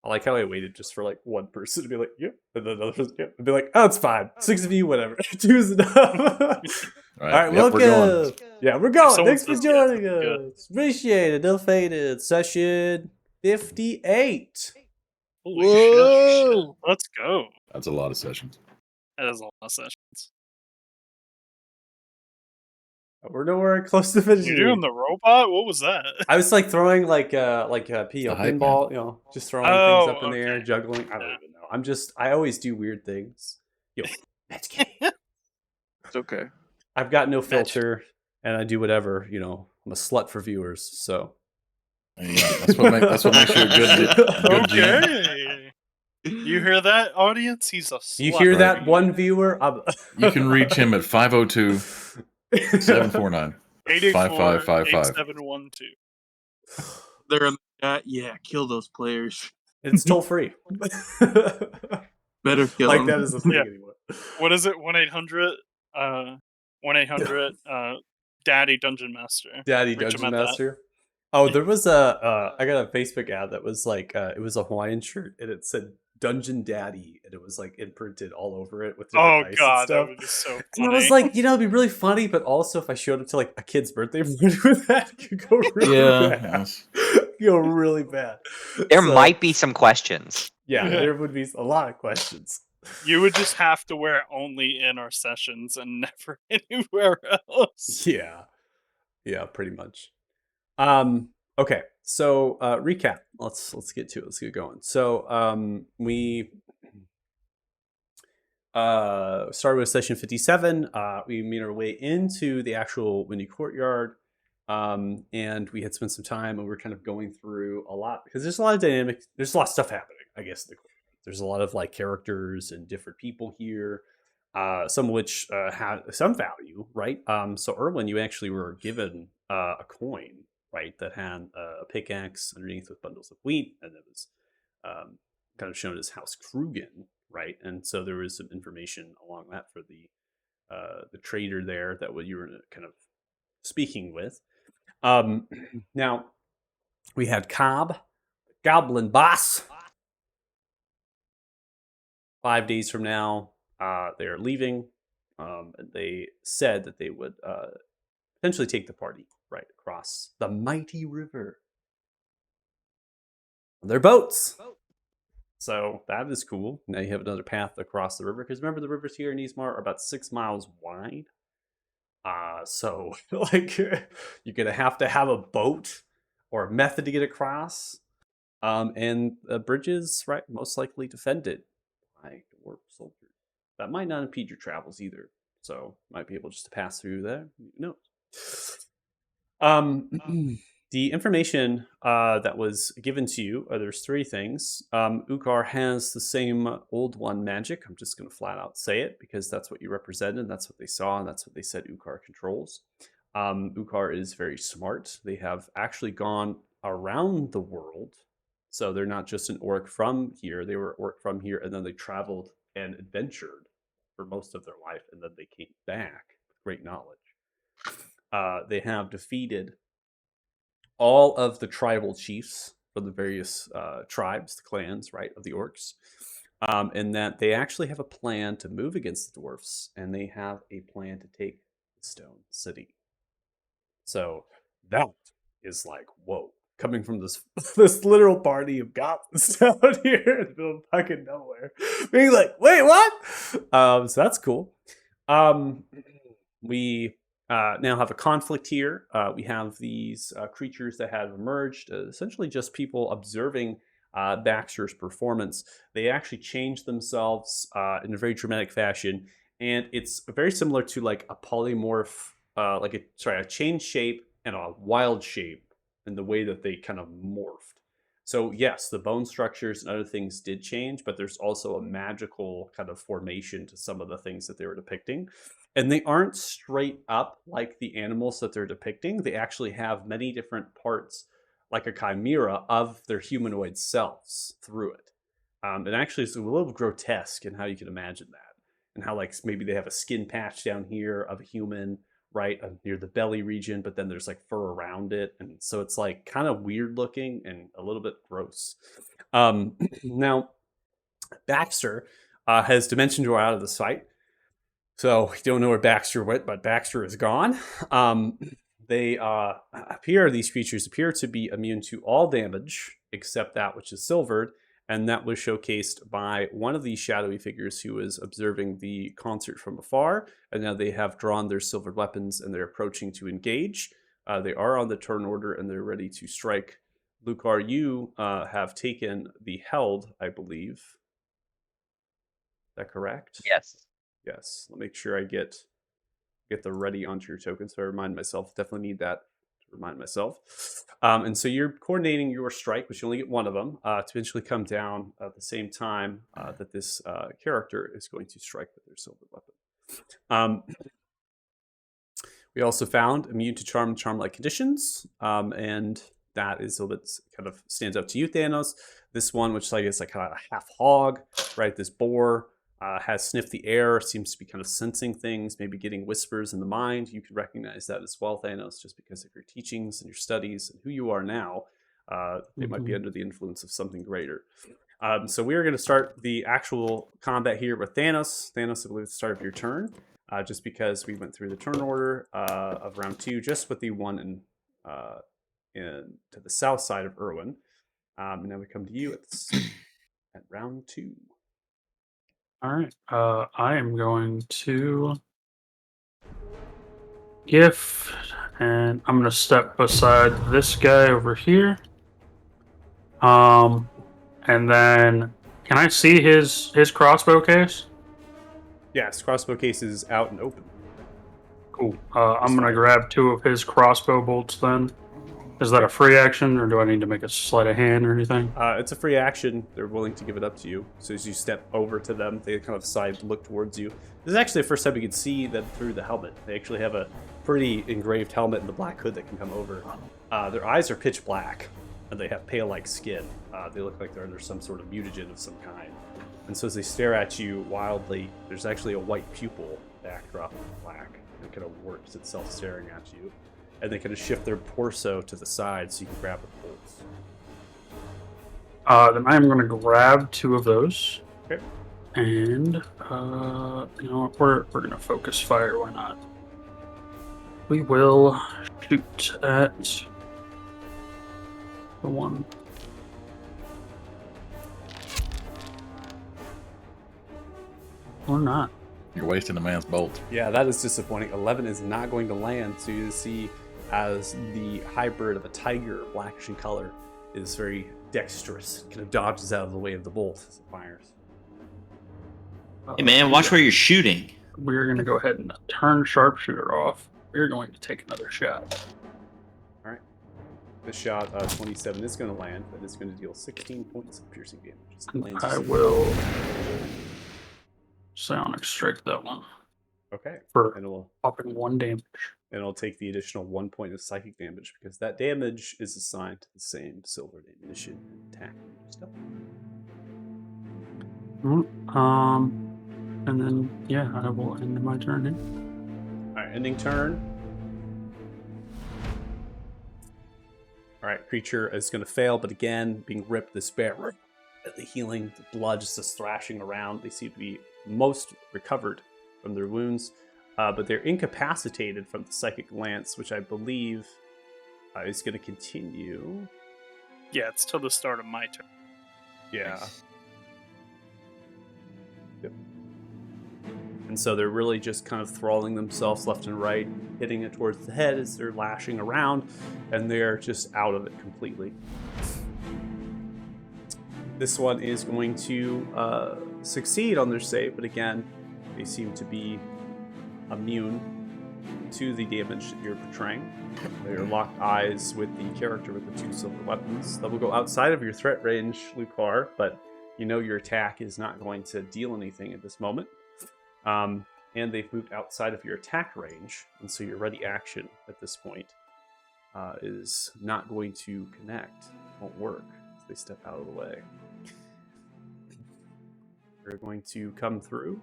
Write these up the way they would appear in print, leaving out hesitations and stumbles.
I like how I waited just for like one person to be like, "Yep," and then another person, "Yep," and be like, "Oh, it's fine. 6 of you, whatever. Two's enough." All All right. right, Yep, we're going. welcome. Yeah, we're If going. someone Thanks for says yes, joining it's good. us. Appreciate it. Ill-fated. Session 58. Holy shit. Whoa! Let's go. That's a lot of sessions. That is a lot of sessions. We're nowhere close to finishing. You're doing the robot? What was that? I was like throwing like pee, The hype pinball, just throwing things up in the air, okay. juggling. I don't Yeah. even know. I always do weird things. Yo, let's get it. It's okay. I've got no filter, and I do whatever. I'm a slut for viewers, so. Yeah, that's what makes you a good GM. Okay. You hear that, audience? He's a slut. You hear Right. that, one viewer? You can reach him at 502-749. 5555. 8712. They're in the chat. Yeah, kill those players. It's toll free. Better kill Like them. that is the thing Yeah. anymore. What is it? 1-800 Daddy Dungeon Master. Daddy Reach him Dungeon at that. Master. Oh, there was I got a Facebook ad that was like it was a Hawaiian shirt and it said Dungeon Daddy and it was like imprinted all over it with Oh different dice and god, that stuff. would be so funny. And I was like, it'd be really funny, but also if I showed up to like a kid's birthday party with that, it could go really Yeah. bad. Yes. Go really bad. There So, might be some questions. Yeah, Yeah. there would be a lot of questions. You would just have to wear it only in our sessions and never anywhere else. Yeah. Yeah, pretty much. Okay, so recap. Let's get to it. Let's get going. So we started with session 57. We made our way into the actual Windy Courtyard. And we had spent some time and we are kind of going through a lot because there's a lot of dynamic, there's a lot of stuff happening, I guess. There's a lot of like characters and different people here. Some of which had some value, right? So Erwin, you actually were given a coin, right, that had a pickaxe underneath with bundles of wheat, and it was kind of shown as House Krugen, right? And so there was some information along that for the trader there that you were kind of speaking with. Now we had Cobb, the Goblin Boss. 5 days from now, they're leaving. They said that they would potentially take the party right across the mighty river on their boats. So that is cool. Now you have another path across the river because remember the rivers here in Ismar are about 6 miles wide. So like you're gonna have to have a boat or a method to get across. And the bridges, right, most likely defended by dwarf soldiers. That might not impede your travels either. So might be able just to pass through there. Who knows? The information that was given to you, there's 3 things. Ukar has the same old one magic. I'm just going to flat out say it because that's what you represented. That's what they saw, and that's what they said Ukar controls. Ukar is very smart. They have actually gone around the world. So they're not just an orc from here. They were an orc from here, and then they traveled and adventured for most of their life, and then they came back with great knowledge. They have defeated all of the tribal chiefs from the various tribes, the clans, right, of the orcs. And that they actually have a plan to move against the dwarfs, and they have a plan to take the Stone City. So that is like, whoa. Coming from this literal party of goblins down here in the middle of fucking nowhere. Being like, wait, what? So that's cool. We now have a conflict here. We have these creatures that have emerged, essentially just people observing Baxter's performance. They actually changed themselves in a very dramatic fashion. And it's very similar to like a polymorph, a change shape and a wild shape. And the way that they kind of morphed. So yes, the bone structures and other things did change, but there's also a magical kind of formation to some of the things that they were depicting. And they aren't straight up like the animals that they're depicting. They actually have many different parts, like a chimera, of their humanoid selves through it. And actually it's a little grotesque in how you can imagine that. And how like maybe they have a skin patch down here of a human, right, near the belly region, but then there's like fur around it, and so it's like kind of weird looking and a little bit gross. Now, Baxter has Dimension Door out of the sight. So we don't know where Baxter went, but Baxter is gone. They these creatures appear to be immune to all damage except that which is silvered. And that was showcased by one of these shadowy figures who was observing the concert from afar. And now they have drawn their silvered weapons and they're approaching to engage. They are on the turn order and they're ready to strike. Lucar, you have taken the held, I believe. Is that correct? Yes. Yes. Let me make sure I get the ready onto your token. So I remind myself. Definitely need that to remind myself. And so you're coordinating your strike, which you only get one of them, to eventually come down at the same time that this character is going to strike with their silver weapon. We also found immune to charm-like conditions, and that is a little bit kind of stands out to you, Thanos. This one, which is like kind of a half hog, right? This boar has sniffed the air, seems to be kind of sensing things, maybe getting whispers in the mind. You can recognize that as well, Thanos, just because of your teachings and your studies and who you are now. They might be under the influence of something greater. So we are going to start the actual combat here with Thanos. Thanos, I believe, at the start of your turn, just because we went through the turn order of round 2, just with the one to the south side of Irwin. And now we come to you at round 2. All right. I am going to gift, and I'm going to step beside this guy over here. And then, can I see his crossbow case? Yes, crossbow case is out and open. Cool. I'm going to grab 2 of his crossbow bolts then. Is that a free action, or do I need to make a sleight of hand or anything? It's a free action. They're willing to give it up to you. So as you step over to them, they kind of side look towards you. This is actually the first time you can see them through the helmet. They actually have a pretty engraved helmet and the black hood that can come over. Their eyes are pitch black, and they have pale-like skin. They look like they're under some sort of mutagen of some kind. And so as they stare at you wildly, there's actually a white pupil backdrop of black that kind of works itself staring at you. And they kind of shift their torso to the side so you can grab the bolts. Then I'm going to grab 2 of those. Okay. And, you know what, we're going to focus fire, why not? We will shoot at the one. Or not. You're wasting a man's bolt. Yeah, that is disappointing. 11 is not going to land. So you see as the hybrid of a tiger, blackish in color, is very dexterous. Kind of dodges out of the way of the bolt as it fires. Hey man, watch where you're shooting. We're going to go ahead and turn sharpshooter off. We're going to take another shot. All right. This shot, 27, is going to land. That is going to deal 16 points of piercing damage. I will psionic strike that one Okay. for And popping 1 damage. it'll take the additional 1 point of psychic damage because that damage is assigned to the same silver ammunition and attack stuff. And then, yeah, I will end my turn here. All right, ending turn. All right, creature is going to fail, but again, being ripped, this bear, the healing, the blood just thrashing around. They seem to be most recovered from their wounds, but they're incapacitated from the psychic lance, which I believe is going to continue. Yeah, it's till the start of my turn. Yeah. Yep. And so they're really just kind of thralling themselves left and right, hitting it towards the head as they're lashing around, and they're just out of it completely. This one is going to succeed on their save, but again, they seem to be immune to the damage that you're portraying. They are locked eyes with the character with the 2 silver weapons. That will go outside of your threat range, Lucar, but you know your attack is not going to deal anything at this moment. And they've moved outside of your attack range, and so your ready action at this point is not going to connect. It won't work if they step out of the way. They're going to come through,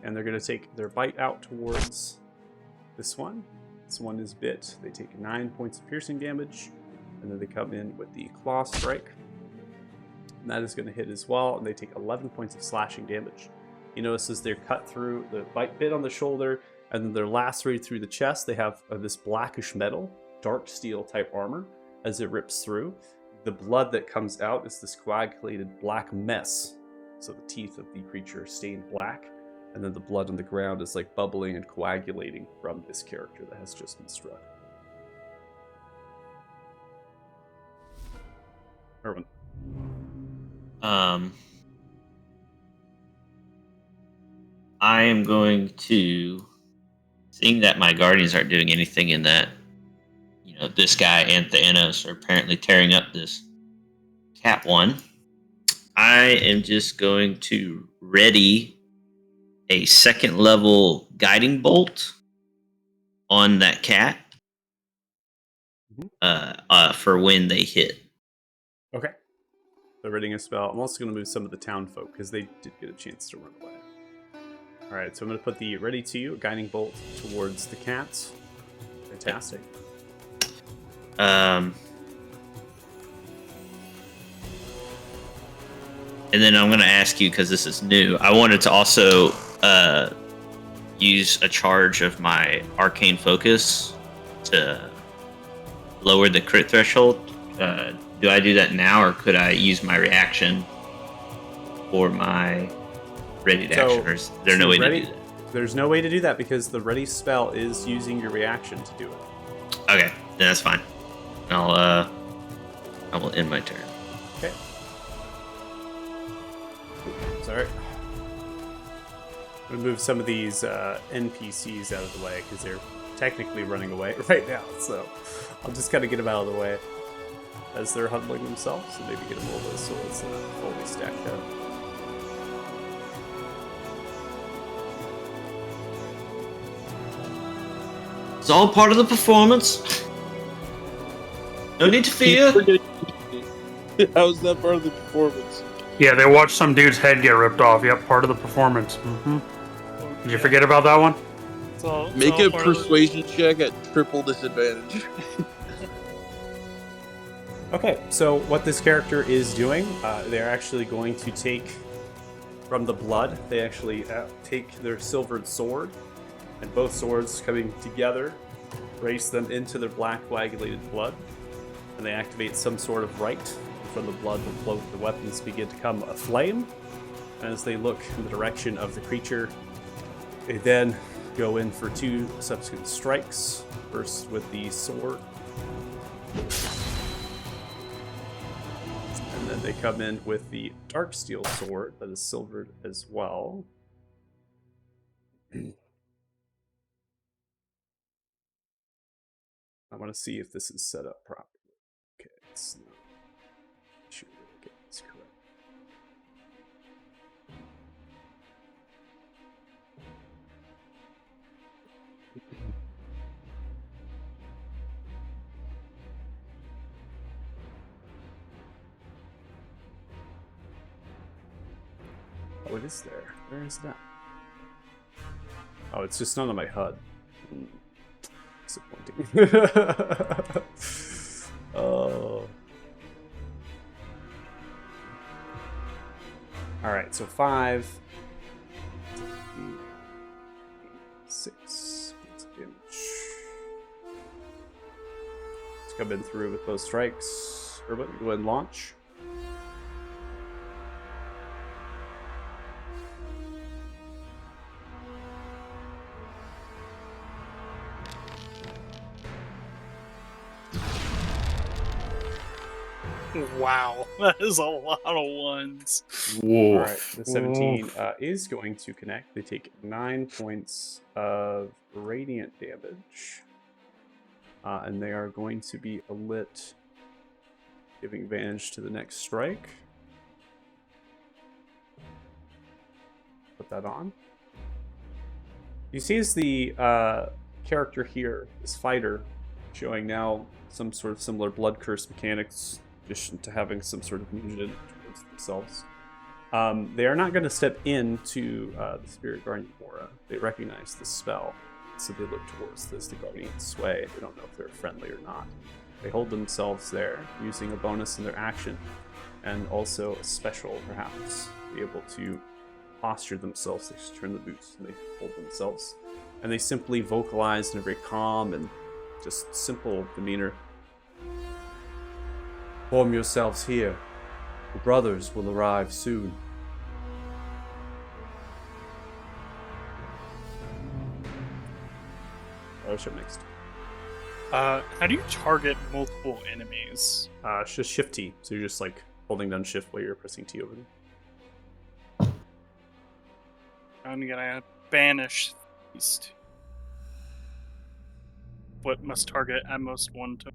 and they're going to take their bite out towards this one. This one is bit. They take 9 points of piercing damage, and then they come in with the claw strike. And that is going to hit as well, and they take 11 points of slashing damage. He notices they're cut through the bit on the shoulder, and then they're lacerated through the chest. They have this blackish metal, dark steel type armor as it rips through. The blood that comes out is this coagulated black mess. So the teeth of the creature are stained black, and then the blood on the ground is like bubbling and coagulating from this character that has just been struck. Erwin. I am going to, seeing that my guardians aren't doing anything in that, this guy and Thanos are apparently tearing up this cat one. I am just going to ready a 2nd level guiding bolt on that cat for when they hit. Okay. The reading a spell. I'm also going to move some of the town folk because they did get a chance to run away. Alright, so I'm going to put the ready to you, guiding bolt towards the cats. Fantastic. And then I'm going to ask you, because this is new, I wanted to also use a charge of my arcane focus to lower the crit threshold. Do I do that now, or could I use my reaction for my ready to action? Or is there no way to do that? There's no way to do that because the ready spell is using your reaction to do it. Okay, then that's fine. I will end my turn. Okay. Sorry. I'm going to move some of these NPCs out of the way because they're technically running away right now. So I'll just kind of get them out of the way as they're huddling themselves and maybe get them all those swords that are fully stacked up. It's all part of the performance. No need to fear. How's that part of the performance? Yeah, they watched some dude's head get ripped off. Yep, part of the performance. Did you forget about that one? Make a persuasion check at triple disadvantage. Okay, so what this character is doing, they're actually going to take from the blood, they actually take their silvered sword, and both swords coming together, race them into their black coagulated blood, and they activate some sort of rite. From the blood, the weapons begin to come aflame. As they look in the direction of the creature, they then go in for 2 subsequent strikes. First with the sword. And then they come in with the dark steel sword that is silvered as well. I want to see if this is set up properly. Okay, it's not. I should really get this correct. Oh, it is there. Where is that? Oh, it's just not on my HUD. Disappointing. Oh. Alright, so 5. 6 points of damage. Let's come in through with both strikes. Urban, go ahead and launch. Wow, that is a lot of ones. All right, the 17 is going to connect. They take 9 points of radiant damage, and they are going to be alit, giving advantage to the next strike. Put that on. You see as the character here, this fighter, showing now some sort of similar blood curse mechanics, in addition to having some sort of immunity towards themselves. They are not going to step into the Spirit Guardian aura. They recognize the spell, so they look towards the Guardian sway. They don't know if they're friendly or not. They hold themselves there, using a bonus in their action and also a special, perhaps, be able to posture themselves. They just turn the boots and they hold themselves, and they simply vocalize in a very calm and just simple demeanor. Form yourselves here. The brothers will arrive soon. Fellowship next. How do you target multiple enemies? It's just Shift T, so you're just like holding down Shift while you're pressing T over them. I'm gonna banish these two. What must target at most one to?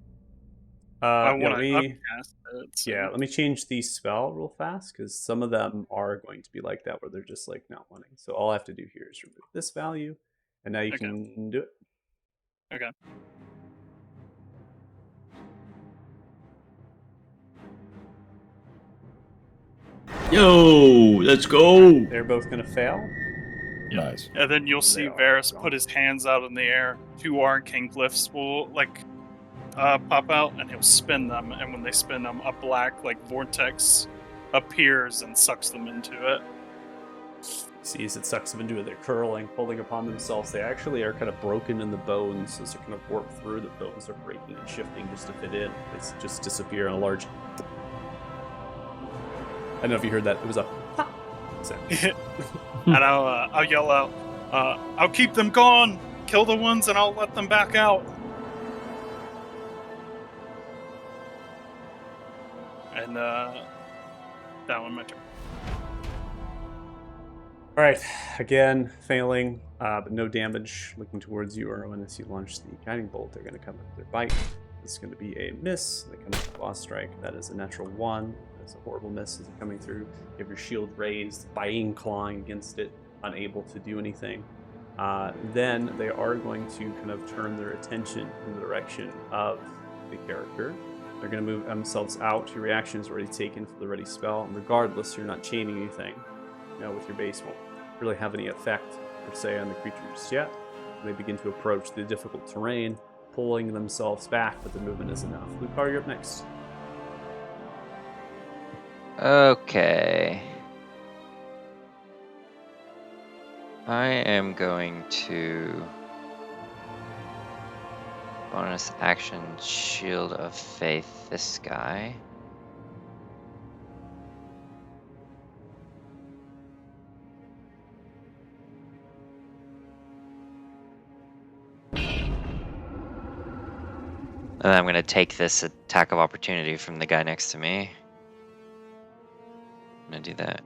I Yeah, want to let me upcast it. So. let me change the spell real fast because some of them are going to be like that where they're just like not wanting. So all I have to do here is remove this value, and now you Okay. can do it. Okay. Yo, let's go. They're both gonna fail. Nice. And then you'll see They are Varys gone. put his hands out in the air. 2 Arcane Glyphs will pop out, and he'll spin them. And when they spin them, a black vortex appears and sucks them into it. See as it sucks them into it, they're curling, pulling upon themselves. They actually are kind of broken in the bones as they're kind of warped through. The bones are breaking and shifting just to fit in. They just disappear in a large. I don't know if you heard that. It was a pop sound. And I'll yell out, "I'll keep them gone. Kill the ones, and I'll let them back out." And that one my turn. All right, again, failing, but no damage. Looking towards you, Erwin, as you launch the guiding bolt. They're going to come with their bite. It's going to be a miss. They come with the boss strike. That is a natural 1. That's a horrible miss as they're coming through. You have your shield raised, biting, clawing against it, unable to do anything. Then they are going to kind of turn their attention in the direction of the character. They're going to move themselves out. Your reaction is already taken for the ready spell. And regardless, you're not chaining anything. With your base won't really have any effect per se on the creature just yet. They begin to approach the difficult terrain, pulling themselves back, but the movement is enough. Lucar, you're up next. Okay. I am going to bonus action Shield of Faith this guy. And I'm going to take this attack of opportunity from the guy next to me. I'm going to do that.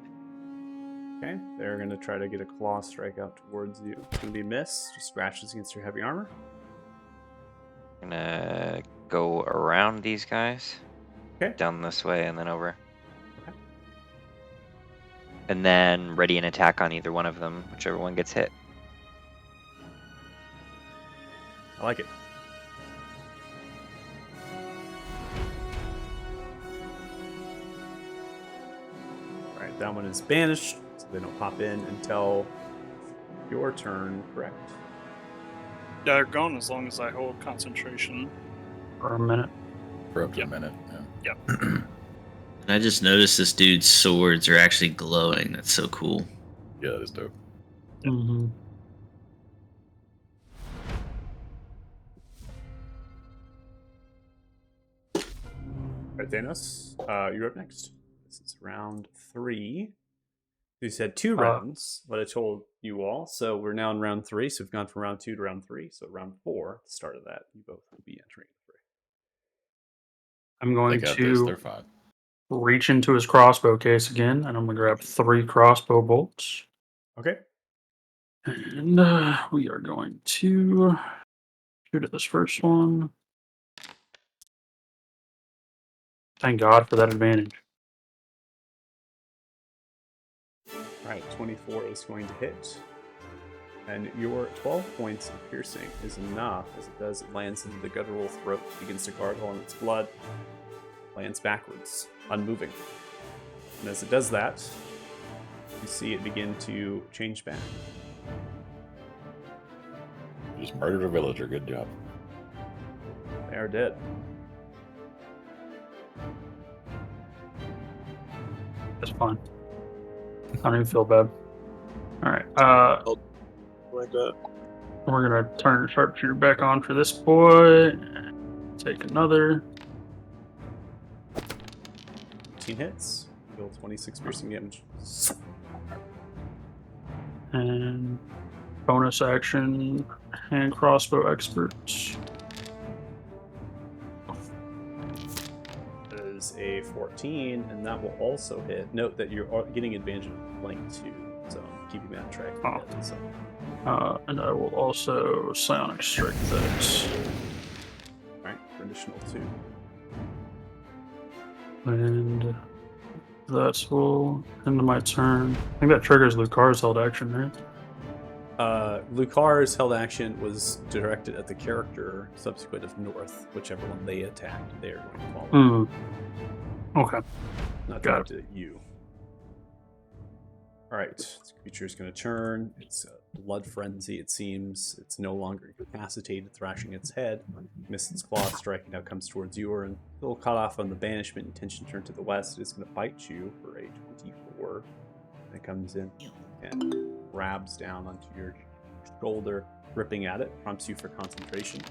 Okay, they're going to try to get a claw strike out towards you. It's going to be a miss. Just scratches against your heavy armor. I'm going to go around these guys. Okay. Down this way and then over. Okay. And then ready an attack on either one of them, whichever one gets hit. I like it. Alright, that one is banished, so they don't pop in until your turn, correct? They're gone as long as I hold concentration. For a minute. For up to Yep. a minute. Yeah. Yep. And I just noticed this dude's swords are actually glowing. That's so cool. Yeah, that is dope. Mm-hmm. Alright, Thanos, you're up next. This is round 3. You said 2 rounds, what I told you all. So we're now in round 3. So we've gone from round 2 to round 3. So round 4, the start of that, you both will be entering the fray. I'm They going got this. They're to fine. reach into his crossbow case again, and I'm going to grab 3 crossbow bolts. Okay. And we are going to shoot at this first one. Thank God for that advantage. Alright, 24 is going to hit. And your 12 points of piercing is enough. As it does, it lands into the guttural throat, begins to gargle on its blood, lands backwards, unmoving. And as it does that, you see it begin to change back. You just murdered a villager. Good job. They are dead. It's fine. I don't even feel bad. Alright, Like that. we're gonna turn sharpshooter back on for this boy. Take another. 15 hits. Deal 26 piercing damage. And bonus action, hand crossbow expert. That is a 14, and that will also hit. Note that you're getting advantage of flank 2, so I'm keeping that track. Oh. So. And I will also psionic strike that. Alright, for additional 2. And that's full. End of my turn. I think that triggers Lucar's held action, right? Lucar's held action was directed at the character subsequent of North, whichever one they attacked, they are going to follow. Okay. Not Got it. directed at you. Alright, this creature is going to turn. It's a blood frenzy, it seems. It's no longer incapacitated, thrashing its head. Missed its claw, striking now comes towards you, and a little cut off on the banishment. Intention turn to the west. It's going to bite you for a 24. And it comes in and grabs down onto your shoulder, ripping at it. Prompts you for concentration.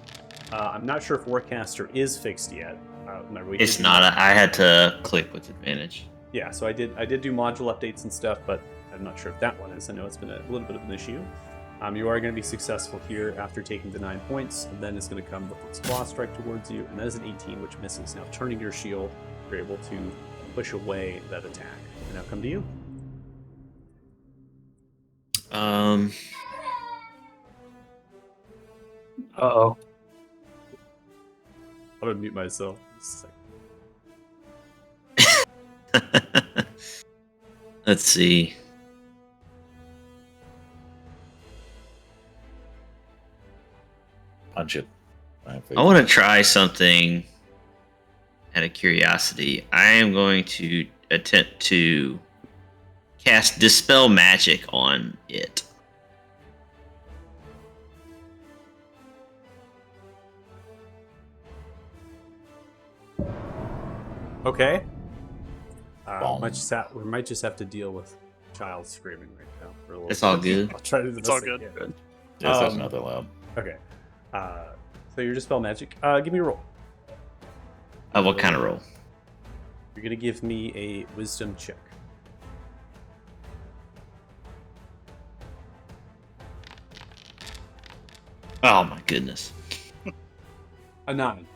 I'm not sure if Warcaster is fixed yet. It's not. I had to click with advantage. Yeah, so I did do module updates and stuff, but I'm not sure if that one is. I know it's been a little bit of an issue. You are going to be successful here after taking the 9 points, and then it's going to come with its claw strike towards you, and that is an 18, which misses. Now turning your shield, you're able to push away that attack. And now come to you. Uh-oh. I'm gonna mute myself. Just a second. Let's see. Punch it. I want to try something out of curiosity. I am going to attempt to cast Dispel Magic on it. Okay. Bomb. We might just have to deal with child screaming right now for a little. It's all good. I'll try to do the It's best all I good. can. Yes, that's not that loud. Okay. So you're Dispel Magic. Give me a roll. What kind of roll? You're gonna give me a Wisdom check. Oh my goodness. A 9.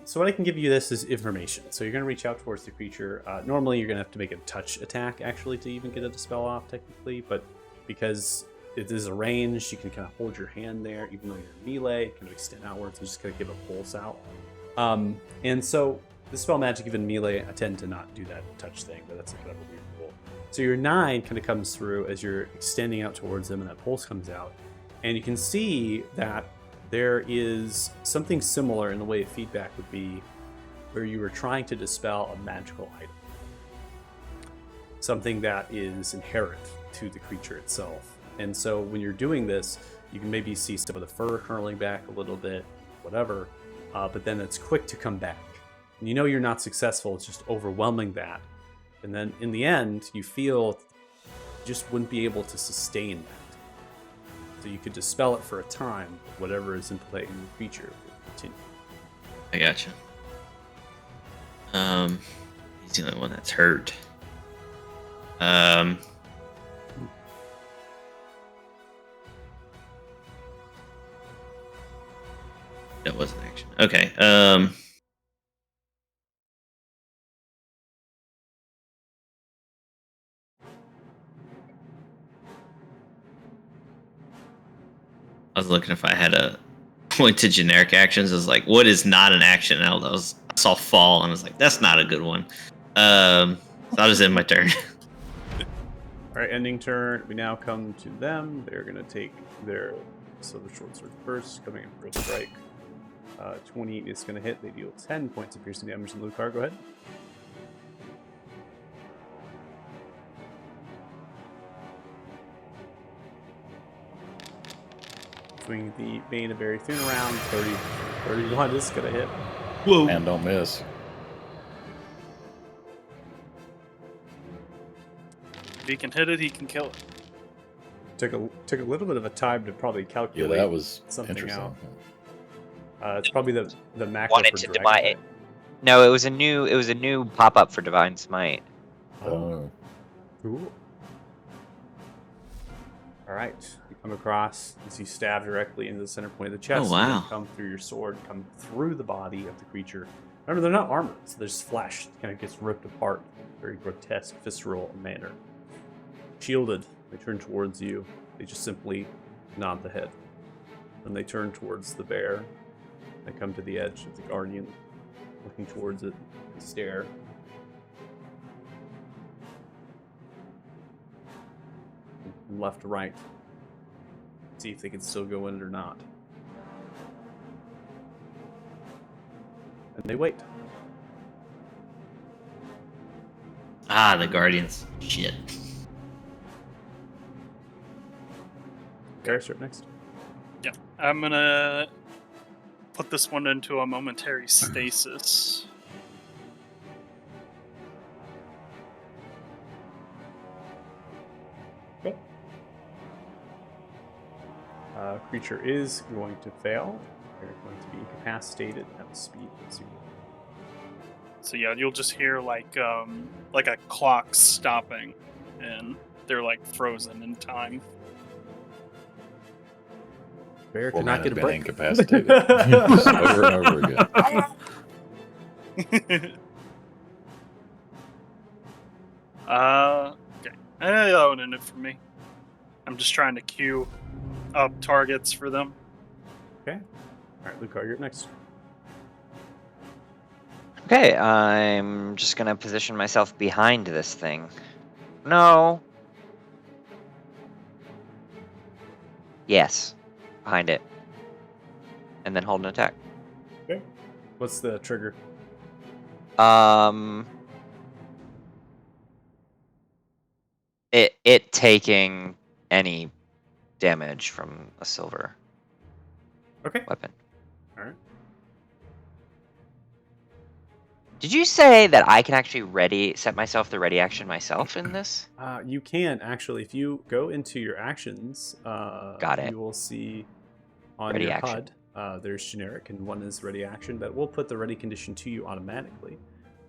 So what I can give you this is information. So you're going to reach out towards the creature. Normally you're going to have to make a touch attack actually to even get a dispel off technically, but because it is a range, you can kind of hold your hand there even though you're melee, kind of extend outwards and just kind of give a pulse out. And so Dispel Magic, even melee, I tend to not do that touch thing, but that's kind of a weird rule. So your 9 kind of comes through as you're extending out towards them and that pulse comes out. And you can see that there is something similar in the way feedback would be where you were trying to dispel a magical item. Something that is inherent to the creature itself. And so when you're doing this, you can maybe see some of the fur curling back a little bit, whatever, but then it's quick to come back. And you know you're not successful, it's just overwhelming that. And then in the end, you feel you just wouldn't be able to sustain that. So you could dispel it for a time, whatever is in play in the creature will continue. I gotcha. He's the only one that's hurt. That was an action. Okay. I was looking if I had a point to generic actions. I was like, what is not an action? And I saw fall, and I was like, that's not a good one. So I was in my turn. All right, ending turn. We now come to them. They're going to take their silver short sword first, coming in for a strike. 20 is going to hit. They deal 10 points of piercing damage to Lucar. Go ahead. Swing the Bane of Barathun around. 31 is going to hit. Whoa. And don't miss. If he can hit it, he can kill it. Took a little bit of a time to probably Yeah, calculate. that was something interesting. out. It's probably the macro Wanted for to Dragon divide Knight. No, it was a new pop up for Divine Smite. Oh, Cool. All right, you come across as you stab directly into the center point of the chest. Oh, wow. And then come through your sword, come through the body of the creature. Remember, they're not armored, so there's flesh. It kind of gets ripped apart in a very grotesque, visceral manner. Shielded, they turn towards you. They just simply nod the head. Then they turn towards the bear. They come to the edge of the guardian, looking towards it and stare. From left to right. See if they can still go in it or not. And they wait. Ah, the Guardians. Shit. Garrus, you're up next. Yeah, I'm gonna put this one into a momentary stasis. Okay. Creature is going to fail. They're going to be incapacitated at the speed of 0. So yeah, you'll just hear like a clock stopping, and they're like frozen in time. Bear poor cannot man get a has been break. incapacitated over and over again. Okay. That would end it for me. I'm just trying to queue up targets for them. Okay. All right, Lucar, you're up next. Okay, I'm just gonna position myself behind this thing. No. Yes, behind it, and then hold an attack. Okay. What's the trigger? It taking any damage from a silver Okay. weapon. All right. Did you say that I can actually set myself the ready action myself in this? You can actually, if you go into your actions, Got it. you will see on Ready your action. HUD, there's generic and one is ready action, but we'll put the ready condition to you automatically.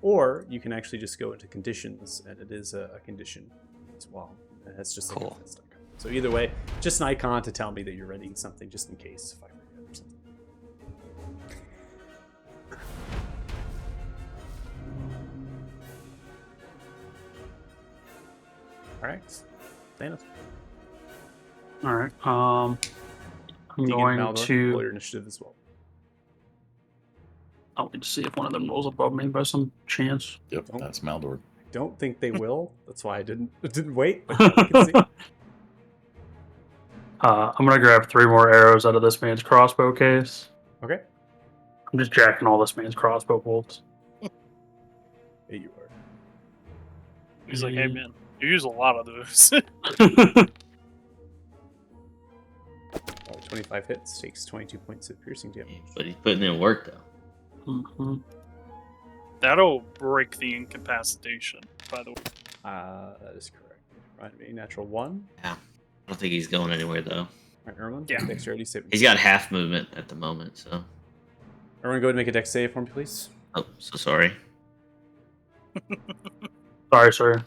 Or you can actually just go into conditions, and it is a condition as well. And it's just like Cool. a defense icon. So either way, just an icon to tell me that you're ready something, just in case if I forget or something. All right, Thanos. All right. I'm Deegan and going Maldor, roll your to. initiative as well. I'll need to see if one of them rolls above me by some chance. Yep, Oh. that's Maldor. Don't think they will. That's why I didn't wait. But you can see. I'm gonna grab 3 more arrows out of this man's crossbow case. Okay. I'm just jacking all this man's crossbow bolts. There you are. He's like, hey man, you use a lot of those. 25 hits, takes 22 points of piercing damage. But he's putting in work though. Mhm. That'll break the incapacitation, by the way. That is correct. Right, me natural 1. I don't think he's going anywhere though. All right, Erwin. Yeah. Dexterity saving. He's got half movement at the moment, so. Erwin, go ahead and make a dex save for me, please. Oh, so sorry. Sorry, sir.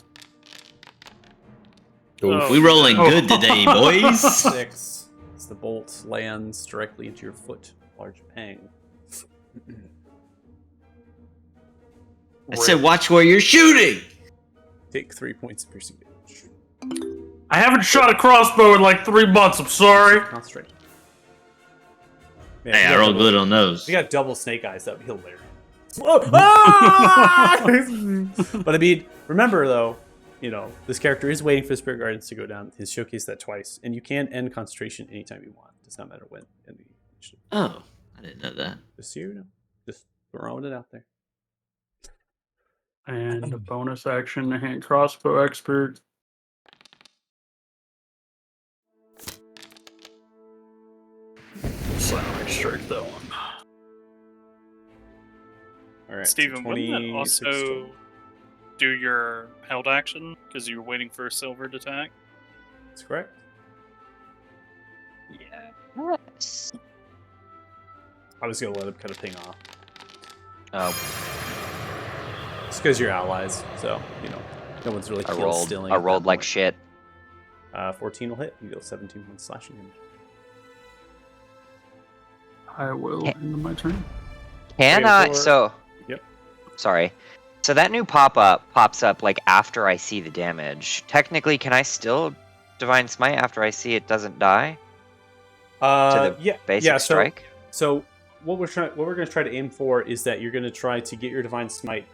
Oh. We rolling Oh. good today, boys. 6. As the bolt lands directly into your foot. Large pang. I said, watch where you're shooting. Take 3 points of piercing damage. I haven't shot a crossbow in like 3 months. I'm sorry. Concentrate. Man, Hey, you I got rolled double- good on those. You got double snake eyes. That'd be hilarious. Oh, ah! But I mean, remember though, you know, this character is waiting for the Spirit Guardians to go down. He's showcased that twice, and you can end concentration anytime you want. It does not matter when in the initiative. Oh, I didn't know that. Just so you know, just throwing it out there. And a bonus action, hand crossbow expert. Silent strike that one. All right, Steven, so wouldn't that 26 also total. do your held action because you're waiting for Silver to attack? That's correct. Yes. I was gonna let him kind of ping off. Oh, It's because you're allies, so no one's really I kill rolled. stealing. I at that rolled like point. shit. 14 will hit. You deal 17 points slashing damage. I will Can't- end my turn. Can Okay, I? before- So. Yep. Sorry. So that new pops up like after I see the damage. Technically, can I still Divine Smite after I see it doesn't die? the Yeah, Basic yeah. strike. So what we're going to try to aim for is that you're going to try to get your Divine Smite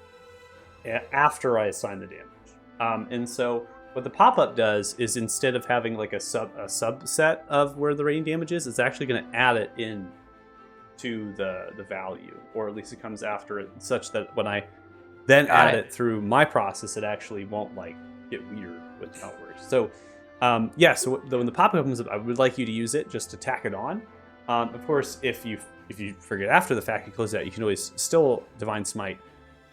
after I assign the damage. And so what the pop-up does is instead of having like a subset of where the radiant damage is, it's actually going to add it in to the value, or at least it comes after it, such that when I then Got add it. it through my process, it actually won't like get weird with how it works. So so when the pop-up comes up, I would like you to use it just to tack it on. Of course, if you forget after the fact, you close it out, you can always still Divine Smite.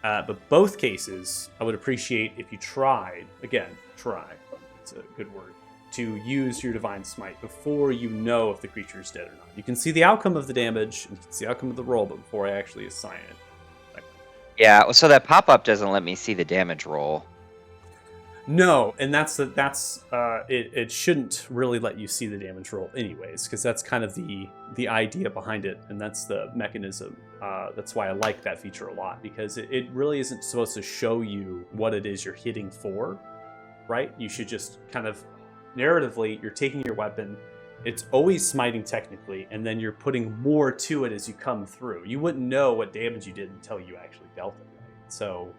But both cases, I would appreciate if you tried, again, it's a good word, to use your Divine Smite before you know if the creature is dead or not. You can see the outcome of the damage, and you can see the outcome of the roll, but before I actually assign it. Yeah. So that pop-up doesn't let me see the damage roll. No, and it shouldn't really let you see the damage roll anyways, because that's kind of the idea behind it, and that's the mechanism. That's why I like that feature a lot, because it really isn't supposed to show you what it is you're hitting for, right? You should just kind of narratively, you're taking your weapon, it's always smiting technically, and then you're putting more to it as you come through. You wouldn't know what damage you did until you actually dealt it, right? So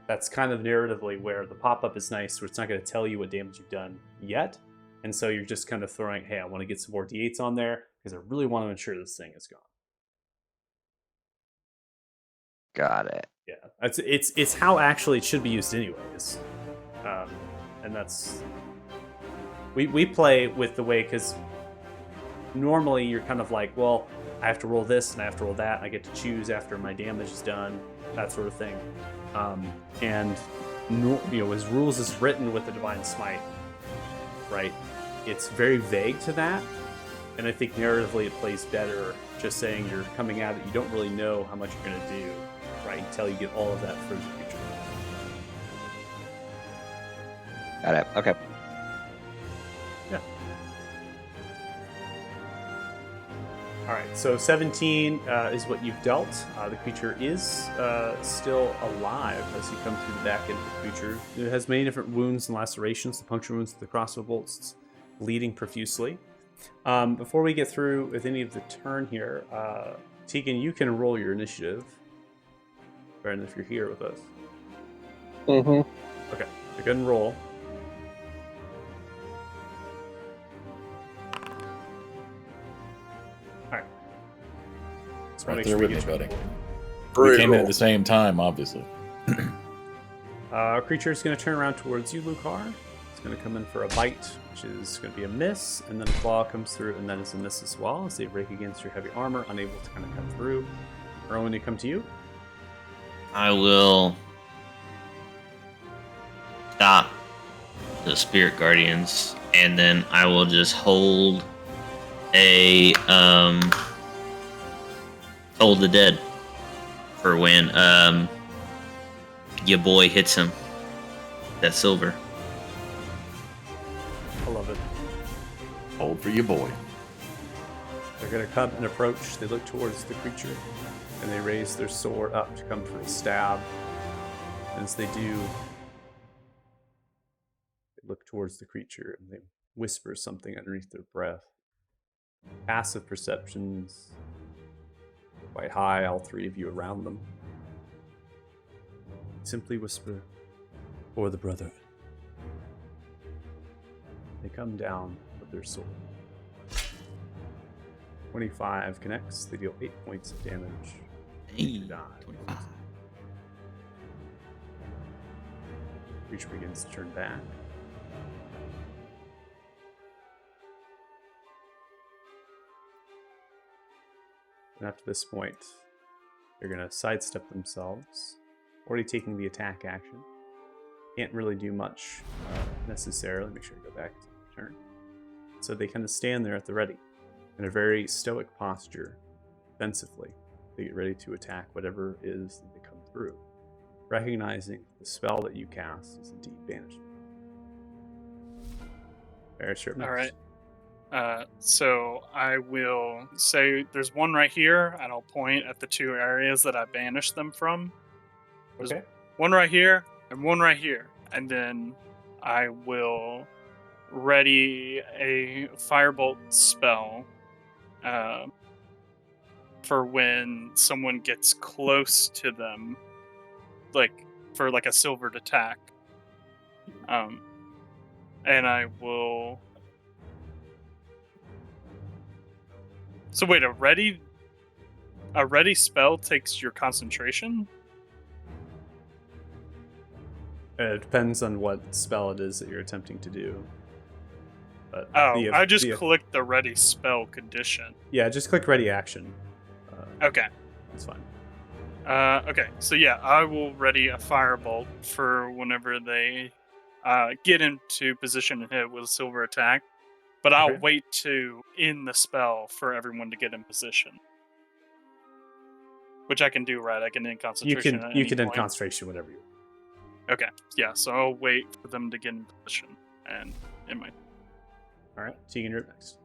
that's kind of narratively where the pop-up is nice, where it's not going to tell you what damage you've done yet. And so you're just kind of throwing, hey, I want to get some more D8s on there because I really want to ensure this thing is gone. Got it. Yeah, it's how actually it should be used anyways. And that's... We play with the way, because normally you're kind of like, well, I have to roll this and I have to roll that, and I get to choose after my damage is done, that sort of thing. As rules is written with the Divine Smite, right? It's very vague to that, and I think narratively it plays better just saying you're coming at it, you don't really know how much you're going to do, right? Until you get all of that for the future. Got it. Okay. Yeah. All right, so 17 is what you've dealt. The creature is still alive as you come through the back end of the creature. It has many different wounds and lacerations, the puncture wounds, the crossbow bolts, bleeding profusely. Before we get through with any of the turn here, Tegan, you can roll your initiative. Baron, if you're here with us. Mm-hmm. Okay, go ahead and roll. Right there with me, buddy. Brutal. We came in at the same time, obviously. Our creature is going to turn around towards you, Lucar. It's going to come in for a bite, which is going to be a miss, and then a claw comes through, and that is a miss as well, as they break against your heavy armor, unable to kind of come through. Erwin, they come to you. I will stop the Spirit Guardians, and then I will just hold a Toll the Dead for when your boy hits him. That silver. I love it. Hold for your boy. They're going to come and approach. They look towards the creature, and they raise their sword up to come for a stab. And as they do, they look towards the creature, and they whisper something underneath their breath. Passive perceptions, quite high, all three of you around them. Simply whisper, "For the brother." They come down with their sword. 25 connects. They deal 8 points of damage. Hey, Die. 25. Creature begins to turn back. And after this point, they're going to sidestep themselves, already taking the attack action. can't really do much necessarily. Make sure you go back to the turn. So they kind of stand there at the ready in a very stoic posture, defensively. They get ready to attack whatever it is that they come through, recognizing the spell that you cast is indeed banishment. Barris, you're up next. All right. So I will say there's one right here, and I'll point at the 2 areas that I banished them from. There's Okay. one right here and one right here, and then I will ready a firebolt spell for when someone gets close to them, like for like a silvered attack. And I will. So wait, a ready spell takes your concentration? It depends on what spell it is that you're attempting to do. But Oh, I just clicked the ready spell condition. Yeah, just click ready action. Okay. That's fine. Okay, so yeah, I will ready a firebolt for whenever they get into position and hit with a silver attack. But I'll Okay. wait to end the spell for everyone to get in position. Which I can do, right? I can end concentration at You any can end point. concentration whenever you want. Okay, yeah, so I'll wait for them to get in position and in my. All right, Tegan, you're up next.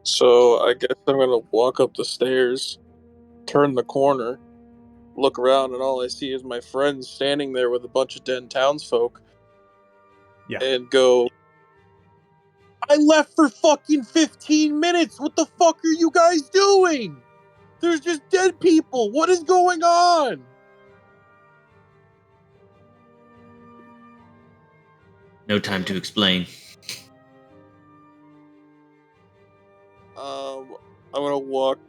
So I guess I'm gonna walk up the stairs, turn the corner, look around, and all I see is my friend standing there with a bunch of dead townsfolk. Yeah. And go, I left for fucking 15 minutes! What the fuck are you guys doing? There's just dead people! What is going on? No time to explain. I'm gonna walk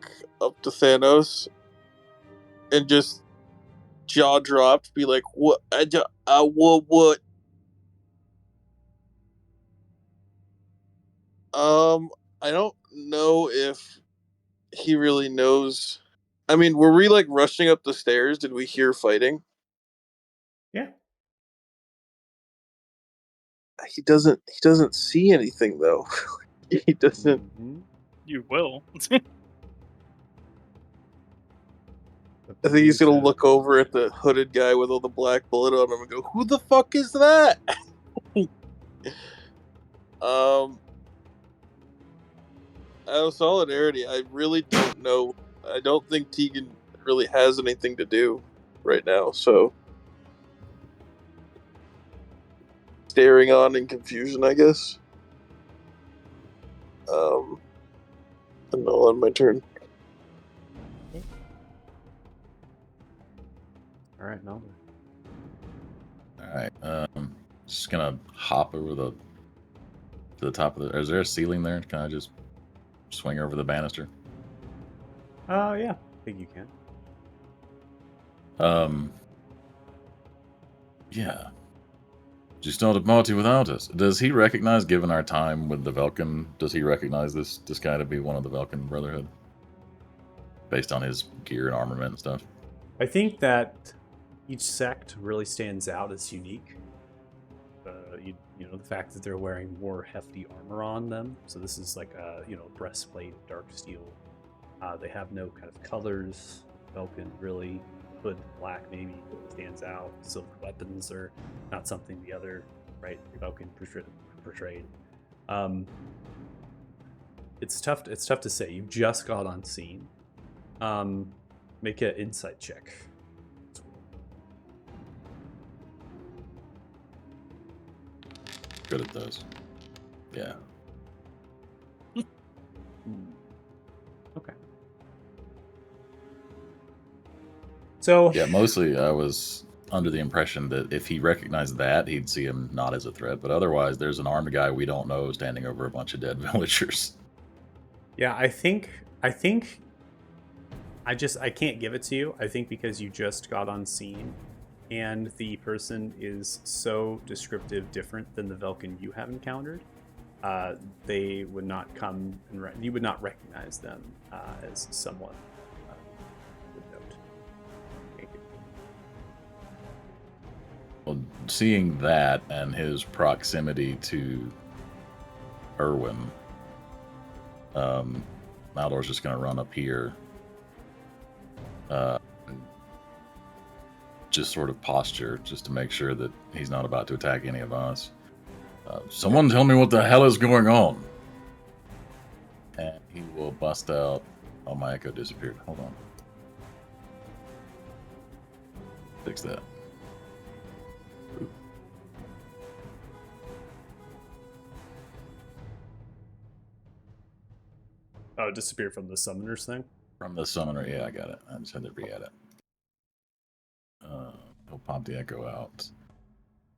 up to Thanos and just jaw dropped, be like, "What? What? I don't know if he really knows. I mean, were we like rushing up the stairs? Did we hear fighting? Yeah. He doesn't see anything though. He doesn't. Mhm. You will. I think he's gonna look over at the hooded guy with all the black bullet on him and go, "Who the fuck is that?" Out of solidarity, I really don't know. I don't think Tegan really has anything to do right now, so staring on in confusion, I guess. And I'll end my turn. All right, Nalder. All right. Just gonna hop over to the top of the. Is there a ceiling there? Can I just swing over the banister? Yeah, I think you can. Yeah. Just not a party without us. Does he recognize, given our time with the Velkin, does he recognize this guy to be one of the Velkin Brotherhood? Based on his gear and armament and stuff? I think that each sect really stands out as unique. You know, the fact that they're wearing more hefty armor on them. So this is like a, breastplate, dark steel. They have no kind of colors. Velkin really, hood black maybe stands out. Silver weapons are not something the other, right, Velkin portrayed. It's tough to say. You just got on scene. Make an insight check. Good at those. Yeah. Okay. So Yeah, mostly I was under the impression that if he recognized that, he'd see him not as a threat. But otherwise, there's an armed guy we don't know standing over a bunch of dead villagers. yeah, I think I can't give it to you. I think because you just got on scene and the person is so descriptive different than the Velkin you have encountered, they would not come and you would not recognize them as someone would note. seeing that and his proximity to Irwin, Maldor's just going to run up here. Just sort of posture, just to make sure that he's not about to attack any of us. Someone tell me what the hell is going on. And he will bust out. Oh, my echo disappeared. Hold on. Fix that. Oh, it disappeared from the summoners thing? From the summoner, yeah, I got it. I just had to re-add it. He'll pop the echo out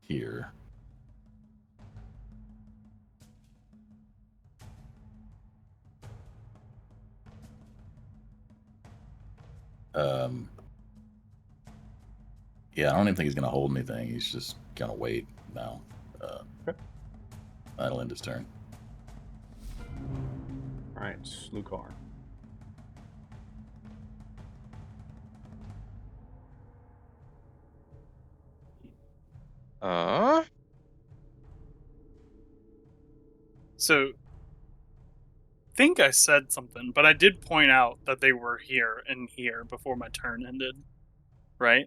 here. Yeah, I don't even think he's going to hold anything. He's just going to wait now. Okay. That'll end his turn. All right, Lukar. So, I think I said something, but I did point out that they were here and here before my turn ended, right?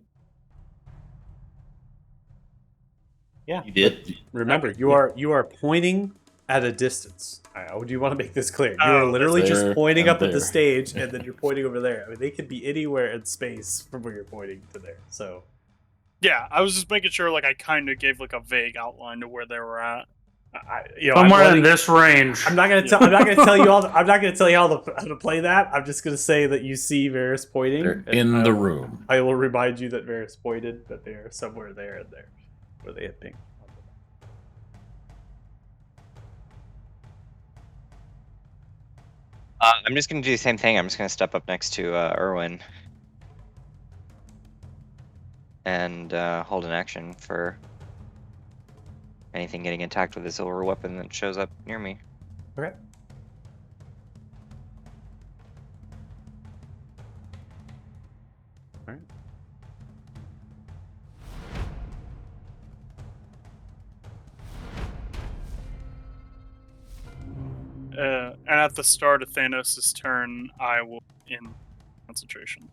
Yeah. You did. Remember, Okay. you are pointing at a distance. Do you want to make this clear? You are Oh, literally there just pointing and up at the there. stage, and then you're pointing over there. I mean, they could be anywhere in space from where you're pointing to there. So, Yeah, I was just making sure, like, I kind of gave, like, a vague outline to where they were at. Somewhere in this range. I'm not gonna tell. I'm not gonna tell you all. I'm not gonna tell you how to play that. I'm just gonna say that you see Varys pointing. They're and in I the will- room. I will remind you that Varys pointed, that they are somewhere there and there, where they had pinged. I'm just gonna do the same thing. I'm just gonna step up next to Irwin and hold an action for anything getting attacked with a silver weapon that shows up near me. Okay. All right. And at the start of Thanos' turn, I will in concentration.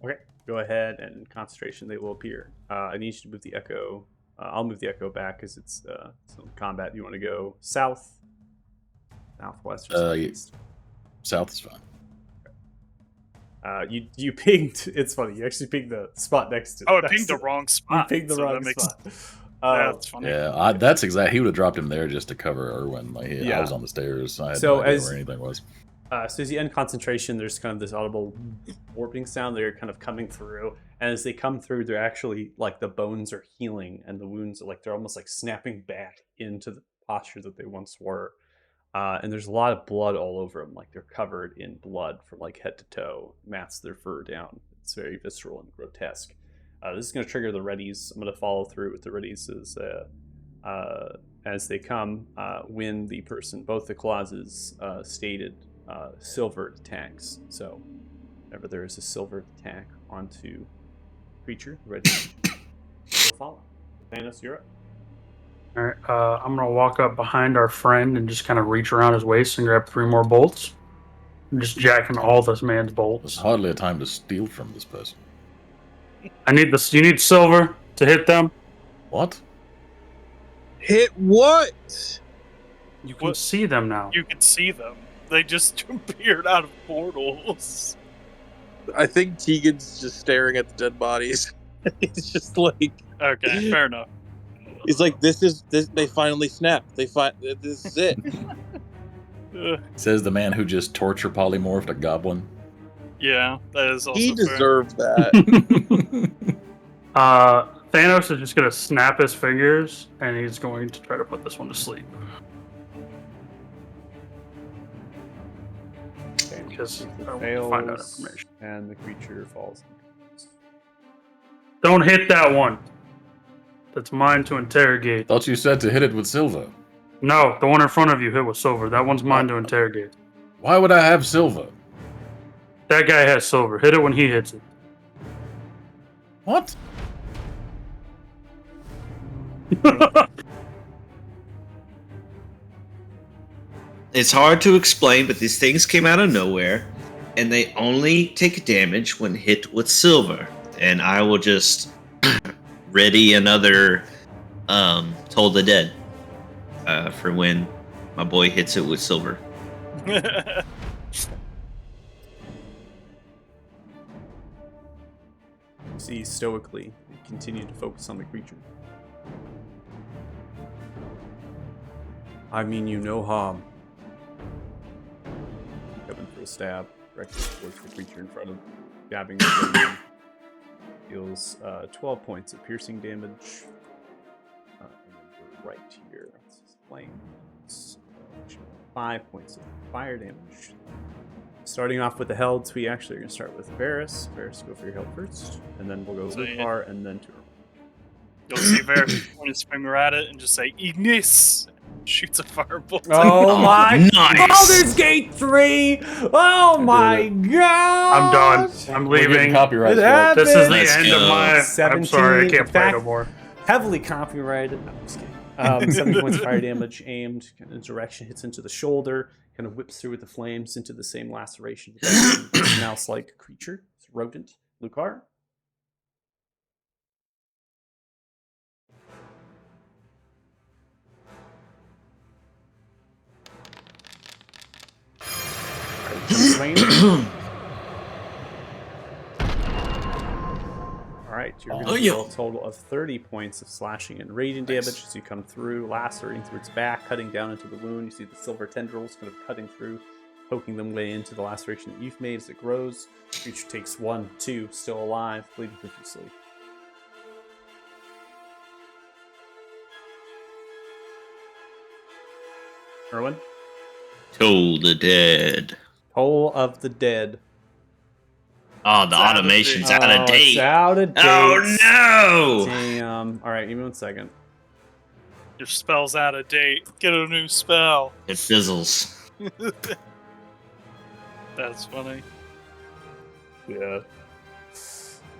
Okay. Go ahead and concentration. They will appear. I need you to move the echo. I'll move the echo back because it's some combat. You want to go south, southwest, or southeast? South is fine. You pinged. It's funny. You actually pinged the spot next to. Oh, I next pinged the to- wrong You spot. pinged the so wrong that makes, spot. Yeah, that's funny. Yeah, that's exactly. He would have dropped him there just to cover Irwin. Like, Yeah. I was on the stairs. So I had So no idea as- where anything was. So as you end concentration, there's kind of this audible warping sound. They're kind of coming through, and as they come through, they're actually like the bones are healing, and the wounds are like they're almost like snapping back into the posture that they once were. And there's a lot of blood all over them, like they're covered in blood from like head to toe, mats their fur down. It's very visceral and grotesque. This is going to trigger the readies. I'm going to follow through with the readies as they come. When the person, both the clauses stated silvered attacks. So whenever there is a silvered attack onto creature, ready will follow. Thanos, you're up. All right, I'm gonna walk up behind our friend and just kind of reach around his waist and grab 3 more bolts. I'm just jacking all this man's There's bolts. hardly a time to steal from this person. I need this. You need silver to hit them. What? Hit what? You can What? see them now. You can see them. They just appeared out of portals. I think Tegan's just staring at the dead bodies. He's just like, Okay, fair enough. he's like, this. They finally snapped. This is it. Says the man who just torture polymorphed a goblin. Yeah, that is also He fair. deserved that. Thanos is just gonna snap his fingers and he's going to try to put this one to sleep. Okay. Because It I want to find out fails, information. and the creature falls. Don't hit that one. That's mine to interrogate. Thought you said to hit it with silver. No, the one in front of you hit with silver. That one's mine to interrogate. Why would I have silver? That guy has silver. Hit it when he hits it. What? It's hard to explain, but these things came out of nowhere, and they only take damage when hit with silver. And I will just ready another Toll the Dead for when my boy hits it with silver. See stoically, continue to focus on the creature. I mean you no harm. Coming for a stab, directly towards the creature in front of him, jabbing the blade. Deals 12 points of piercing damage. And then we're right here. This is flames. 5 points of fire damage. Starting off with the Helds, we actually are going to start with Varys. Varys, go for your Held first. And then we'll go So, yeah. Luthar and then Tur. You'll see Varys point his finger at it and just say, Ignis! Shoots a firebolt. Oh my nice. Baldur's Gate 3! Oh my god! I'm done. I'm We're getting leaving. copyright It strike. This is the Let's end go. of my. I'm 17, sorry, I can't in play fact- no more. Heavily copyrighted. No, I'm just kidding. 7 points of fire damage aimed, kind of direction, hits into the shoulder, kind of whips through with the flames into the same laceration. Mouse-like creature. It's a rodent. Lucar. Swain. Alright, you're going to deal a total of 30 points of slashing and radiant damage as you come through, lacerating through its back, cutting down into the wound. You see the silver tendrils kind of cutting through, poking them way into the laceration that you've made as it grows. Creature takes 1, 2, still alive, bleeding profusely. Erwin? Toll the Dead. Toll of the Dead. Oh, the It's out of automation's date. out of date. It's out of date. Oh no! Damn. Alright, give me 1 second. Your spell's out of date. Get a new spell. It fizzles. That's funny. Yeah.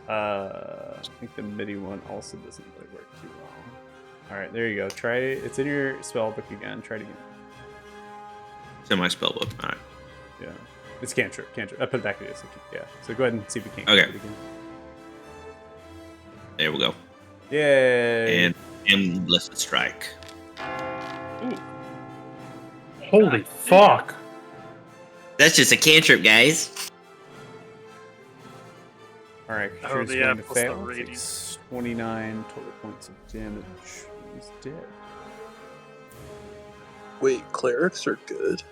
I think the MIDI one also doesn't really work too well. Alright, there you go. Try it. It's in your spell book again. Try it again. It's in my spellbook. All right. Yeah. It's cantrip. Cantrip. I put it back to this. Yeah. So go ahead and see if you can. Okay. do it again. There we go. Yay. And Blessed Strike. Holy fuck! That's just a cantrip, guys. Alright, Oh, creature's the going to apple's the fail. radiant. Takes 29 total points of damage. He's dead. Wait, clerics are good.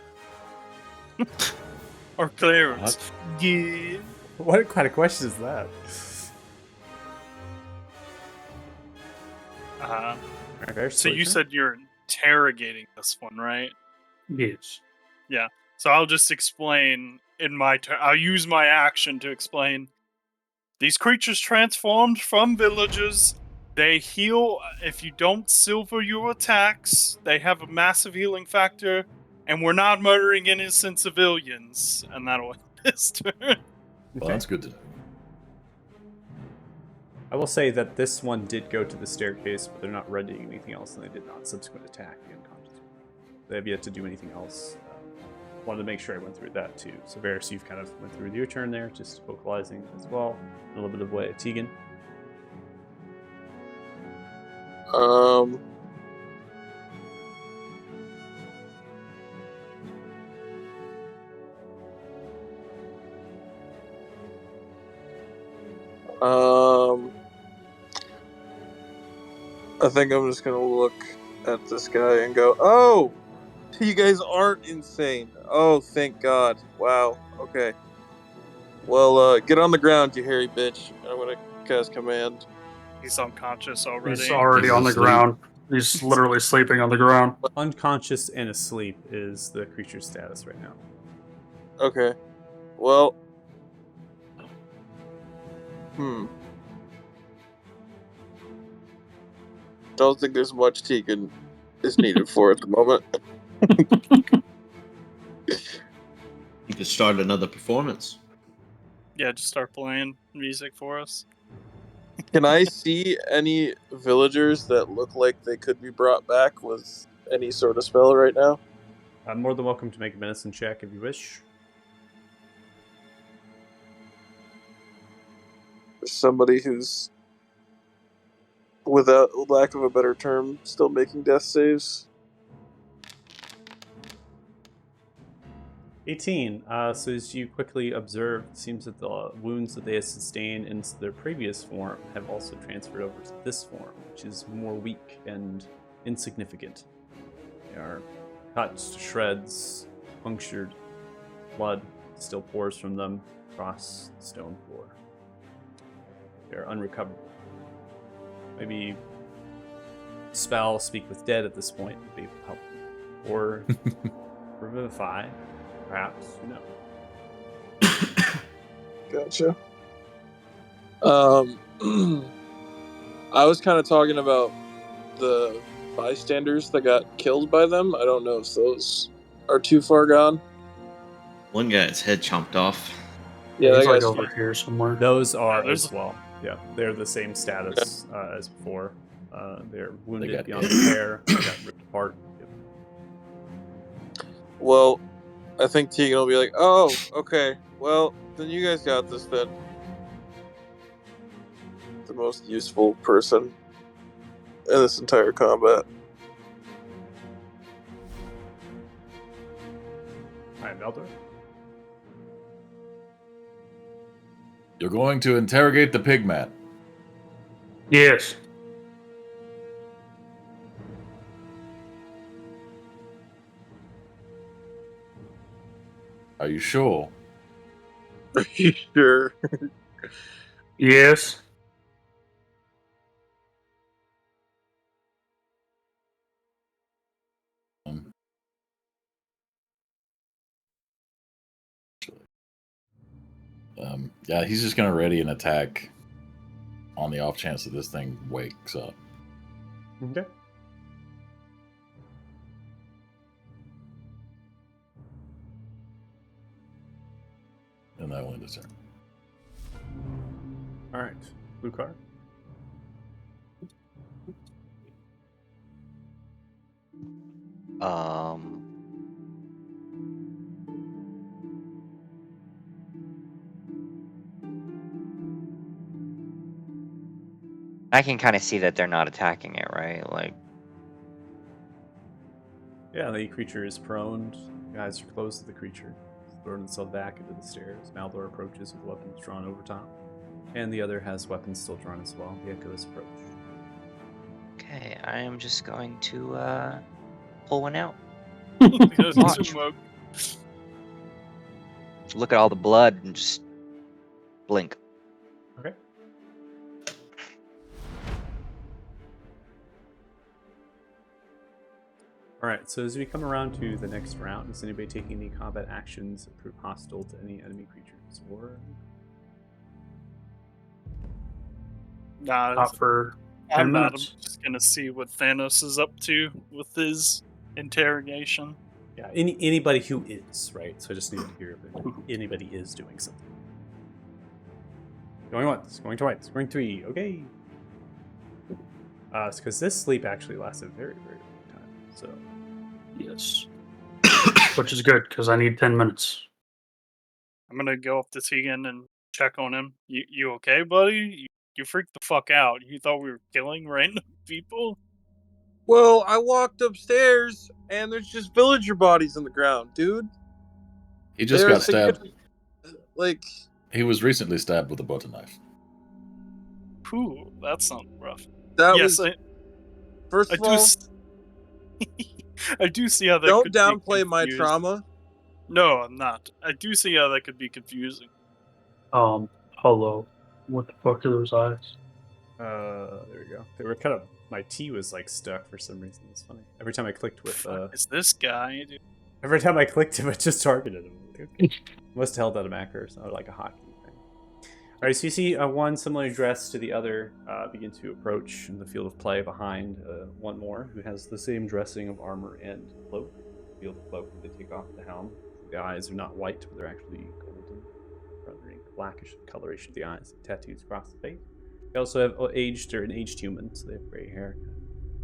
Or clearance. Yeah. What kind of question is that? Alright, Varys, So your you turn. said you're interrogating this one, right? Yes. So I'll just explain in my turn. I'll use my action to explain. These creatures transformed from villagers. They heal if you don't silver your attacks. They have a massive healing factor, and we're not murdering innocent civilians. And that'll end this turn. Well, Okay. that's good to know. I will say that this one did go to the staircase, but they're not readying anything else, and they did not subsequent attack the unconscious. They have yet to do anything else. Wanted to make sure I went through that too. So Varys, you've kind of went through your turn there, just vocalizing as well. A little bit of way at Tegan. I think I'm just gonna look at this guy and go, "Oh, you guys aren't insane. Oh, thank God. Wow. Okay. Well, get on the ground, you hairy bitch. I'm gonna cast command. He's unconscious already. He's already He's on the asleep. ground. He's literally sleeping on the ground. Unconscious and asleep is the creature's status right now. Okay. Well. Don't think there's much Tegan is needed for at the moment. You could start another performance. Yeah, just start playing music for us. Can I see any villagers that look like they could be brought back with any sort of spell right now? I'm more than welcome to make a medicine check if you wish. There's somebody who's, without lack of a better term, still making death saves. 18. So as you quickly observe, it seems that the wounds that they have sustained in their previous form have also transferred over to this form, which is more weak and insignificant. They are cut to shreds, punctured, blood still pours from them across the stone floor. They are unrecoverable. Maybe spell Speak with Dead at this point would be able to help them. Or Revivify. Perhaps, you know. Gotcha. I was kind of talking about the bystanders that got killed by them. I don't know if those are too far gone. One got its head chomped off. Yeah, He's that like guy's over here somewhere. Those are there's- as well. Yeah, they're the same status as before. They're wounded got beyond hit. repair. They got ripped apart. Yep. Well, I think Tegan will be like, "Oh, okay. Well, then you guys got this then." The most useful person in this entire combat. All right, Meltor. You're going to interrogate the pigman. Yes. Are you sure? Are you sure? Yes. Yeah, he's just gonna ready an attack on the off chance that this thing wakes up. Okay. And that will end his turn. All right, blue card. I can kind of see that they're not attacking it, right? Like, Yeah, the creature is prone. The eyes are closed to the creature. It's thrown itself back into the stairs. Maldor approaches with weapons drawn over top. And the other has weapons still drawn as well. The echoes approach. okay, I am just going to pull one out. There's Watch. smoke. Look at all the blood and just blink. Okay. All right, so as we come around to the next round, is anybody taking any combat actions that prove hostile to any enemy creatures? Or Nah, Not for 10 I'm not. I'm minutes. just gonna see what Thanos is up to with his interrogation. yeah, anybody who is, right? So I just need to hear if anybody is doing something. Going once, going twice, going three. Okay. Because this sleep actually lasted a very, very long time. So Yes. Which is good, because I need 10 minutes. I'm gonna go up to Tegan and check on him. You okay, buddy? You freaked the fuck out. You thought we were killing random people? Well, I walked upstairs and there's just villager bodies on the ground, dude. He just They're got stabbed. Like, He was recently stabbed with a butter knife. Ooh, that sounds rough. that yes, was, I first of do. all, I do see how that. don't could be downplay my confused. trauma. No, I'm not. I do see how that could be confusing. Hello. What the fuck are those eyes? there we go. They were kind of, my T was like stuck for some reason. It's funny. Every time I clicked with, Fuck is this guy? Dude? every time I clicked him, it just targeted him. Must have held out a macro or something, like a hockey thing. All right, so you see one similarly dressed to the other begin to approach in the field of play behind one more who has the same dressing of armor and cloak. Field of cloak, they take off the helm. The eyes are not white, but they're actually golden, rendering blackish coloration of the eyes, tattoos across the face. They also have they're an aged human, so they have gray hair,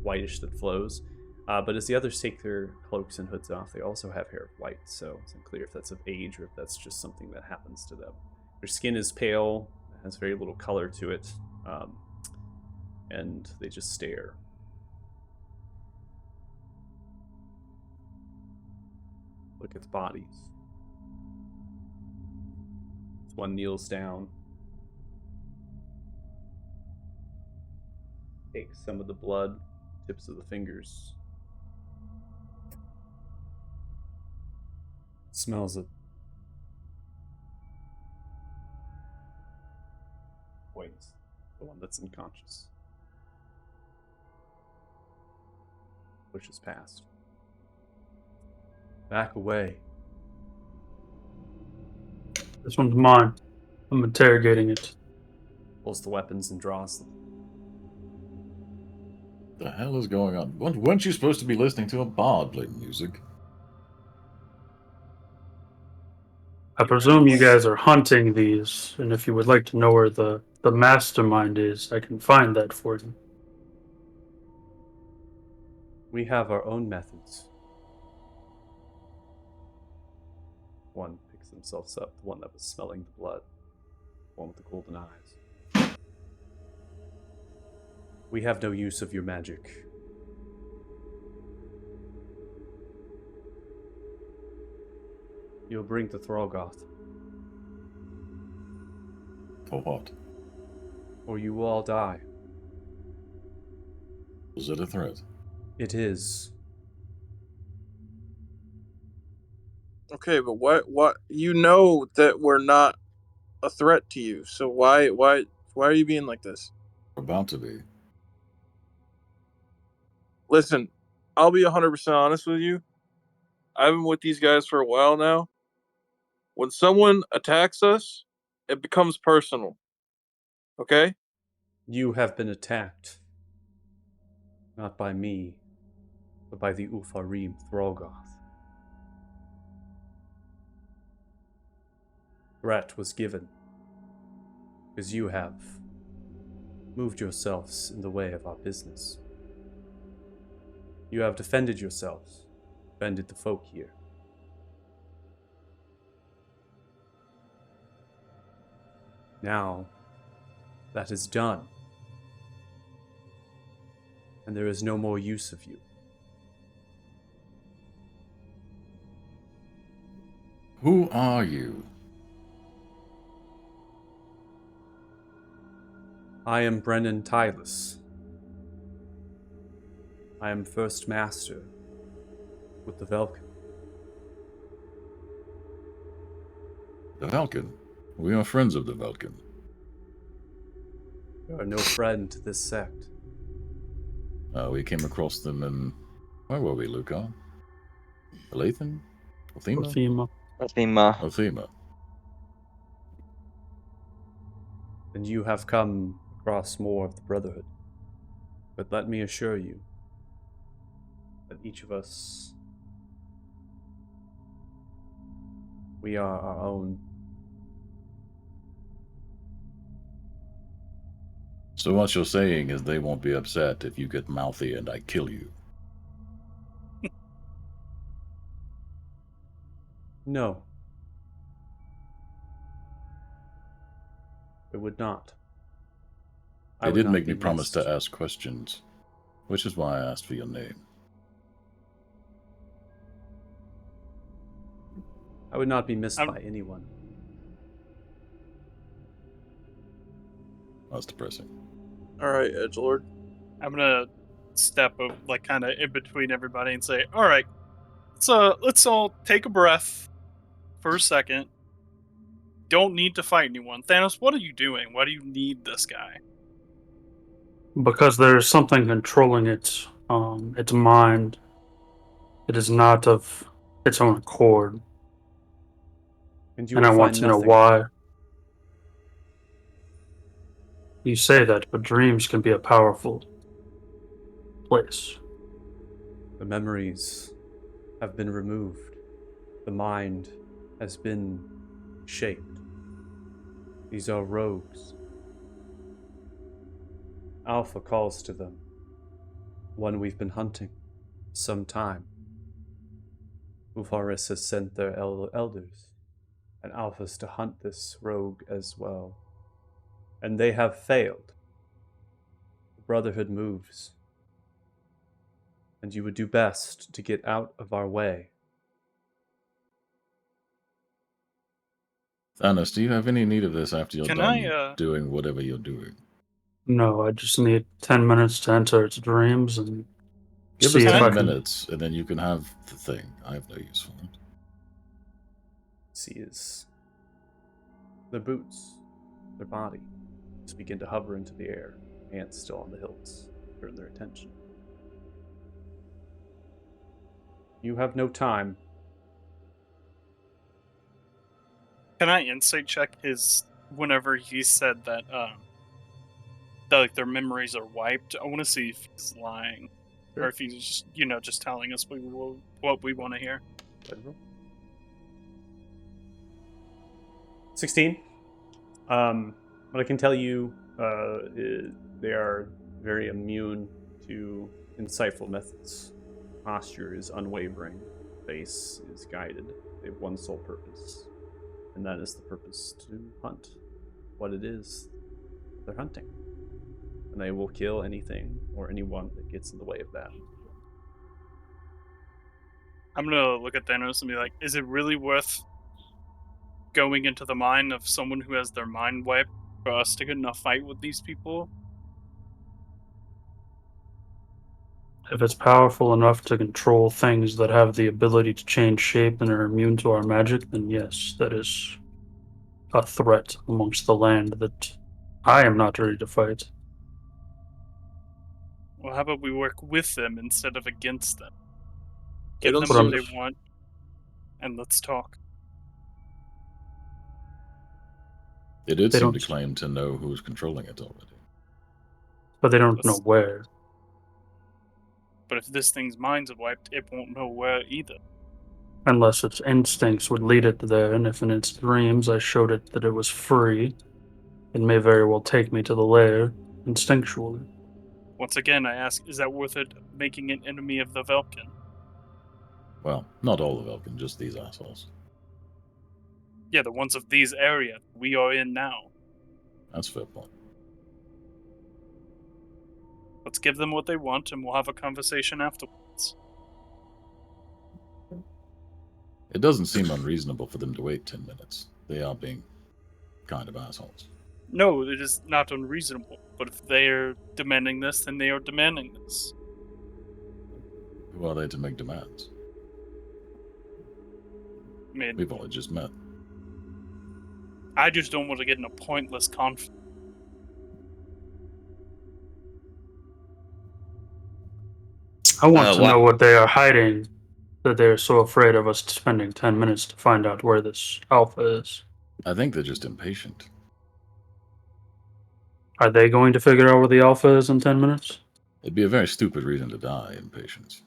whitish that flows. But as the others take their cloaks and hoods off, they also have hair of white, so it's unclear if that's of age or if that's just something that happens to them. Their skin is pale, has very little color to it, and they just stare. Look at the bodies. One kneels down, takes some of the blood, tips of the fingers, smells it. Waits. The one that's unconscious. Pushes past. Back away. This one's mine. I'm interrogating it. Pulls the weapons and draws them. The hell is going on? Weren't you supposed to be listening to a bard play music? I presume you guys are hunting these, and if you would like to know where the mastermind is, I can find that for you. We have our own methods. One picks themselves up, the one that was smelling the blood, the one with the golden eyes. We have no use of your magic. You'll bring to Thralgoth, For what? or you will all die. Was it a threat? It is. Okay, but what? You know that we're not a threat to you, so why are you being like this? We're about to be. Listen, I'll be 100% honest with you. I've been with these guys for a while now. When someone attacks us, it becomes personal. Okay? You have been attacked. Not by me, but by the Ufarim Thralgoth. Threat was given, because you have moved yourselves in the way of our business. You have defended yourselves, defended the folk here. Now, that is done, and there is no more use of you. Who are you? I am Brennan Tylus. I am First Master with the Velkin. The Velkin. We are friends of the Velkin. You are no friend to this sect. We came across them in... Where were we, Luca? Alathan? Othema? Othema. Othema. Othema. And you have come across more of the Brotherhood. But let me assure you that each of us, we are our own. So what you're saying is they won't be upset if you get mouthy and I kill you. No. It would not. I They would did not make be me promise missed. to ask questions, which is why I asked for your name. I would not be missed I'm- by anyone. That's depressing. All right, Edgelord. I'm gonna step up, like, kind of in between everybody and say, "All right, let's all take a breath for a second. Don't need to fight anyone. Thanos, what are you doing? Why do you need this guy?" Because there's something controlling its mind. It is not of its own accord, And you and I will want find to know nothing. why. You say that, but dreams can be a powerful place. The memories have been removed. The mind has been shaped. These are rogues. Alpha calls to them. One we've been hunting some time. Uvaris has sent their elders and Alphas to hunt this rogue as well. And they have failed. The Brotherhood moves. And you would do best to get out of our way. Thanos, do you have any need of this after you're Can done doing whatever you're doing? No, I just need 10 minutes to enter its dreams and Give see us if 10 I can... minutes, and then you can have the thing. I have no use for it. See is their boots, their body, just begin to hover into the air, hands still on the hilts, turn their attention. You have no time. Can I insight check his whenever he said that like their memories are wiped? I want to see if he's lying or if he's just, just telling us what we want to hear. 16. What I can tell you, they are very immune to insightful methods. Posture is unwavering. Face is guided. They have one sole purpose, and that is the purpose to hunt what it is they're hunting. And they will kill anything or anyone that gets in the way of that. I'm gonna look at Thanos and be like, is it really worth going into the mind of someone who has their mind wiped for us to get in a fight with these people? If it's powerful enough to control things that have the ability to change shape and are immune to our magic, then yes, that is a threat amongst the land that I am not ready to fight. Well, how about we work with them instead of against them? They Give don't them what seem- they want, and let's talk. They did They seem to don't- claim to know who's controlling it already. But they don't know Let's- where. But if this thing's minds are wiped, it won't know where either. Unless its instincts would lead it there, and if in its dreams I showed it that it was free, it may very well take me to the lair instinctually. Once again, I ask, is that worth it making an enemy of the Velkin? Well, not all of Elkin, just these assholes. Yeah, the ones of these area we are in now. That's a fair point. Let's give them what they want, and we'll have a conversation afterwards. It doesn't seem unreasonable for them to wait 10 minutes. They are being kind of assholes. No, it is not unreasonable. But if they are demanding this, then they are demanding this. Who are they to make demands? I mean, We've only just met. I just don't want to get in a pointless conflict. I want to why- know what they are hiding, that they're so afraid of us spending 10 minutes to find out where this alpha is. I think they're just impatient. Are they going to figure out where the alpha is in 10 minutes? It'd be a very stupid reason to die, impatience.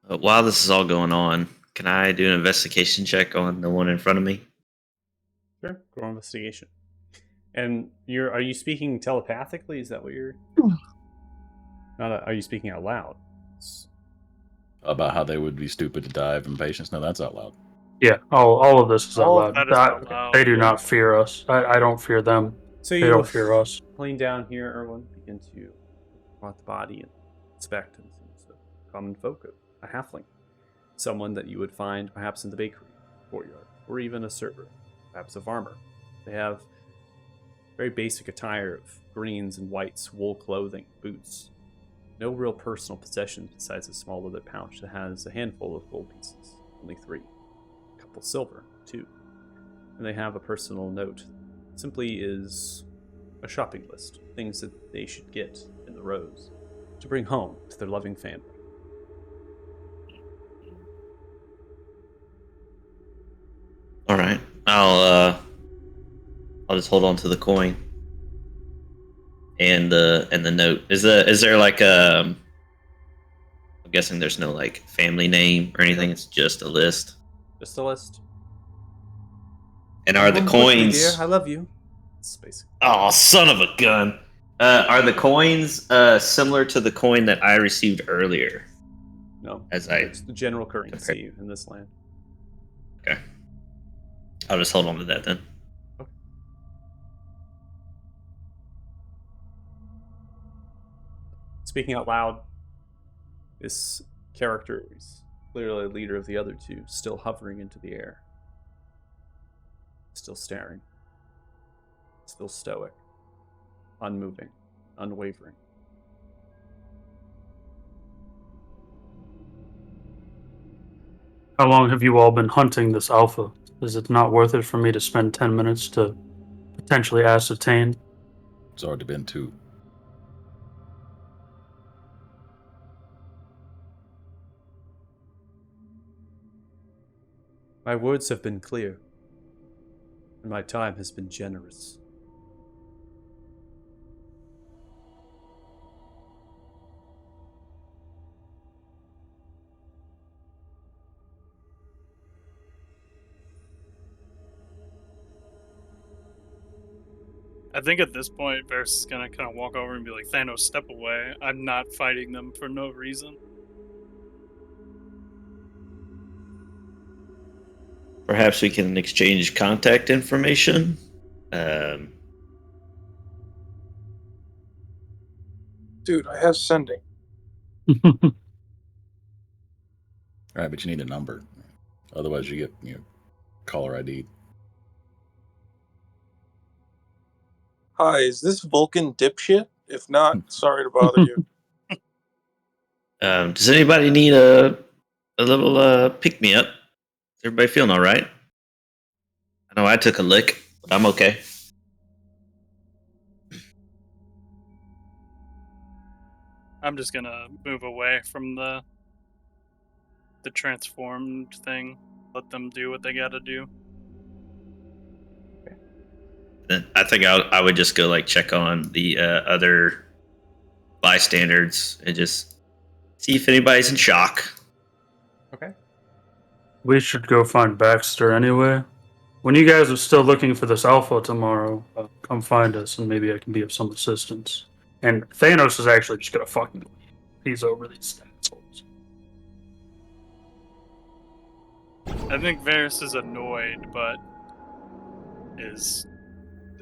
While this is all going on, can I do an investigation check on the one in front of me? Sure. Roll investigation. And are you speaking telepathically? Is that what you're? Are you speaking out loud? About how they would be stupid to die of impatience? No, that's out loud. Yeah, all of this is out All loud. that is out loud. They do not fear us. I don't fear them. So They you don't fear us. Lean down here, Erwin. Begin to walk the body and inspect, and seems a common folk, a halfling, someone that you would find perhaps in the bakery courtyard, or even a server, perhaps a farmer. They have very basic attire of greens and whites, wool clothing, boots. No real personal possessions besides a small leather pouch that has a handful of gold pieces, only 3. A couple silver, 2. And they have a personal note. Simply is a shopping list, things that they should get in the rows to bring home to their loving family. All right, I'll just hold on to the coin and the note. Is there like I'm guessing there's no like family name or anything. It's just a list. Just a list. And are the Come with me, coins? dear. I love you. It's basically. Oh, son of a gun! Are the coins similar to the coin that I received earlier? No, As it's the general currency in this land. Okay, I'll just hold on to that then. Speaking out loud, this character is clearly the leader of the other two, still hovering into the air. Still staring. Still stoic. Unmoving. Unwavering. How long have you all been hunting this alpha? Is it not worth it for me to spend 10 minutes to potentially ascertain? It's already been 2. My words have been clear, and my time has been generous. I think at this point, Varys is gonna kind of walk over and be like, "Thanos, step away. I'm not fighting them for no reason." Perhaps we can exchange contact information. Dude, I have sending. Right, but you need a number. Otherwise, you get caller ID. Hi, is this Vulcan dipshit? If not, sorry to bother you. Does anybody need a little pick me up? Is everybody feeling all right? I know I took a lick, but I'm okay. I'm just gonna move away from the transformed thing. Let them do what they gotta do. Then I think I would just go like check on the other bystanders and just see if anybody's in shock. Okay. We should go find Baxter anyway. When you guys are still looking for this alpha tomorrow, come find us and maybe I can be of some assistance. And Thanos is actually just gonna fucking leave. He's over these assholes. I think Varys is annoyed, but is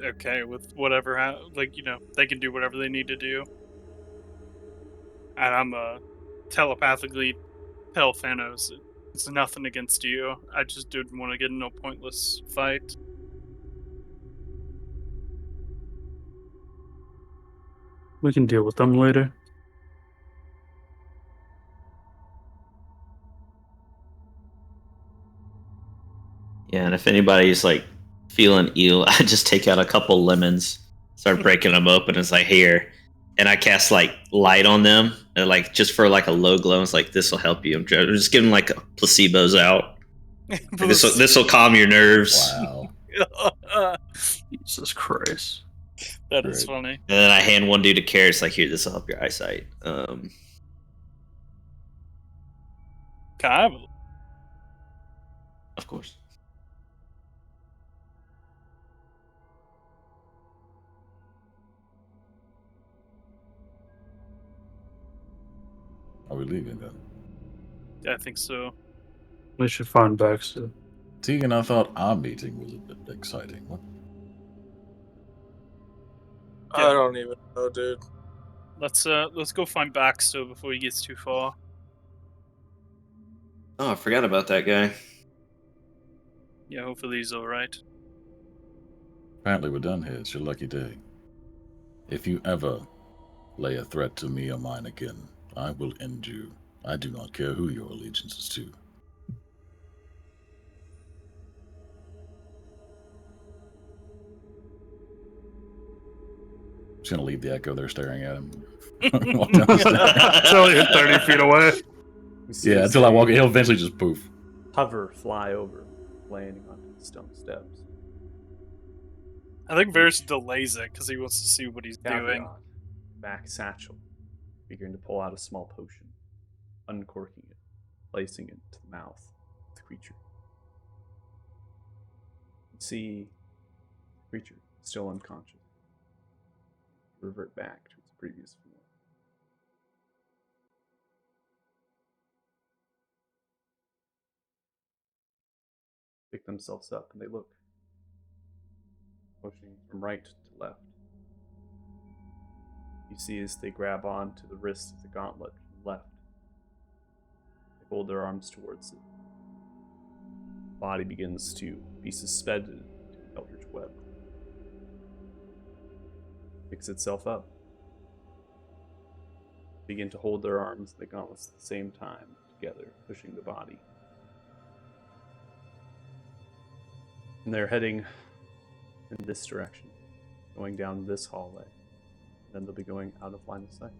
okay with whatever. They can do whatever they need to do. And I'm telepathically tell Thanos it's nothing against you. I just didn't want to get in no pointless fight. We can deal with them later. Yeah, and if anybody's like feeling ill, I just take out a couple lemons, start breaking them open. It's like here, and I cast like light on them, and like just for like a low glow. It's like this will help you. I'm just giving like placebos out. Like, this will calm your nerves. Wow. Jesus Christ. That is Great. funny. And then I hand one dude a carrot. It's like here, this will help your eyesight. Can I have a Of course. Are we leaving then? I think so. We should find Baxter. Tegan, I thought our meeting was a bit exciting. What? I don't even know, dude. Let's go find Baxter before he gets too far. Oh, I forgot about that guy. Yeah, hopefully he's alright. Apparently we're done here. It's your lucky day. If you ever lay a threat to me or mine again, I will end you. I do not care who your allegiance is to. Just gonna leave the echo there staring at him. Walk down the stairs. Until you're 30 feet away. We see Yeah, this until I walk, thing he'll eventually just poof. hover, fly over, landing onto the stone steps. I think Varys delays it because he wants to see what he's doing. Gavion, back satchel, beginning to pull out a small potion, uncorking it, placing it to the mouth of the creature. You see the creature still unconscious. Revert back to its previous form. Pick themselves up and they look, motioning from right to left. You see as they grab on to the wrist of the gauntlet from the left. They hold their arms towards it. The body begins to be suspended to an eldritch web. Picks itself up. Begin to hold their arms and the gauntlets at the same time, together, pushing the body. And they're heading in this direction, going down this hallway. Then they'll be going out of line of sight.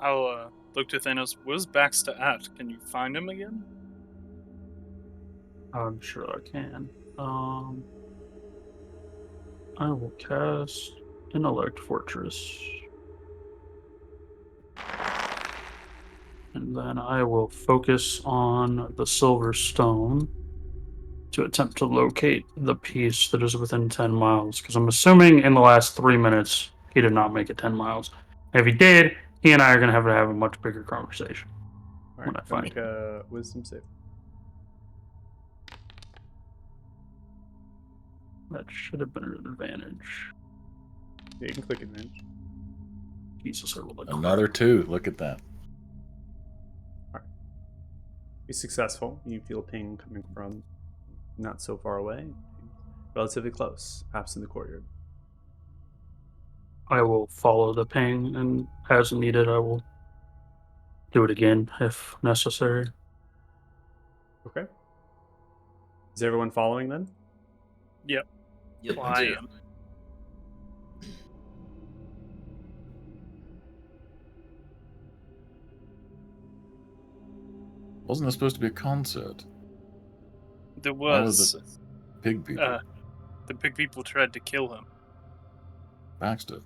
I'll look to Thanos. Where's Baxter at? Can you find him again? I'm sure I can. I will cast Intellect Fortress. And then I will focus on the Silver Stone to attempt to locate the piece that is within 10 miles. Because I'm assuming in the last 3 minutes, he did not make it 10 miles. If he did, he and I are going to have a much bigger conversation. All When I right, find make a wisdom save. That should have been an advantage. Yeah, you can click advantage. Jesus, I rolled a Another crap. 2. Look at that. Be successful. You feel ping coming from not so far away, relatively close, perhaps in the courtyard. I will follow the ping, and as needed, I will do it again if necessary. Okay. Is everyone following then? Yep. Yep. Well, I am. Wasn't there supposed to be a concert? There Why was was. it pig people? The big people tried to kill him. Baxter.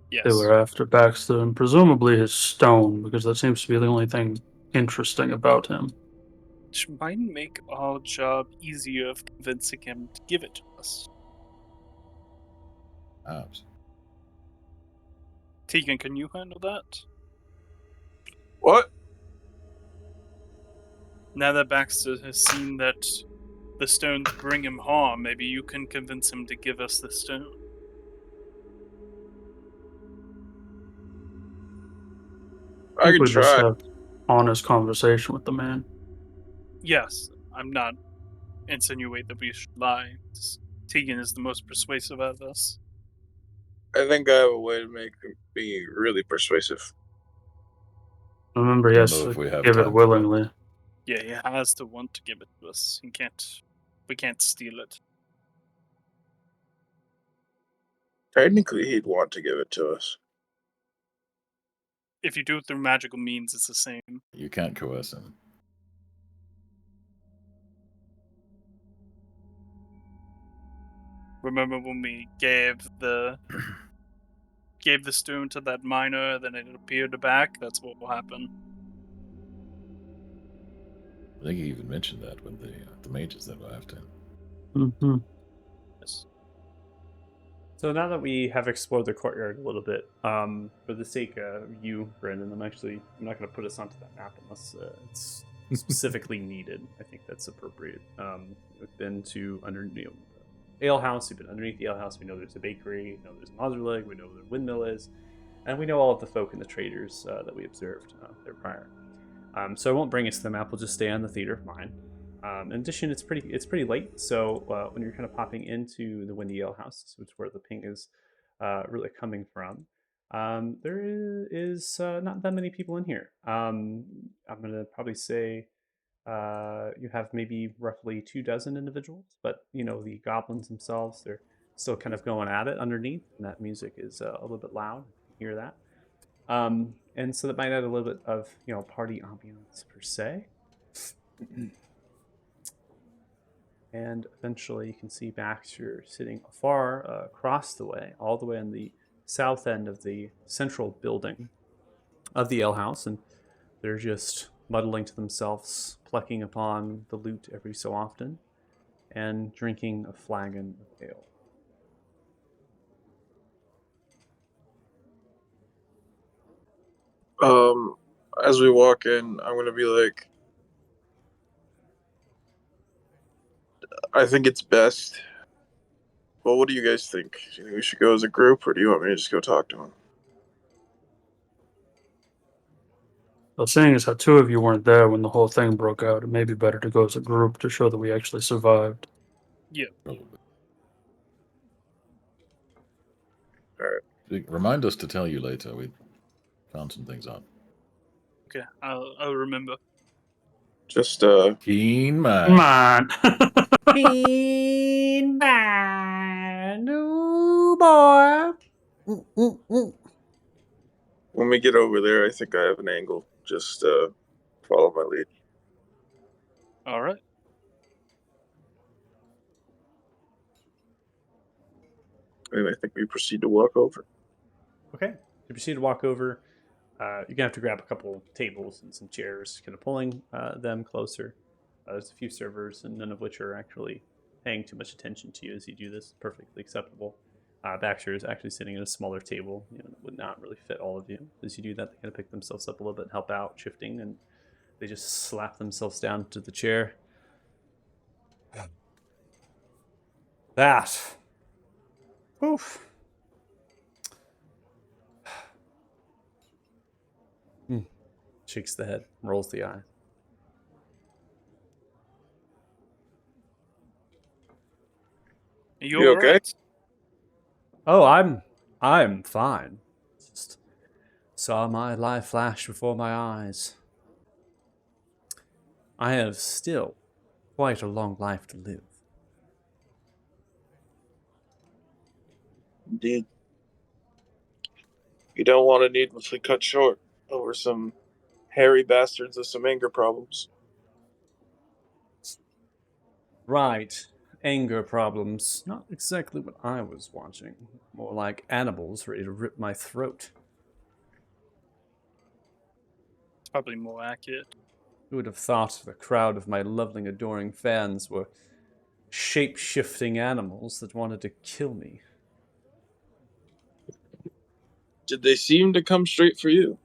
Yes. They were after Baxter and presumably his stone, because that seems to be the only thing interesting about him. Which might make our job easier of convincing him to give it to us. Perhaps. Tegan, can you handle that? What? Now that Baxter has seen that the stones bring him harm, maybe you can convince him to give us the stone. I think could we just try. have honest conversation with the man. Yes, I'm not insinuate that we should lie. Tegan is the most persuasive of us. I think I have a way to make him be really persuasive. Remember, he Don't has know to if we have give time it for willingly. Yeah, he has to want to give it to us. We can't steal it. Technically, he'd want to give it to us. If you do it through magical means, it's the same. You can't coerce him. Remember when we gave the stone to that miner, then it appeared back? That's what will happen. I think he even mentioned that with the mages that were after him. Mm-hmm. Yes. So now that we have explored the courtyard a little bit, for the sake of you, Brandon, I'm not going to put us onto that map unless it's specifically needed. I think that's appropriate. We've been to ale house. We've been underneath the ale house. We know there's a bakery. We know there's a Mazurleg. We know where the windmill is, and we know all of the folk and the traders that we observed there prior. So I won't bring us to the map. We'll just stay on the theater of mind. In addition, it's pretty late, so when you're kind of popping into the Windy Ale House, which is where the ping is really coming from, there is not that many people in here. I'm going to probably say you have maybe roughly 24 individuals, but the goblins themselves, they're still kind of going at it underneath, and that music is a little bit loud. You can hear that. And so that might add a little bit of party ambiance per se. And eventually you can see Baxter sitting far across the way, all the way on the south end of the central building of the ale house, and they're just muddling to themselves, plucking upon the loot every so often, and drinking a flagon of ale. As we walk in, I'm gonna be like, I think it's best. Well, what do you guys think? Do you think we should go as a group, or do you want me to just go talk to him? Well, seeing as how two of you weren't there when the whole thing broke out, it may be better to go as a group to show that we actually survived. Probably. Alright. Remind us to tell you later. We found some things out. Okay, I'll remember. Just, Keen Come mind. on. Keen mind, ooh boy. when we get over there, I think I have an angle. Just, follow my lead. All right. And I think we proceed to walk over. Okay, you proceed to walk over. You're gonna have to grab a couple tables and some chairs, kind of pulling them closer. There's a few servers, and none of which are actually paying too much attention to you as you do this. Perfectly acceptable. Baxter is actually sitting at a smaller table, that would not really fit all of you. As you do that, they kind of pick themselves up a little bit and help out, shifting, and they just slap themselves down to the chair. That. Oof. Shakes the head, rolls the eye. Are you You all okay? right? Oh, I'm fine. Just saw my life flash before my eyes. I have still quite a long life to live. Indeed. You don't want to needlessly cut short over some hairy bastards with some anger problems. Right. Anger problems. Not exactly what I was watching. More like animals ready to rip my throat. It's probably more accurate. Who would have thought the crowd of my loving, adoring fans were shape-shifting animals that wanted to kill me? Did they seem to come straight for you?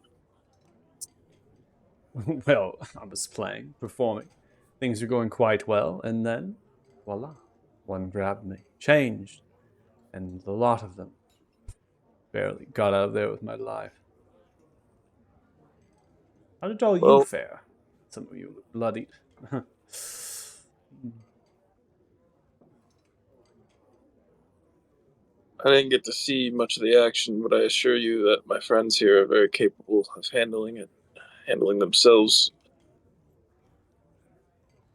Well, I was playing, performing. Things were going quite well, and then, voila, one grabbed me, changed, and the lot of them barely got out of there with my life. How did all you Well- fare? Some of you look bloodied. I didn't get to see much of the action, but I assure you that my friends here are very capable of handling themselves.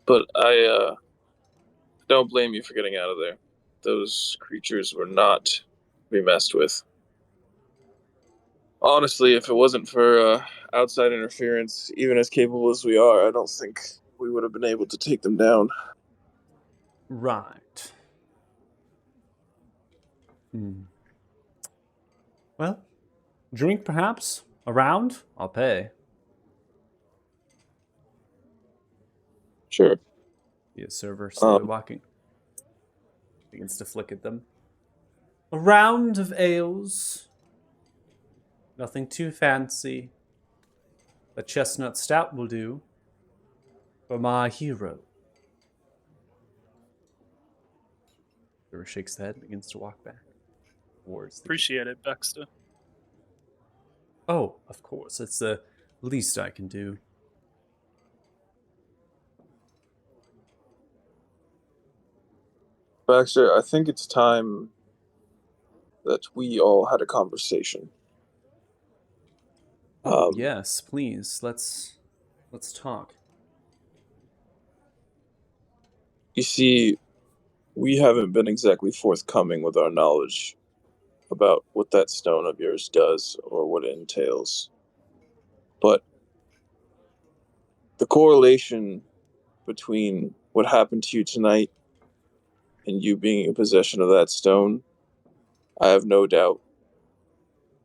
But I don't blame you for getting out of there. Those creatures were not to be messed with. Honestly, if it wasn't for outside interference, even as capable as we are, I don't think we would have been able to take them down. Right. Well, drink perhaps? A round? I'll pay. Sure. The server slowly walking. Begins to flick at them. A round of ales. Nothing too fancy. A chestnut stout will do. For my hero. Server shakes the head and begins to walk back towards the Appreciate it, Baxter. Oh, of course. It's the least I can do. Baxter, I think it's time that we all had a conversation. Yes, please. Let's talk. You see, we haven't been exactly forthcoming with our knowledge about what that stone of yours does or what it entails. But the correlation between what happened to you tonight and you being in possession of that stone, I have no doubt,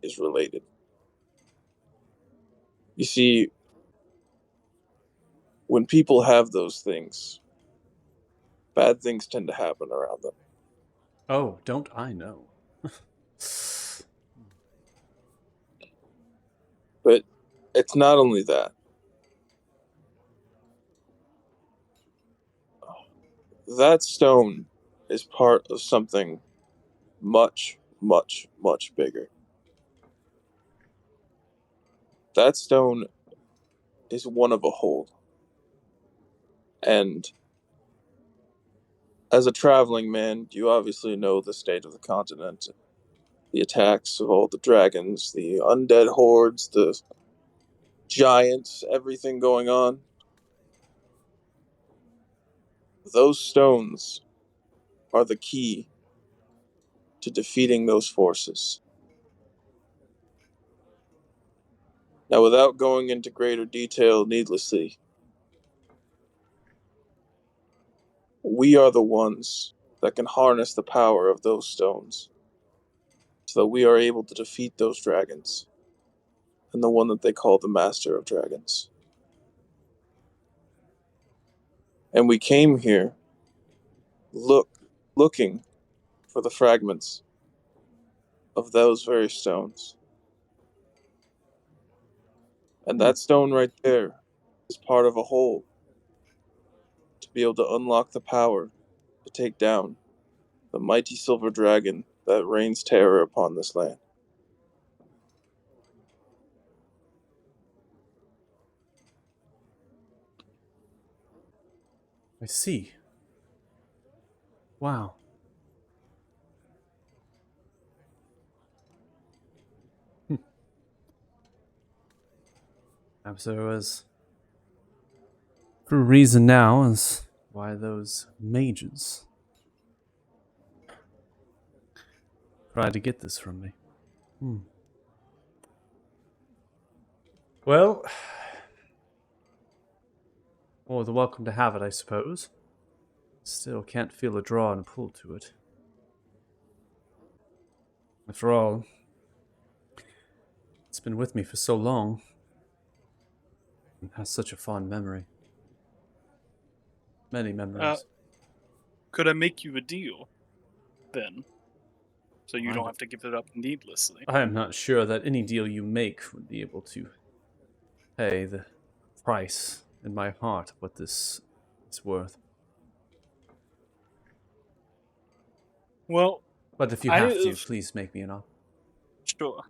is related. You see, when people have those things, bad things tend to happen around them. Oh, don't I know? But it's not only that. That stone is part of something much, much, much bigger. That stone is one of a whole. And as a traveling man, you obviously know the state of the continent, the attacks of all the dragons, the undead hordes, the giants, everything going on. Those stones are the key to defeating those forces. Now, without going into greater detail needlessly, we are the ones that can harness the power of those stones so that we are able to defeat those dragons and the one that they call the Master of Dragons. And we came here looking for the fragments of those very stones. And that stone right there is part of a whole to be able to unlock the power to take down the mighty silver dragon that reigns terror upon this land. I see. Wow. Perhaps there was for a reason now as why those mages tried to get this from me. Well, more than welcome to have it, I suppose. Still can't feel a draw and a pull to it. After all, it's been with me for so long and has such a fond memory. Many memories. Could I make you a deal, then? So you Mind don't it. have to give it up needlessly. I am not sure that any deal you make would be able to pay the price in my heart of what this is worth. Well, But if you I have to, have- please make me an offer. sure.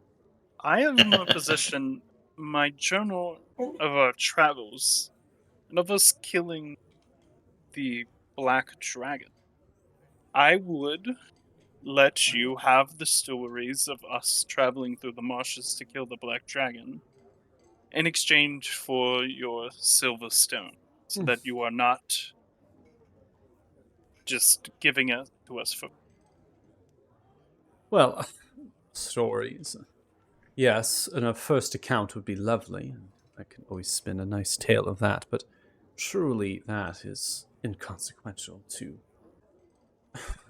I am in a position, my journal of our travels, and of us killing the Black Dragon. I would let you have the stories of us traveling through the marshes to kill the Black Dragon in exchange for your silver stone, so that you are not just giving it to us for. Well, stories. Yes, and a first account would be lovely, and I can always spin a nice tale of that, but truly that is inconsequential to,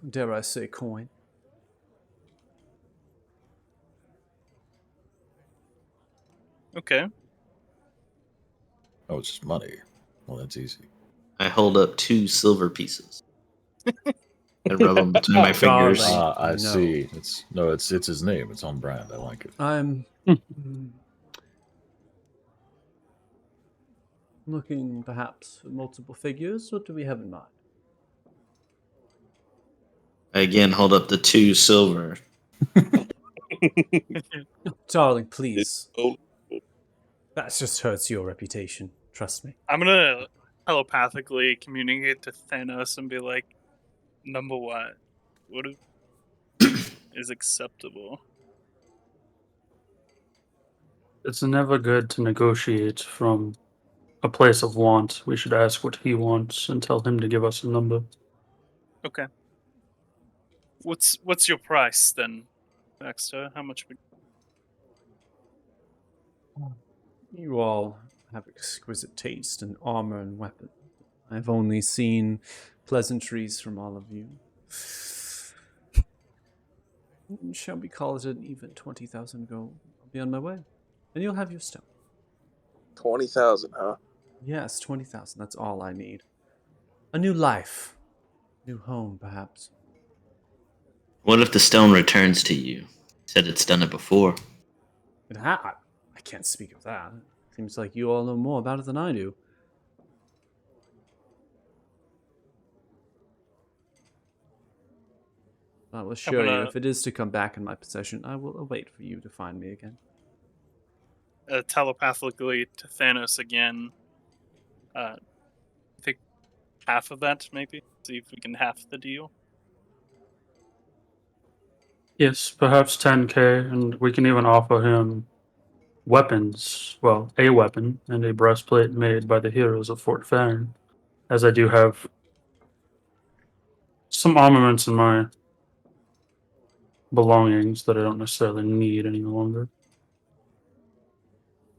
dare I say, coin. Okay. Oh, it's just money. Well, that's easy. I hold up 2 silver pieces and rub them between my fingers. Darling. I No. see. It's his name. It's on brand. I like it. I'm looking perhaps at multiple figures. What do we have in mind? I again hold up the 2 silver. Darling, please. Oh, That just hurts your reputation. Trust me. I'm gonna telepathically communicate to Thanos and be like, number what? What is acceptable? It's never good to negotiate from a place of want. We should ask what he wants and tell him to give us a number. Okay. What's your price then, Baxter? How much would You all have exquisite taste in armor and weapon. I've only seen pleasantries from all of you. Shall we call it an even 20,000 gold? I'll be on my way. And you'll have your stone. 20,000, huh? Yes, 20,000. That's all I need. A new life. New home, perhaps. What if the stone returns to you? You said it's done it before. I can't speak of that. Seems like you all know more about it than I do. I will assure you, if it is to come back in my possession, I will await for you to find me again. Telepathically to Thanos again. I think half of that, maybe. See if we can half the deal. Yes, perhaps 10k, and we can even offer him weapons. Well, a weapon and a breastplate made by the heroes of Fort Farron, as I do have some armaments in my belongings that I don't necessarily need any longer.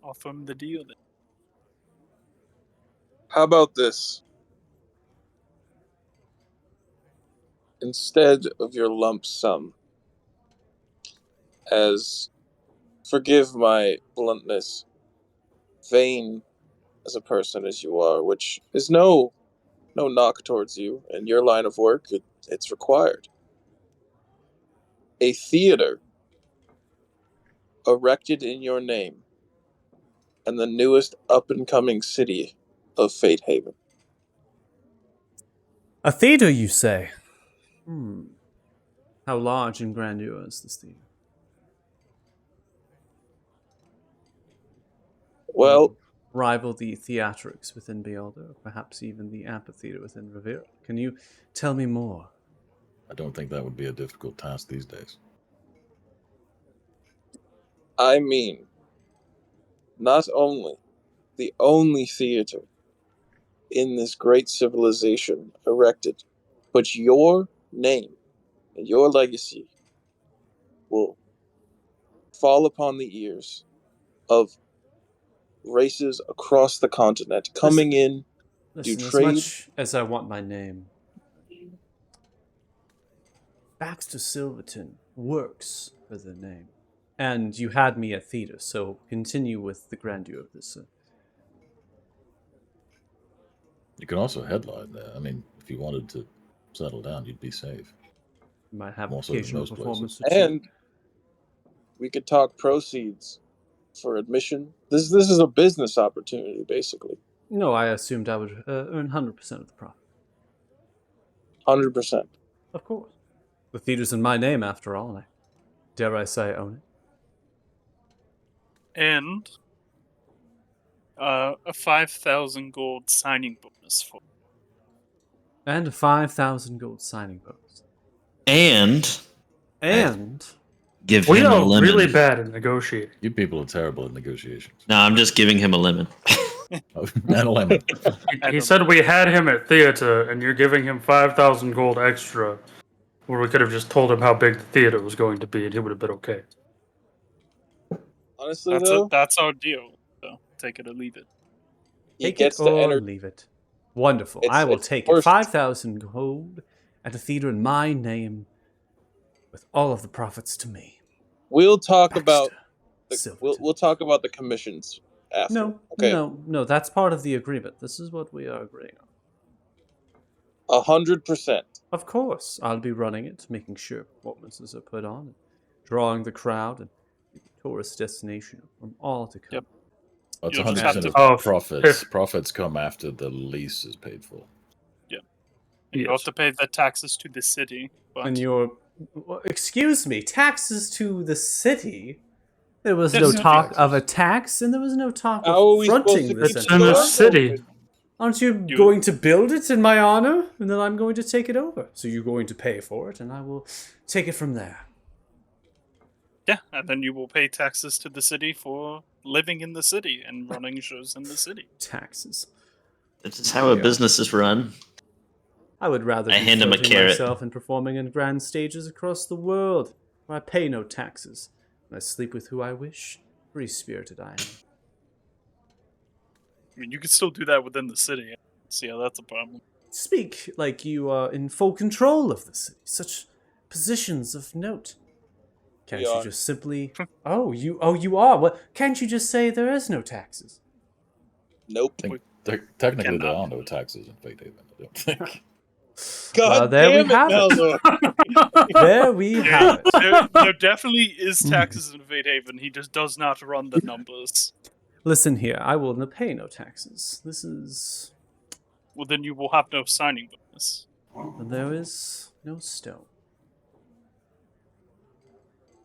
Offer him the deal then. How about this? Instead of your lump sum, as, forgive my bluntness, vain as a person as you are, which is no knock towards you and your line of work, it's required. A theater erected in your name and the newest up-and-coming city of Fate Haven. A theater, you say? How large and grandeur is this theater? Well, Rival the theatrics within Beelder, or perhaps even the amphitheater within Rivera. Can you tell me more? I don't think that would be a difficult task these days. I mean, not only the only theater in this great civilization erected, but your name and your legacy will fall upon the ears of races across the continent coming in to Listen, as trade. much as I want my name, Baxter Silverton works for the name. And you had me at theater, so continue with the grandeur of this. You can also headline there. I mean, if you wanted to settle down, you'd be safe. You might have More so than occasional most performance places. or two. And we could talk proceeds for admission. This is a business opportunity, basically. No, I assumed I would earn 100% of the profit. 100%. Of course. The theater's in my name, after all, and dare I say, own it. And a 5,000 gold signing bonus for. And a 5,000 gold signing bonus. And give We him a are lemon. really bad at negotiating. You people are terrible at negotiations. No, I'm just giving him a lemon. And a lemon. He said we had him at theater, and you're giving him 5,000 gold extra, where we could have just told him how big the theater was going to be, and he would have been okay. Honestly, though, That's our deal. So take it or leave it. he Take gets it to or enter. leave it. Wonderful. It's- I will it's take it. worth- 5,000 gold at a theater in my name, with all of the profits to me. We'll talk Baxter about Silverton. we'll talk about the commissions after. No, Okay. no, that's part of the agreement. This is what we are agreeing on. 100%. Of course, I'll be running it, making sure performances are put on, and drawing the crowd and the tourist destination from all to come. Yep. That's You'll just 100% have of to- profits. if- Profits come after the lease is paid for. And you have to pay the taxes to the city. But And excuse me, taxes to the city? There was Yes, no no talk taxes. of a tax, and there was no talk How are of we supposed fronting to this. keep It's in the a doors city. open? Aren't you You- going to build it in my honor? And then I'm going to take it over. So you're going to pay for it, and I will take it from there. yeah, and then you will pay taxes to the city for living in the city and running shows in the city. Taxes. This is how a Yeah. business is run. I would rather I be hand him a floating carrot. myself and performing in grand stages across the world, where I pay no taxes, and I sleep with who I wish. Free-spirited I am. I mean, you can still do that within the city. See how that's a problem. Speak like you are in full control of the city. Such positions of note. Can't We you are. just simply... you are? What? Can't you just say there is no taxes? Nope. Think Technically, there Cannot. are no taxes in Fate Haven, I don't think. God there we damn it, have it. Malzor. There we have it. There definitely is taxes in Fate Haven. He just does not run the numbers. Listen here, I will pay no taxes. This is... Well, then you will have no signing bonus. There is no stone.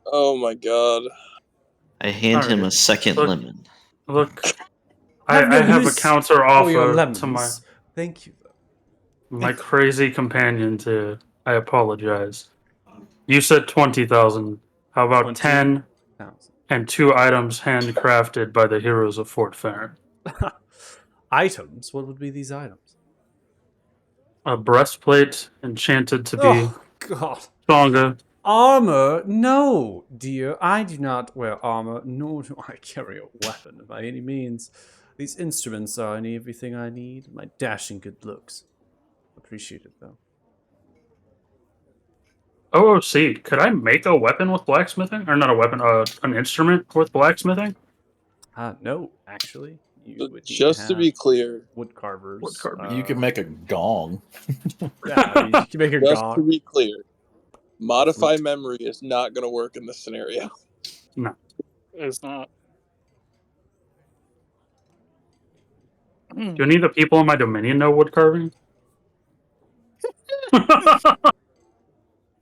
Oh my god. I hand him a Alright, second look- lemon. Look, I have a counter for your offer lemons. to Thank you. my crazy companion. I apologize. You said 20,000. How about 20? 10 Thousand. and 2 items handcrafted by the heroes of Fort Farron? Items? What would be these items? A breastplate enchanted to be Oh, God. stronger. Armor? No, dear. I do not wear armor, nor do I carry a weapon by any means. These instruments are everything I need. My dashing good looks. Appreciate it, though. Oh, see, could I make a weapon with blacksmithing? Or not a weapon, an instrument with blacksmithing? No, actually. You would need Just to have be clear, wood carvers. Wood carver. You can make a gong. Yeah, you can make a just to gong. be clear, modify flute. memory is not going to work in this scenario. It's not. Do any of the people in my dominion know wood carving?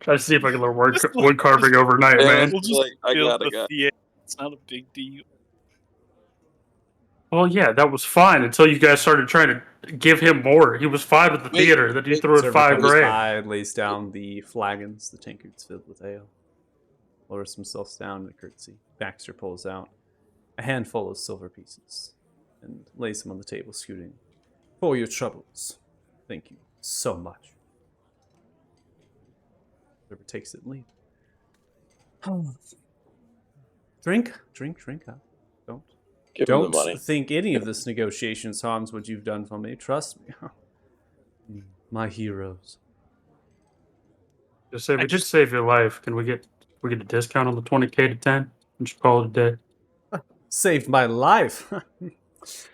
Try to see if I can learn wood carving overnight, Yeah. man. We'll just Like, I build got a the guy. theater. It's not a big deal. Well, yeah, that was fine until you guys started trying to give him more. He was fine with the Wait, theater. Then you wait, threw in Server 5 comes grand. by and lays down the flagons, the tankards filled with ale. Lowers himself down in a curtsy. Baxter pulls out a handful of silver pieces and lays them on the table, scooting. For your troubles. Thank you so much. Server takes it and leaves. Drink up. Give him the Don't money. think any of this negotiations harms what you've done for me. Trust me. My heroes. Just say we did save your life. Can we get a discount on the 20K to 10? And just call it a day. Saved my life. If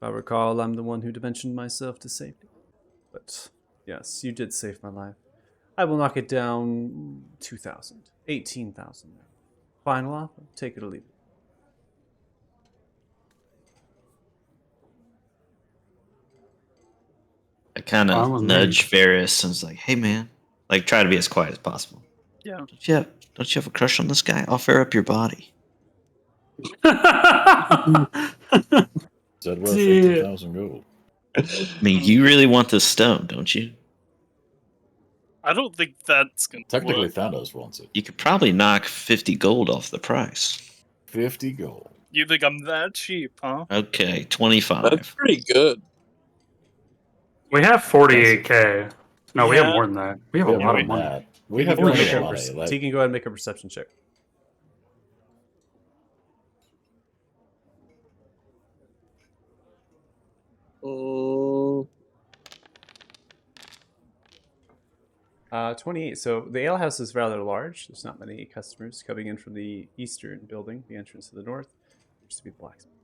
I recall, I'm the one who dimensioned myself to safety. But yes, you did save my life. I will knock it down 2,000, 18,000. Final offer. Take it or leave it. I kind I'm of amazed. nudge Varys and was like, "Hey, man, like try to be as quiet as possible. Yeah. Don't you have a crush on this guy? I'll fair up your body." Said worth Dude. 50,000 gold. I mean, you really want this stone, don't you? I don't think that's gonna Technically, work. Thanos wants it. You could probably knock 50 gold off the price. 50 gold. You think I'm that cheap, huh? Okay, 25. That's pretty good. We have 48K. No, we have Yeah. more than that. We have We a have lot more of than money. that. We have He can plenty make of a money. perce- Like, he can go ahead and make a perception check. Mm, 28. So the alehouse is rather large. There's not many customers coming in from the eastern building, the entrance to the north. Used to be the blacksmith.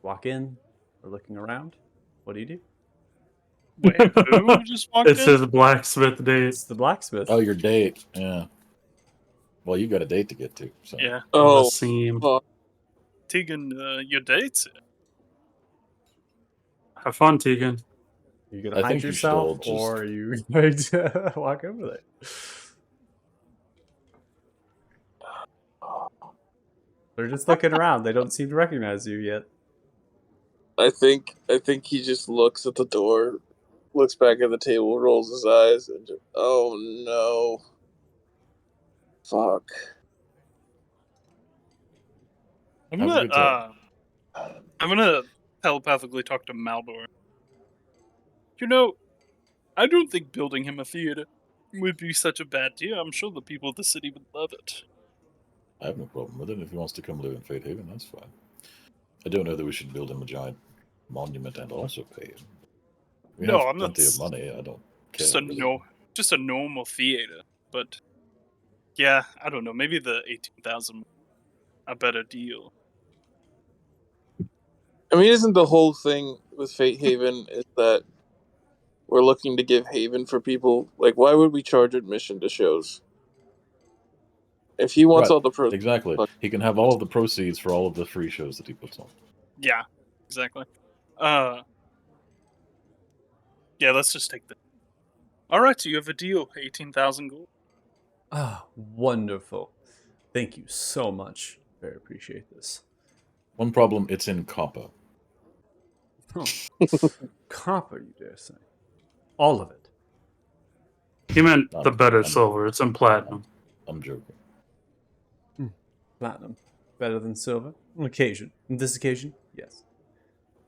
Walk in. We're looking around. What do you do? Wait, who just walked It in? says blacksmith days. It's the blacksmith. oh, your date. Yeah. Well, you got a date to get to. So. Yeah, oh, Seam. fuck. Tegan, your dates? Have fun, Tegan. Are you going I to hide think you yourself, still just- or are you going to walk over there? They're just looking around. They don't seem to recognize you yet. I think he just looks at the door, looks back at the table, rolls his eyes, and just, oh no. Fuck. I'm Have a good time. gonna telepathically talk to Maldor. You know, I don't think building him a theater would be such a bad deal. I'm sure the people of the city would love it. I have no problem with it. If he wants to come live in Fate Haven, that's fine. I don't know that we should build him a giant monument and also pay him. We No, have I'm not plenty of money. I don't care. Just a normal theater. But yeah, I don't know. Maybe the 18,000 a better deal. I mean, isn't the whole thing with Fate Haven is that we're looking to give haven for people? Like, why would we charge admission to shows? If he wants Right. all the pros, Exactly. He can have all of the proceeds for all of the free shows that he puts on. Yeah, exactly. Yeah, let's just take the. All right, so you have a deal. 18,000 gold. Ah, wonderful. Thank you so much. Very appreciate this. One problem, it's in copper. Oh. Copper, you dare say? All of it. He meant the I'm- better I'm- silver. It's in platinum. I'm joking. Platinum. Better than silver? On occasion. On this occasion, yes.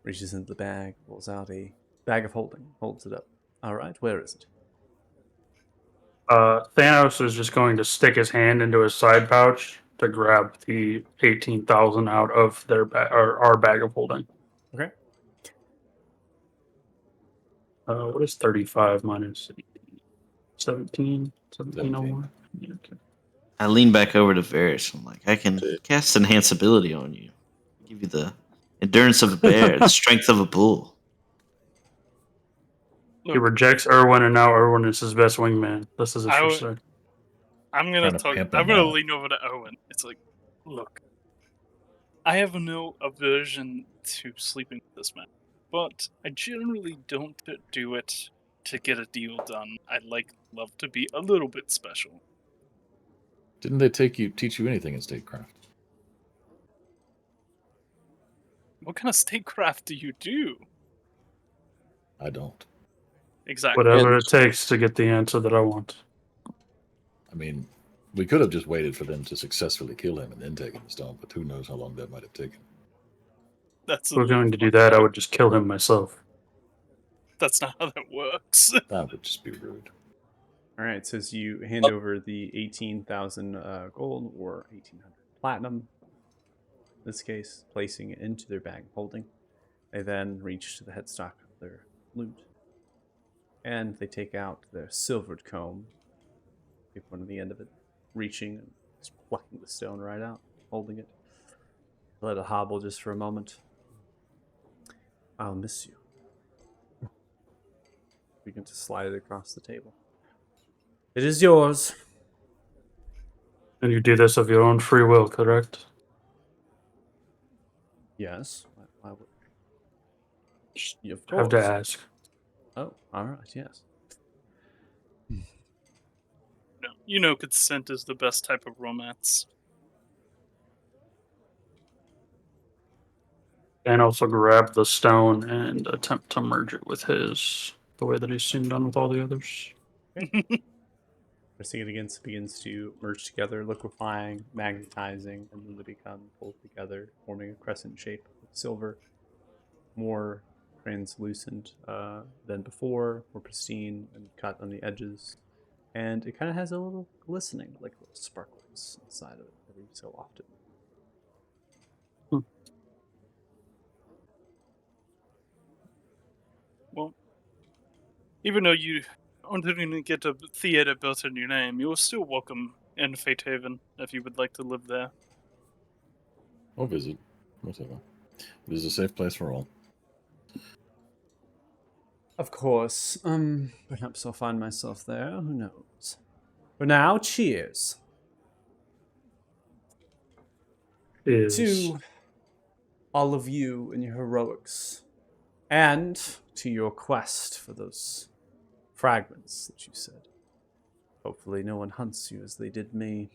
Reaches into the bag, pulls out a bag of holding, holds it up. All right, where is it? Thanos is just going to stick his hand into his side pouch to grab the 18,000 out of their or our bag of holding. Okay. What is 35 minus 17? 1701? Yeah, okay. I lean back over to Varys. I'm like, I can cast enhance ability on you. Give you the endurance of a bear, the strength of a bull. He rejects Erwin, and now Erwin is his best wingman. This is I would- interesting. I'm gonna Trying to talk. pimp I'm him gonna out. lean over to Owen. It's like, look, I have no aversion to sleeping with this man, but I generally don't do it to get a deal done. I'd love to be a little bit special. Didn't they teach you anything in statecraft? What kind of statecraft do you do? I don't. Exactly. Whatever it takes to get the answer that I want. I mean, we could have just waited for them to successfully kill him and then taken the stone, but who knows how long that might have taken. That's If we're going to do that, I would just kill him myself. That's not how that works. That would just be rude. All right, so as you hand over the 18,000 gold or 1,800 platinum, in this case, placing it into their bag of holding, they then reach to the headstock of their loot, and they take out their silvered comb, take one at the end of it, reaching and just plucking the stone right out, holding it. Let it hobble just for a moment. I'll miss you. Begin to slide it across the table. It is yours. And you do this of your own free will, correct? Yes. Why would Just you? Of have to course. ask. Oh, all right. Yes. No, you know, consent is the best type of romance. And also grab the stone and attempt to merge it with his, the way that he's seen done with all the others. Pressing it against begins to merge together, liquefying, magnetizing, and then they become pulled together, forming a crescent shape of silver. More translucent than before, more pristine and cut on the edges. And it kind of has a little glistening, like little sparkles inside of it every so often. Well, even though you didn't get a theater built in your name, you are still welcome in Fate Haven if you would like to live there. Or visit. Whatever. It is a safe place for all. Of course. Perhaps I'll find myself there. Who knows? For now, cheers. Is To all of you and your heroics, and to your quest for those fragments that you said. Hopefully, no one hunts you as they did me.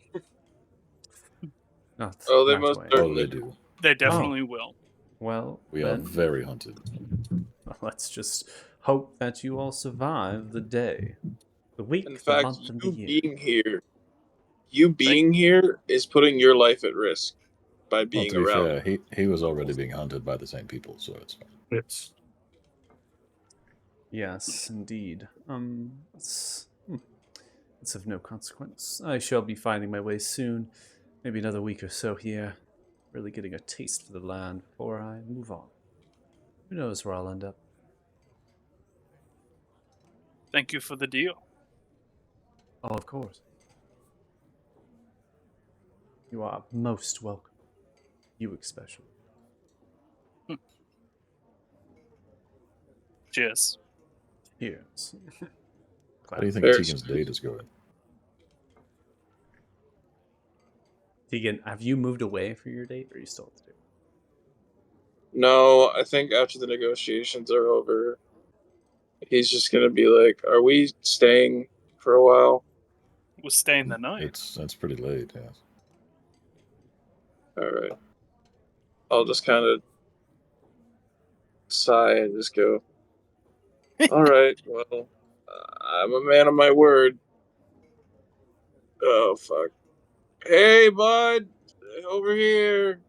Not Oh, they that most way. Oh, certainly they do. They definitely will. Well, We are then, very hunted. let's just hope that you all survive the day, the week, In the fact, month, and the you year. being here is putting your life at risk by Well, being to be around. fair, he was already being hunted by the same people, so it's fine. it's Yes, indeed. It's of no consequence. I shall be finding my way soon. Maybe another week or so here. Really getting a taste for the land before I move on. Who knows where I'll end up? Thank you for the deal. Oh, of course. You are most welcome. You especially. Cheers. Cheers. How do you think Very Tegan's date is going? Tegan, have you moved away for your date, or are you still at the date? No, I think after the negotiations are over, he's just gonna be like, "Are we staying for a while?" We're staying the night. It's pretty late. Yes. All right. I'll just kind of sigh and just go, "All right. Well, I'm a man of my word." Oh fuck! Hey, bud, over here.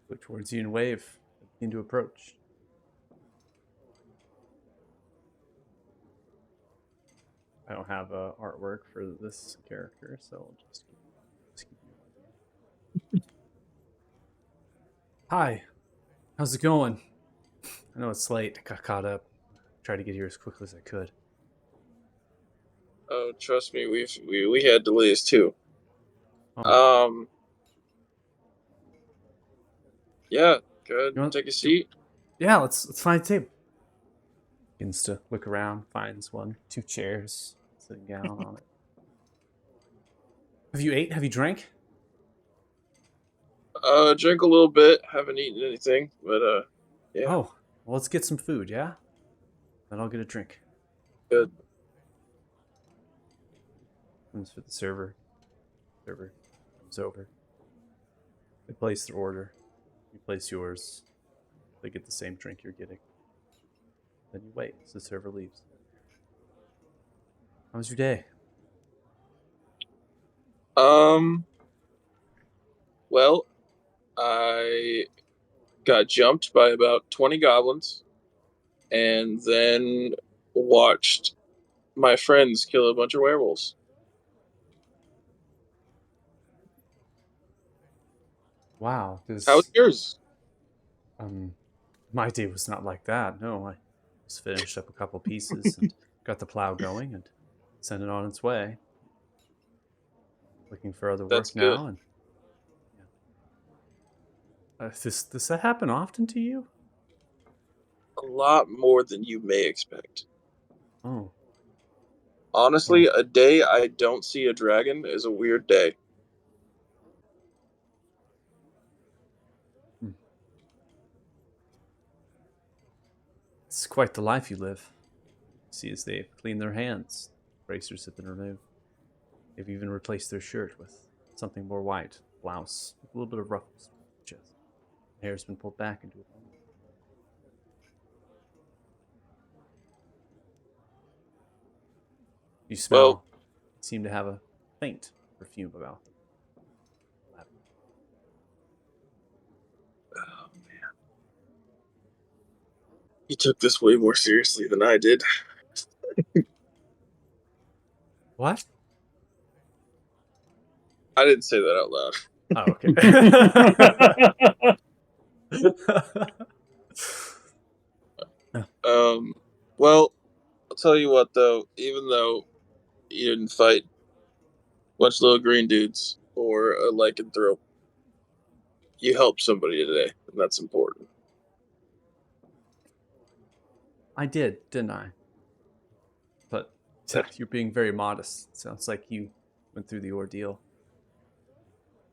Look towards you and wave. Begin to approach. I don't have artwork for this character, so I'll just keep you. Hi, how's it going? I know it's late. I got caught up. Tried to get here as quickly as I could. Oh, trust me, we had delays too. Oh, Yeah, go ahead, You want- take a seat. yeah, let's find a table. Begins to look around, finds one, 2 chairs, sitting down on it. Have you ate? Have you drank? Drink a little bit. Haven't eaten anything, but yeah, Oh, well, let's get some food, yeah? Then I'll get a drink. good. Comes for the server. Server comes over. They place their order. You place yours. They get the same drink you're getting. Then you wait as the server leaves. How was your day? Well, I got jumped by about 20 goblins, and then watched my friends kill a bunch of werewolves. Wow, this How was yours? my day was not like that. No, I just finished up a couple pieces and got the plow going and sent it on its way. Looking for other work That's good. now, and does that happen often to you? A lot more than you may expect. Oh, Honestly, a day I don't see a dragon is a weird day. it's quite the life you live. See, as they clean their hands, bracers have been removed. They've even replaced their shirt with something more white, blouse, with a little bit of ruffles. Chest. Hair's been pulled back into a bun. You smell. Well- seem to have a faint perfume about them. Oh man, you took this way more seriously than I did. What? I didn't say that out loud. Oh, okay. Well, I'll tell you what though, even though you didn't fight a bunch of little green dudes or a lycanthrope, you helped somebody today, and that's important. I did, didn't I? But you're being very modest. Sounds like you went through the ordeal.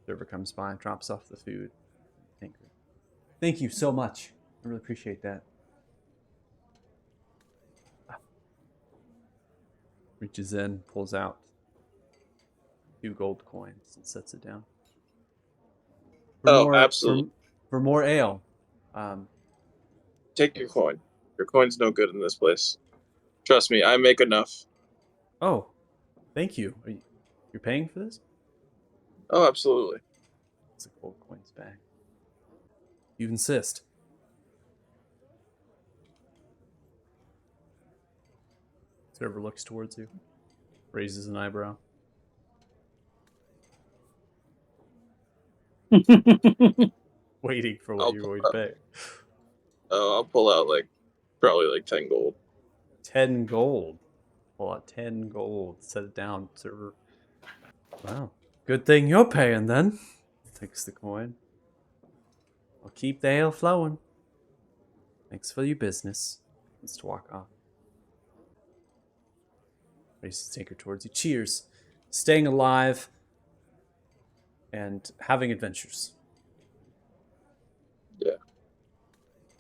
Server comes by, drops off the food. Thank you so much. I really appreciate that. Reaches in, pulls out 2 gold coins, and sets it down. Absolutely. For more ale. Take your coin. Your coin's no good in this place. Trust me, I make enough. Oh, thank you. You're paying for this? Oh, absolutely. It's a gold coins bag. You insist. Server looks towards you, raises an eyebrow. Waiting for what you're going to pay. I'll pull out probably 10 gold. 10 gold. Pull out 10 gold. Set it down, server. Wow. Good thing you're paying then. Takes the coin. I'll keep the ale flowing. Thanks for your business. Let's walk off. Races take her towards you. Cheers. Staying alive and having adventures.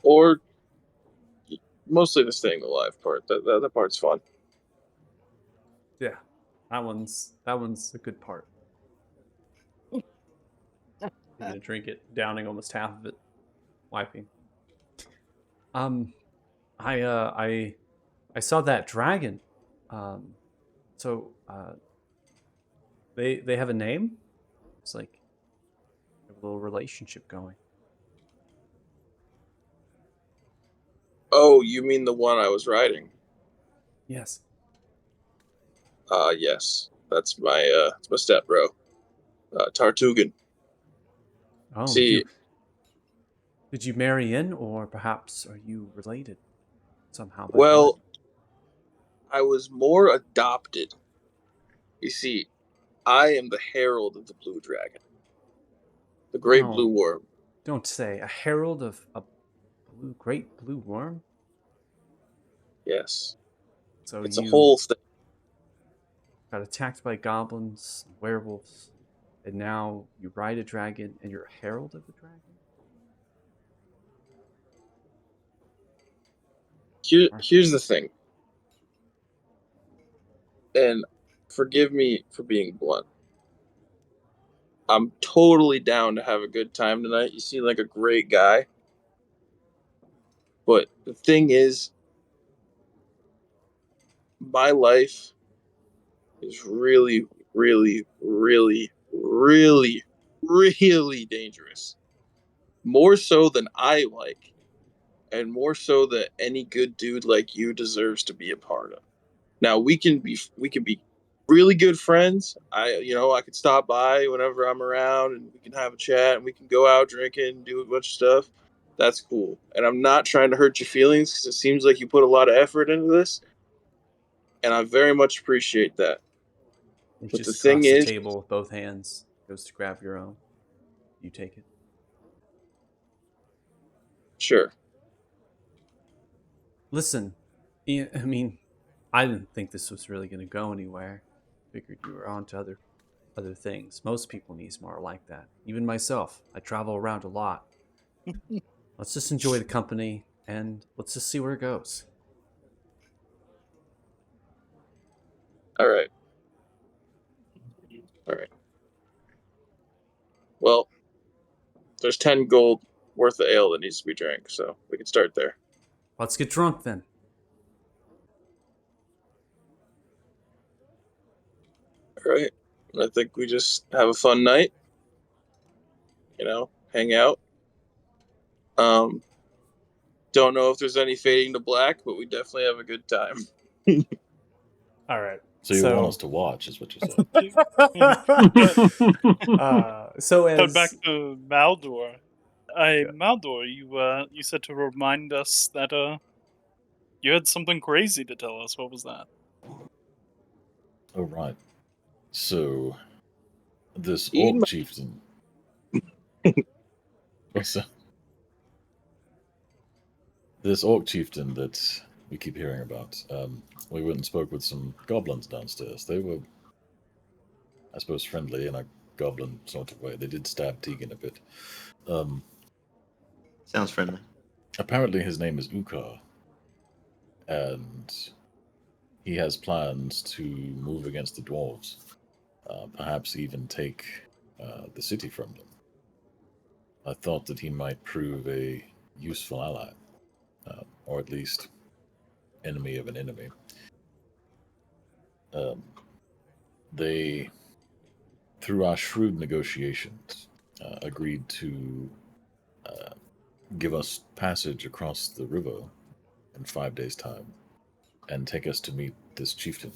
Or mostly the staying alive part. That part's fun. Yeah, that one's a good part. You're gonna drink it, downing almost half of it, wiping. I saw that dragon. So they have a name. It's like a little relationship going. Oh, you mean the one I was riding? Yes. Yes. It's my step bro. Tartugan. Oh, See, did you marry in, or perhaps are you related somehow by blood? well, I was more adopted. You see, I am the herald of the blue dragon. The great blue Oh, worm. don't say a herald of a great blue worm. Yes. So It's a you whole thing. got attacked by goblins, and werewolves, and now you ride a dragon, and you're a herald of the dragon. Here's the thing. And forgive me for being blunt. I'm totally down to have a good time tonight. You seem like a great guy. But the thing is, my life is really, really, really, really, really dangerous. More so than I like, and more so than any good dude like you deserves to be a part of. Now we can be really good friends. I could stop by whenever I'm around and we can have a chat and we can go out drinking and do a bunch of stuff. That's cool. And I'm not trying to hurt your feelings because it seems like you put a lot of effort into this, and I very much appreciate that. You But the just thing cross the is, table with both hands. Goes to grab your own. You take it. sure. Listen, I mean, I didn't think this was really going to go anywhere. Figured you were on to other things. Most people in Eastmar are like that. Even myself, I travel around a lot. Let's just enjoy the company and let's just see where it goes. All right. All right. Well, there's 10 gold worth of ale that needs to be drank, so we can start there. Let's get drunk then. All right. I think we just have a fun night. Hang out. Don't know if there's any fading to black, but we definitely have a good time. All right. So you want us to watch, is what you said. So Cut as back to Maldor. Yeah. Maldor, you said to remind us that you had something crazy to tell us. What was that? Oh, right. So, this Eat orc my- chieftain. What's that? This orc chieftain that we keep hearing about. We went and spoke with some goblins downstairs. They were, I suppose, friendly in a goblin sort of way. They did stab Tegan a bit. Sounds friendly. Apparently, his name is Ukar, and he has plans to move against the dwarves, perhaps even take the city from them. I thought that he might prove a useful ally, or at least enemy of an enemy. They, through our shrewd negotiations, agreed to give us passage across the river in 5 days' time and take us to meet this chieftain.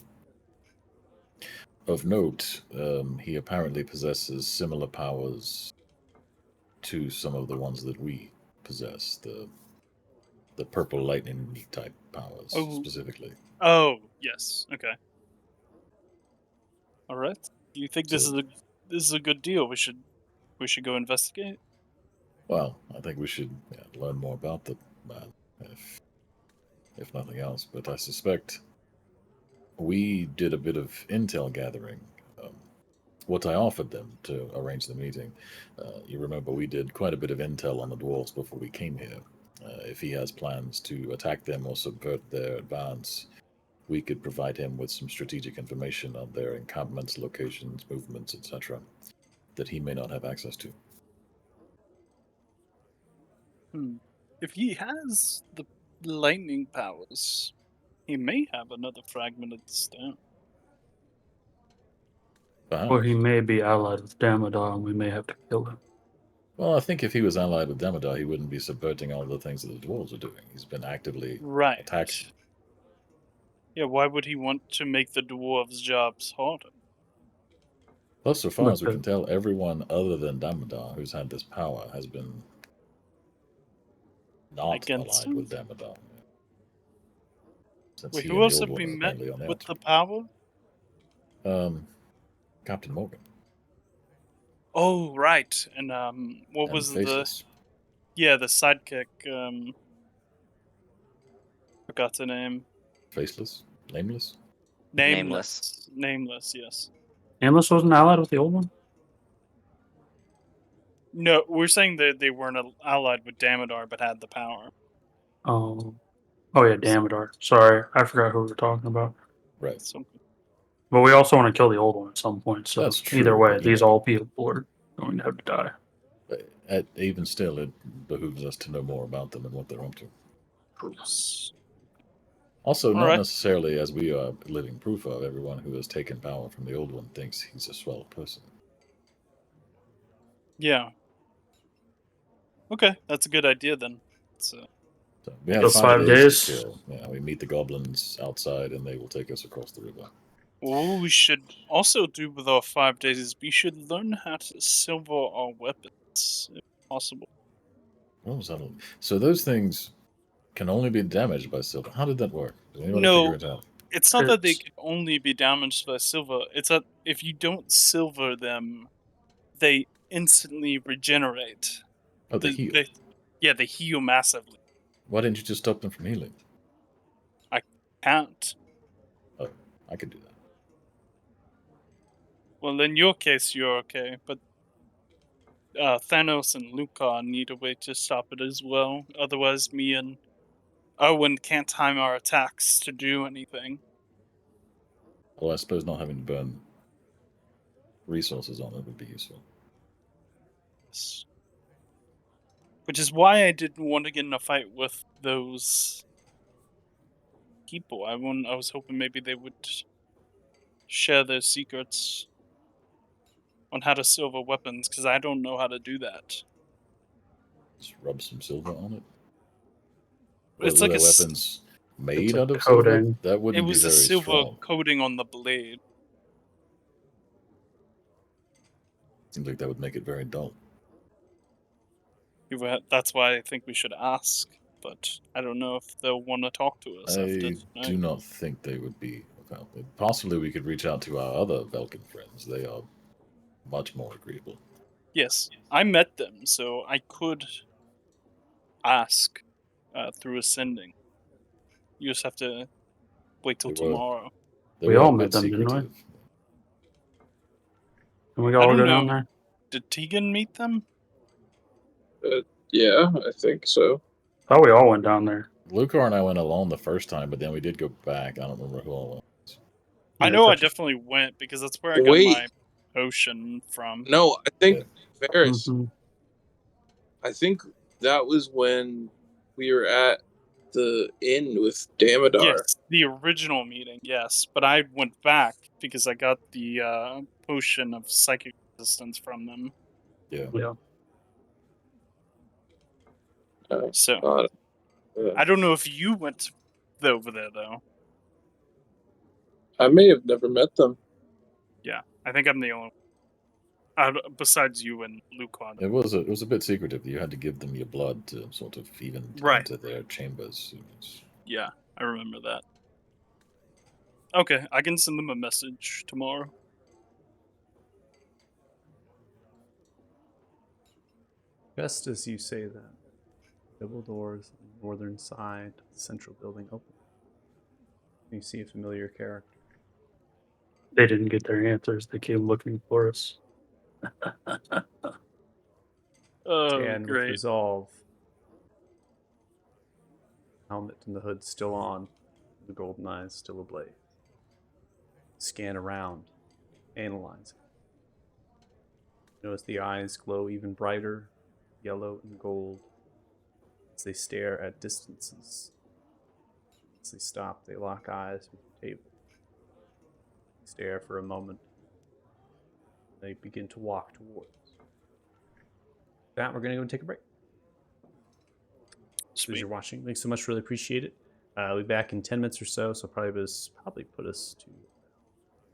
Of note, he apparently possesses similar powers to some of the ones that we possess, the purple lightning type powers specifically. Oh, yes. Okay. All right. Do you think this So- is a good deal? We should go investigate. Well, I think we should learn more about the man if nothing else. But I suspect we did a bit of intel gathering. What I offered them to arrange the meeting, you remember we did quite a bit of intel on the dwarves before we came here. If he has plans to attack them or subvert their advance, we could provide him with some strategic information on their encampments, locations, movements, etc., that he may not have access to. If he has the lightning powers, he may have another fragment of the stone. Perhaps. Or he may be allied with Damodar, and we may have to kill him. Well, I think if he was allied with Damodar, he wouldn't be subverting all the things that the dwarves are doing. He's been actively Right. attacking. Yeah, why would he want to make the dwarves' jobs harder? Plus, so far But as we the- can tell, everyone other than Damodar who's had this power has been not Against allied him? with Damodar. Since Wait, he who and the else Old have One we are met apparently on the with the outside. power? Captain Morgan. Oh, right. And what And was Faceless. the sidekick? Forgot the name. Faceless? Nameless? Nameless. Nameless. Yes. Nameless wasn't allied with the old one? No, we're saying that they weren't allied with Damodar, but had the power. Oh yeah, Damodar. Sorry, I forgot who we were talking about. Right. So, But we also want to kill the old one at some point. So That's true, either way, but, you these know. all people are going to have to die. Even still, it behooves us to know more about them and what they're up to. Also, not Alright. necessarily, as we are living proof of, everyone who has taken power from the Old One thinks he's a swell person. Yeah. Okay, that's a good idea then. So we have Just 5 5 days days? to kill. Yeah, we meet the goblins outside, and they will take us across the river. What we should also do with our 5 days is we should learn how to silver our weapons, if possible. What was that? So those things can only be damaged by silver. How did that work? Did anyone No. figure it out? It's not that they It's- could only be damaged by silver. It's that if you don't silver them, they instantly regenerate. Oh, they heal. They heal massively. Why didn't you just stop them from healing? Can't. Oh, I could do that. Well, in your case, you're okay, but Thanos and Luca need a way to stop it as well. Otherwise, me and Owen can't time our attacks to do anything. Well, I suppose not having to burn resources on it would be useful. Which is why I didn't want to get in a fight with those people. I was hoping maybe they would share their secrets on how to silver weapons, because I don't know how to do that. Just rub some silver on it. It's Were like their a weapons made a out of silver? coating. That it wouldn't be was a very silver strong. coating on the blade. Seems like that would make it very dull. That's why I think we should ask, but I don't know if they'll want to talk to us after I tonight. do not think they would be. Well, possibly we could reach out to our other Velkin friends. They are much more agreeable. Yes, I met them, so I could ask through ascending. You just have to wait till They were- tomorrow. They We were all a met bit them, didn't we? secretive. Can we I all don't go down know. there? Did Tegan meet them? Yeah, I think so. Thought we all went down there. Lucar and I went alone the first time, but then we did go back. I don't remember who all went. I Yeah, know I touch- definitely went because that's where I got Wait. my potion from. No, I think Ferris. Mhm. I think that was when we were at the inn with Damodar. Yes, the original meeting, yes. But I went back because I got the potion of psychic resistance from them. Yeah. Yeah. So God. I don't know if you went over there though. I may have never met them. Yeah, I think I'm the only besides you and Lucan. It was a bit secretive. You had to give them your blood to sort of even Right. enter their chambers. Yeah, I remember that. Okay, I can send them a message tomorrow. Just as you say that, double doors northern side of the central building open. You see a familiar character. They didn't get their answers. They came looking for us. Oh, And with great. resolve, helmet and the hood still on, the golden eyes still ablaze. Scan around, analyze. Notice the eyes glow even brighter, yellow and gold, as they stare at distances. As they stop, they lock eyes with the table. They stare for a moment. They begin to walk towards. With that, we're going to go and take a break. As Sweet. you're watching, thanks so much. Really appreciate it. I'll be back in 10 minutes or so. So probably put us to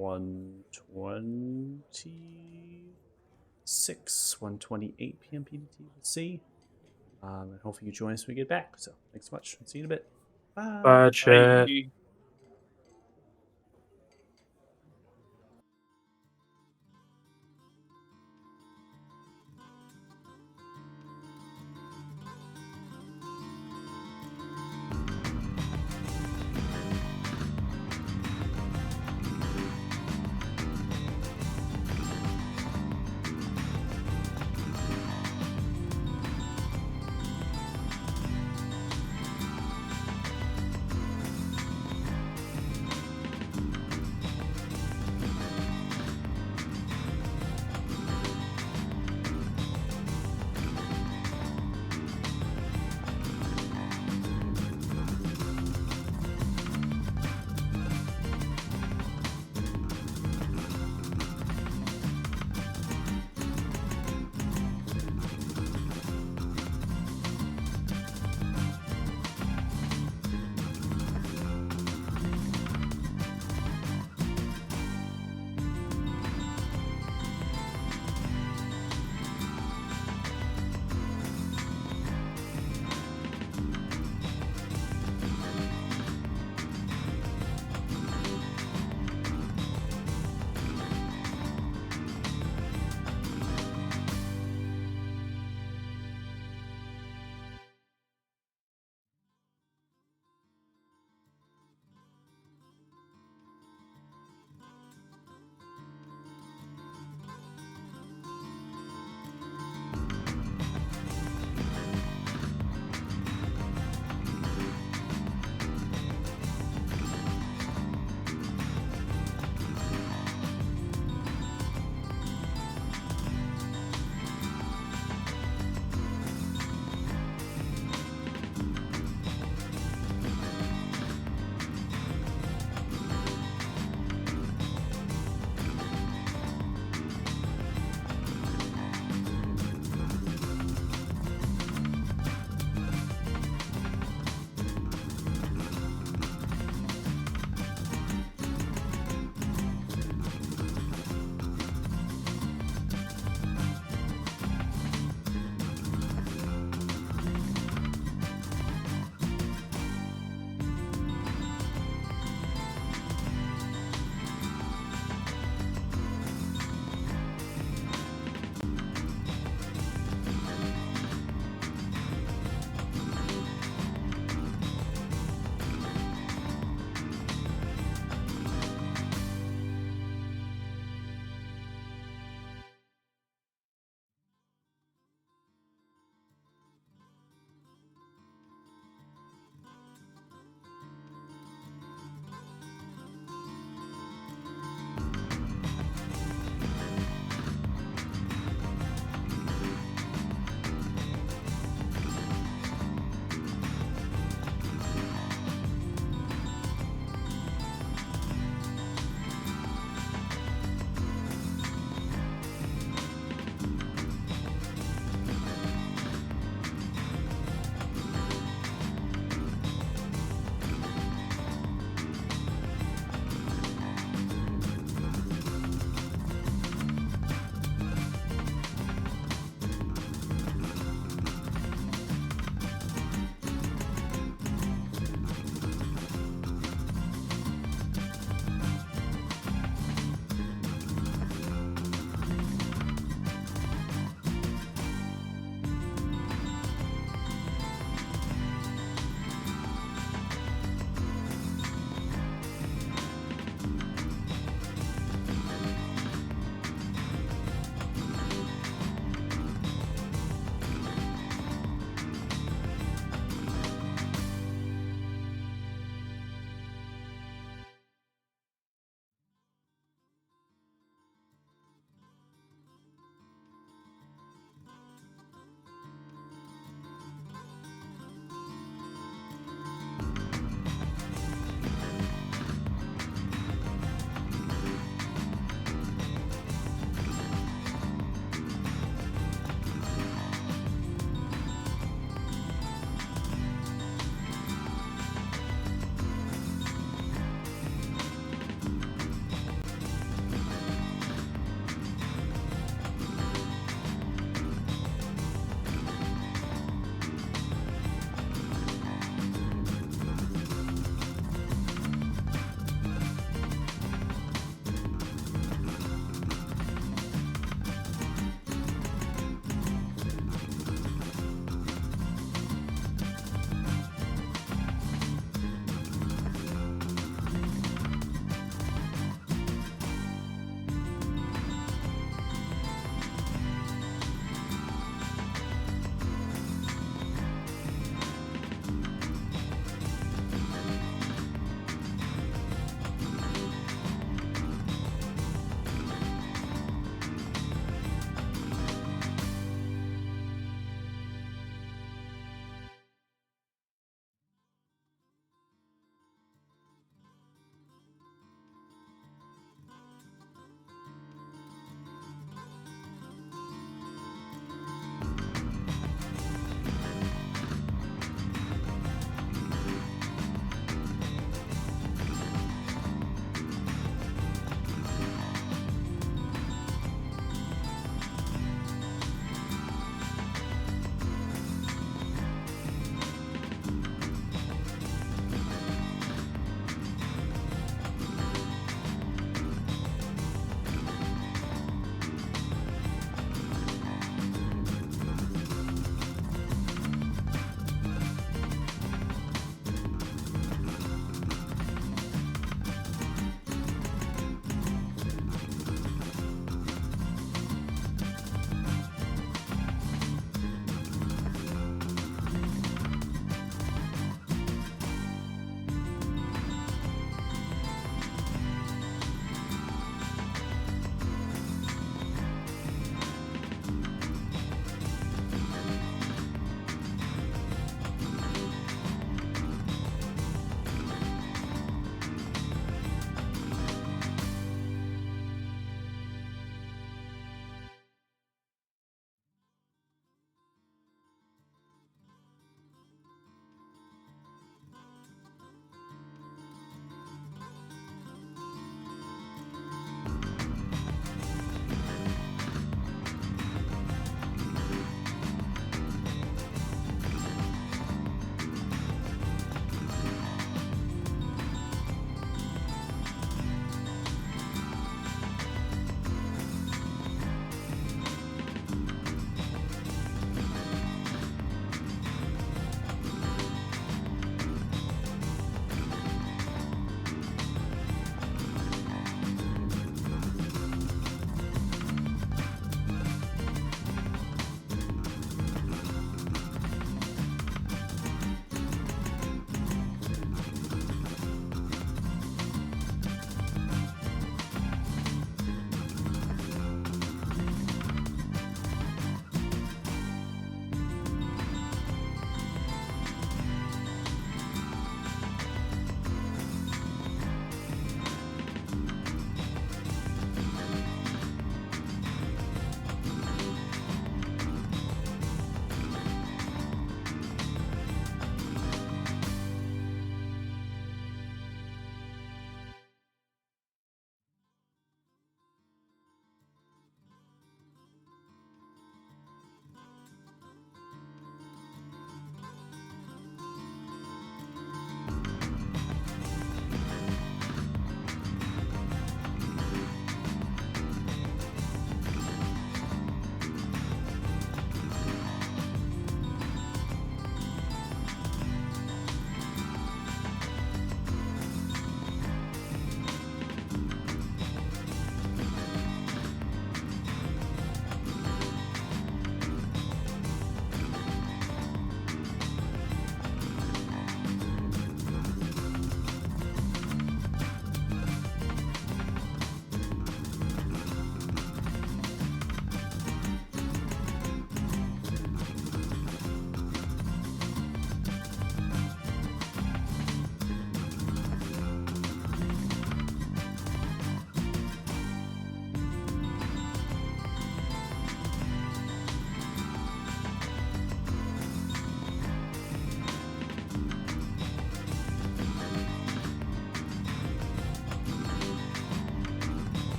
1:28 p.m. PDT. We'll see. And hopefully you join us when we get back. So thanks so much. See you in a bit. Bye. Bye, chat. Bye.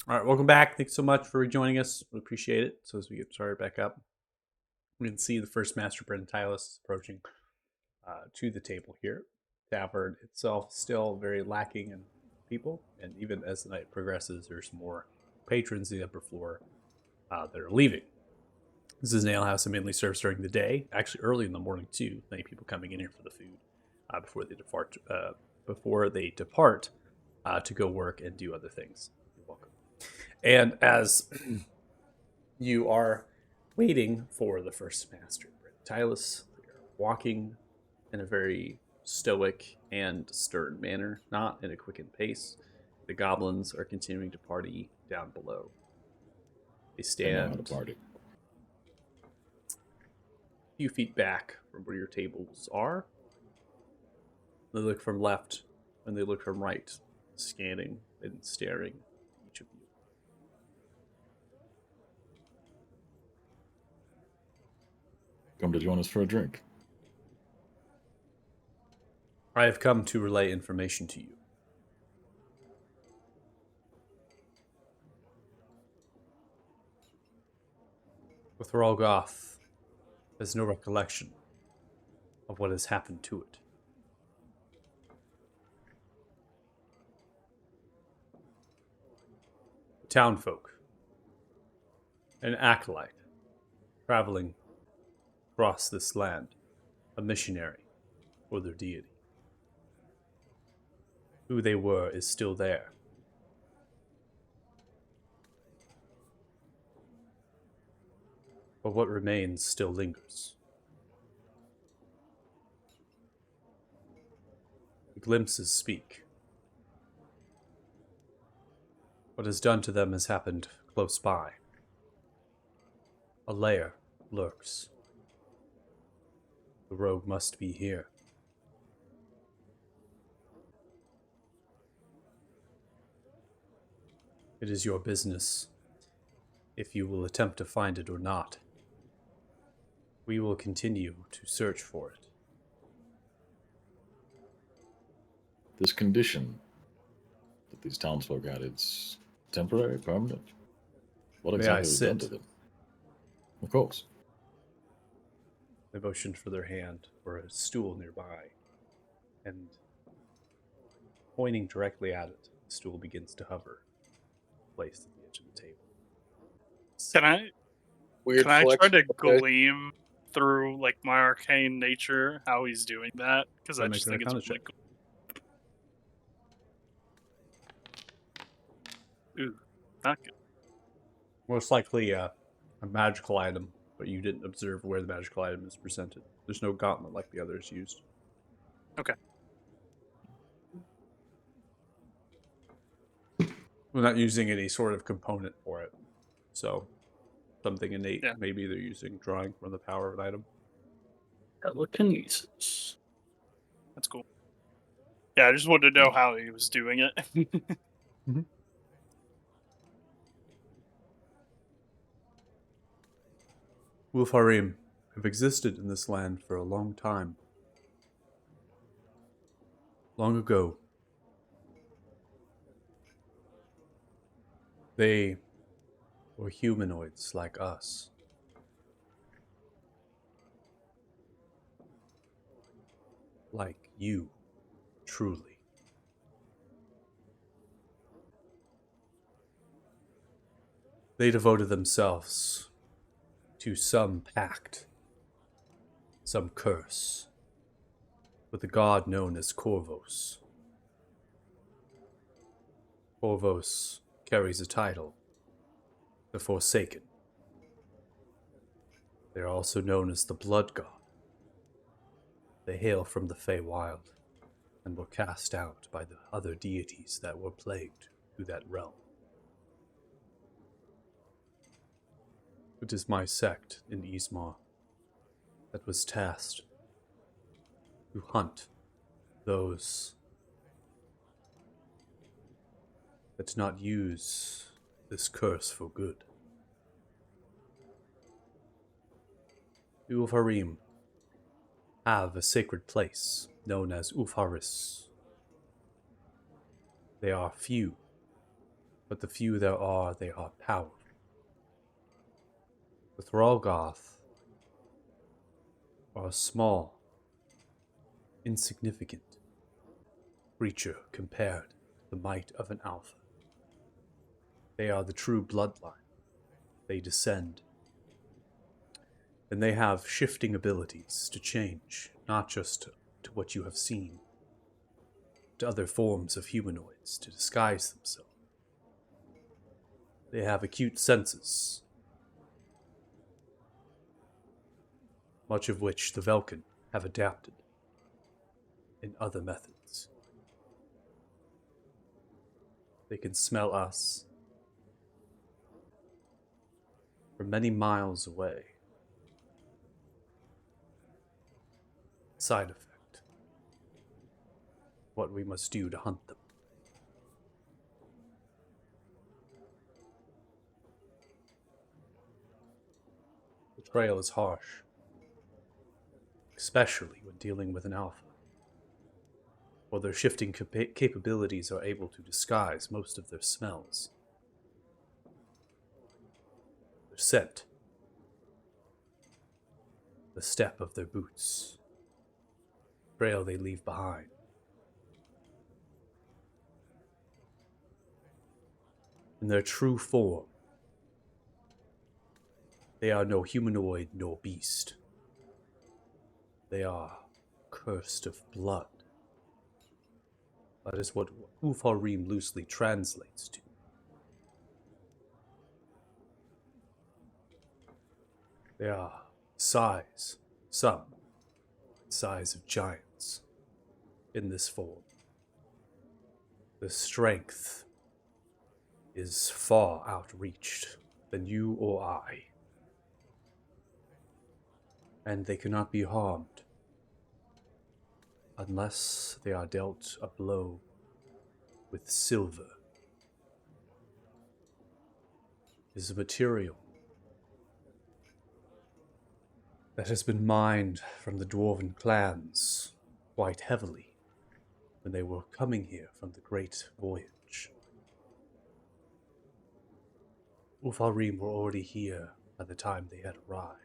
All right, welcome back. Thanks so much for joining us. We appreciate it. So as we get started back up, we can see the first Master Brentalis approaching to the table here. Tavern itself still very lacking in people, and even as the night progresses, there's more patrons in the upper floor that are leaving. This is an alehouse that mainly serves during the day, actually early in the morning too. Many people coming in here for the food before they depart. To go work and do other things. You're welcome. And as you are waiting for the first Master Brentalis, they are walking in a very stoic and stern manner, not in a quickened pace. The goblins are continuing to party down below. They They know how to stand party. a few feet back from where your tables are. They look from left and they look from right, scanning and staring at each of you. Come to join us for a drink. I have come to relay information to you. With Ralgoth has no recollection of what has happened to it. The townfolk, an acolyte, traveling across this land, a missionary for their deity. Who they were is still there. But what remains still lingers. The glimpses speak. What is done to them has happened close by. A lair lurks. The rogue must be here. It is your business if you will attempt to find it or not. We will continue to search for it. This condition that these townsfolk had, it's temporary, permanent? What May exactly I was done sit? to them? Of course. They motioned for their hand for a stool nearby, and pointing directly at it, the stool begins to hover, placed at the edge of the table. Weird Can I flex. try to Okay. gleam through like my arcane nature how he's doing that? Because I Make just an think it's Arcana really check. cool. Ooh, not good. Most likely a magical item, but you didn't observe where the magical item is presented. There's no gauntlet like the others used. Okay. We're not using any sort of component for it. So, something innate. Yeah. Maybe they're using drawing from the power of an item. Telekinesis. That's cool. Yeah, I just wanted to know how he was doing it. Ulfarim have existed in this land for a long time. Long ago, they were humanoids like us. Like you, truly. They devoted themselves to some pact, some curse, with a god known as Corvos. Corvos carries a title, the Forsaken. They are also known as the Blood God. They hail from the Feywild and were cast out by the other deities that were plagued through that realm. It is my sect in Ismar that was tasked to hunt those that do not use this curse for good. The Ulfarim have a sacred place known as Ulfaris. They are few, But the few there are, they are powerful. The Thrallgoth are a small, insignificant creature compared to the might of an alpha. They are the true bloodline. They descend. And they have shifting abilities to change, not just to what you have seen, to other forms of humanoids to disguise themselves. They have acute senses, much of which the Velkin have adapted in other methods. They can smell us from many miles away. Side effect. What we must do to hunt them. The trail is harsh, especially when dealing with an alpha. While their shifting capabilities are able to disguise most of their smells. Their scent. The step of their boots. Trail they leave behind. In their true form, they are no humanoid nor beast. They are cursed of blood. That is what Ulfharim loosely translates to. They are size, some size of giants in this form. The strength is far outreached than you or I. And they cannot be harmed unless they are dealt a blow with silver. It is a material that has been mined from the dwarven clans quite heavily when they were coming here from the Great Voyage. Ulfharim were already here by the time they had arrived.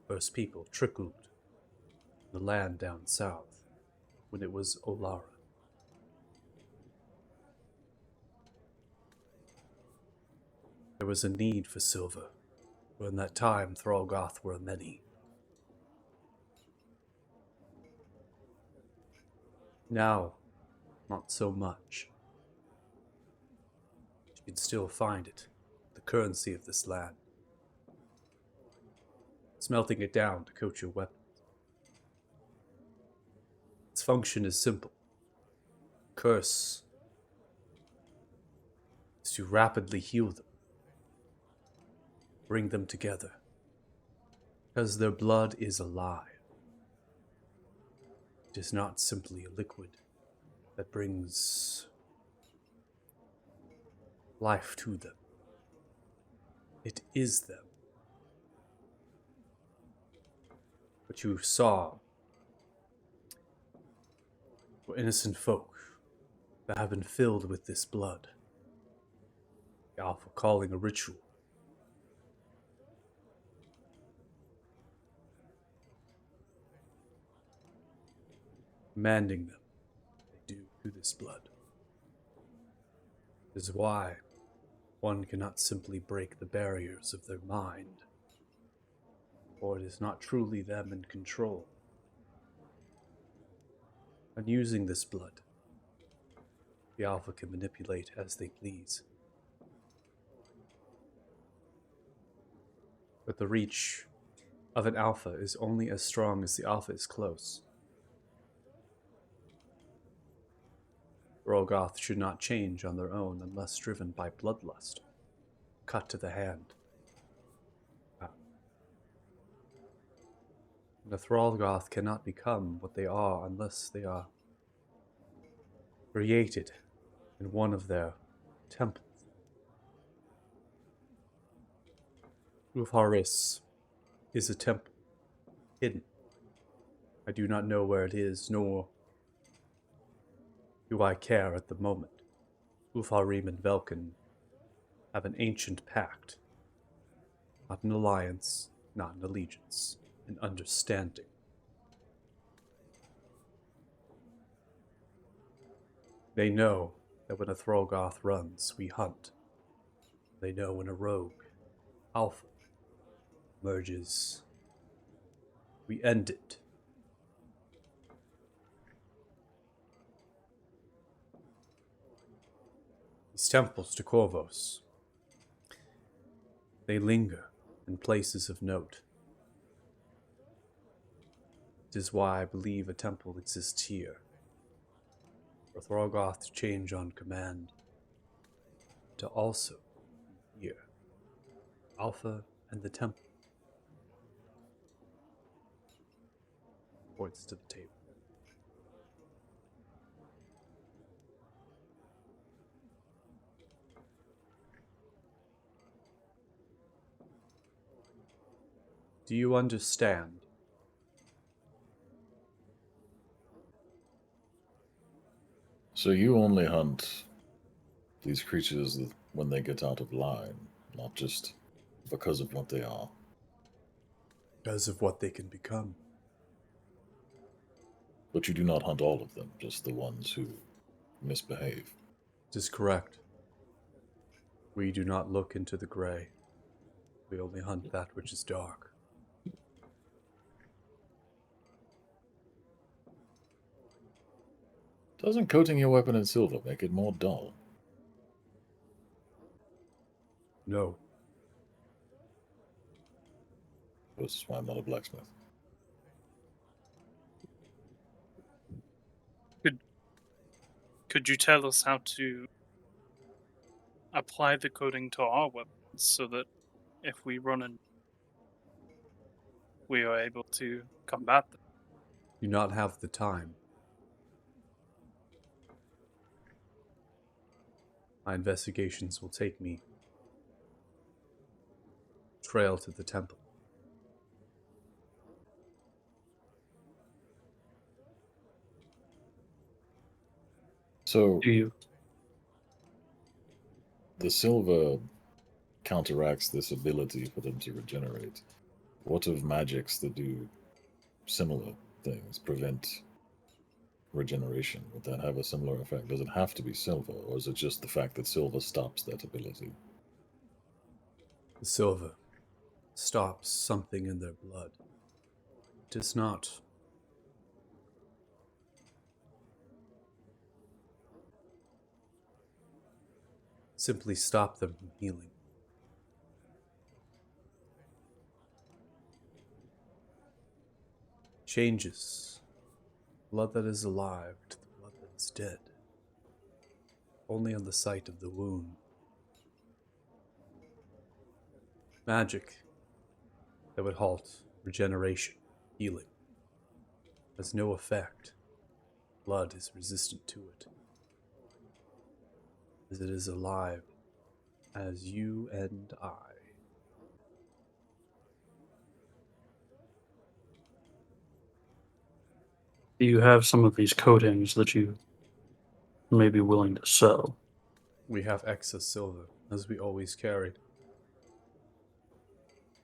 First people trickled the land down south when it was Olara. There was a need for silver, for in that time Thrallgoth were many. Now, not so much. You can still find it, the currency of this land. Smelting it down to coat your weapons. Its function is simple. Curse is to rapidly heal them. Bring them together. Because their blood is alive. It is not simply a liquid that brings life to them. It is them. What you saw were innocent folk that have been filled with this blood. The Alpha calling a ritual. Commanding them they do to this blood. This is why one cannot simply break the barriers of their mind, for it is not truly them in control. And using this blood, the Alpha can manipulate as they please. But the reach of an Alpha is only as strong as the Alpha is close. Thrallgoth should not change on their own unless driven by bloodlust. Cut to the hand. The Thrallgoth cannot become what they are unless they are created in one of their temples. Ulfharis is a temple, hidden. I do not know where it is, nor do I care at the moment. Ufarim and Velkin have an ancient pact. Not an alliance, not an allegiance, an understanding. They know that when a Throlgoth runs, we hunt. They know when a rogue, Alpha, merges, we end it. These temples to Corvos, they linger in places of note. It is why I believe a temple exists here, for Throlgoth to change on command, to also be here, Alpha and the temple. Points to the table. Do you understand? So you only hunt these creatures when they get out of line, not just because of what they are. Because of what they can become. But you do not hunt all of them, just the ones who misbehave. It is correct. We do not look into the gray. We only hunt that which is dark. Doesn't coating your weapon in silver make it more dull? No. This is why I'm not a blacksmith. Could you tell us how to apply the coating to our weapons so that if we run in, we are able to combat them? Do not have the time. My investigations will take me trail to the temple. So Do you? the silver counteracts this ability for them to regenerate. What of magics that do similar things, prevent regeneration? Would that have a similar effect? Does it have to be silver, or is it just the fact that silver stops that ability? The silver stops something in their blood. It does not simply stop them from healing. Changes blood that is alive to the blood that is dead, only on the site of the wound. Magic that would halt regeneration, healing, has no effect. Blood is resistant to it, as it is alive as you and I. Do you have some of these coatings that you may be willing to sell? We have excess silver, as we always carried.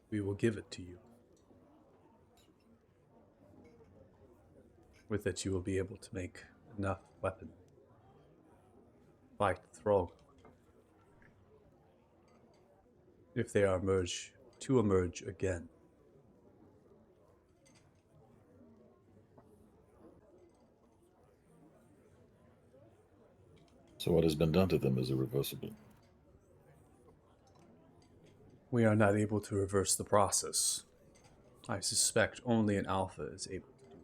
We will give it to you. With it, you will be able to make enough weapon. Fight Throg. If they are to emerge again. So what has been done to them is irreversible. We are not able to reverse the process. I suspect only an alpha is able to do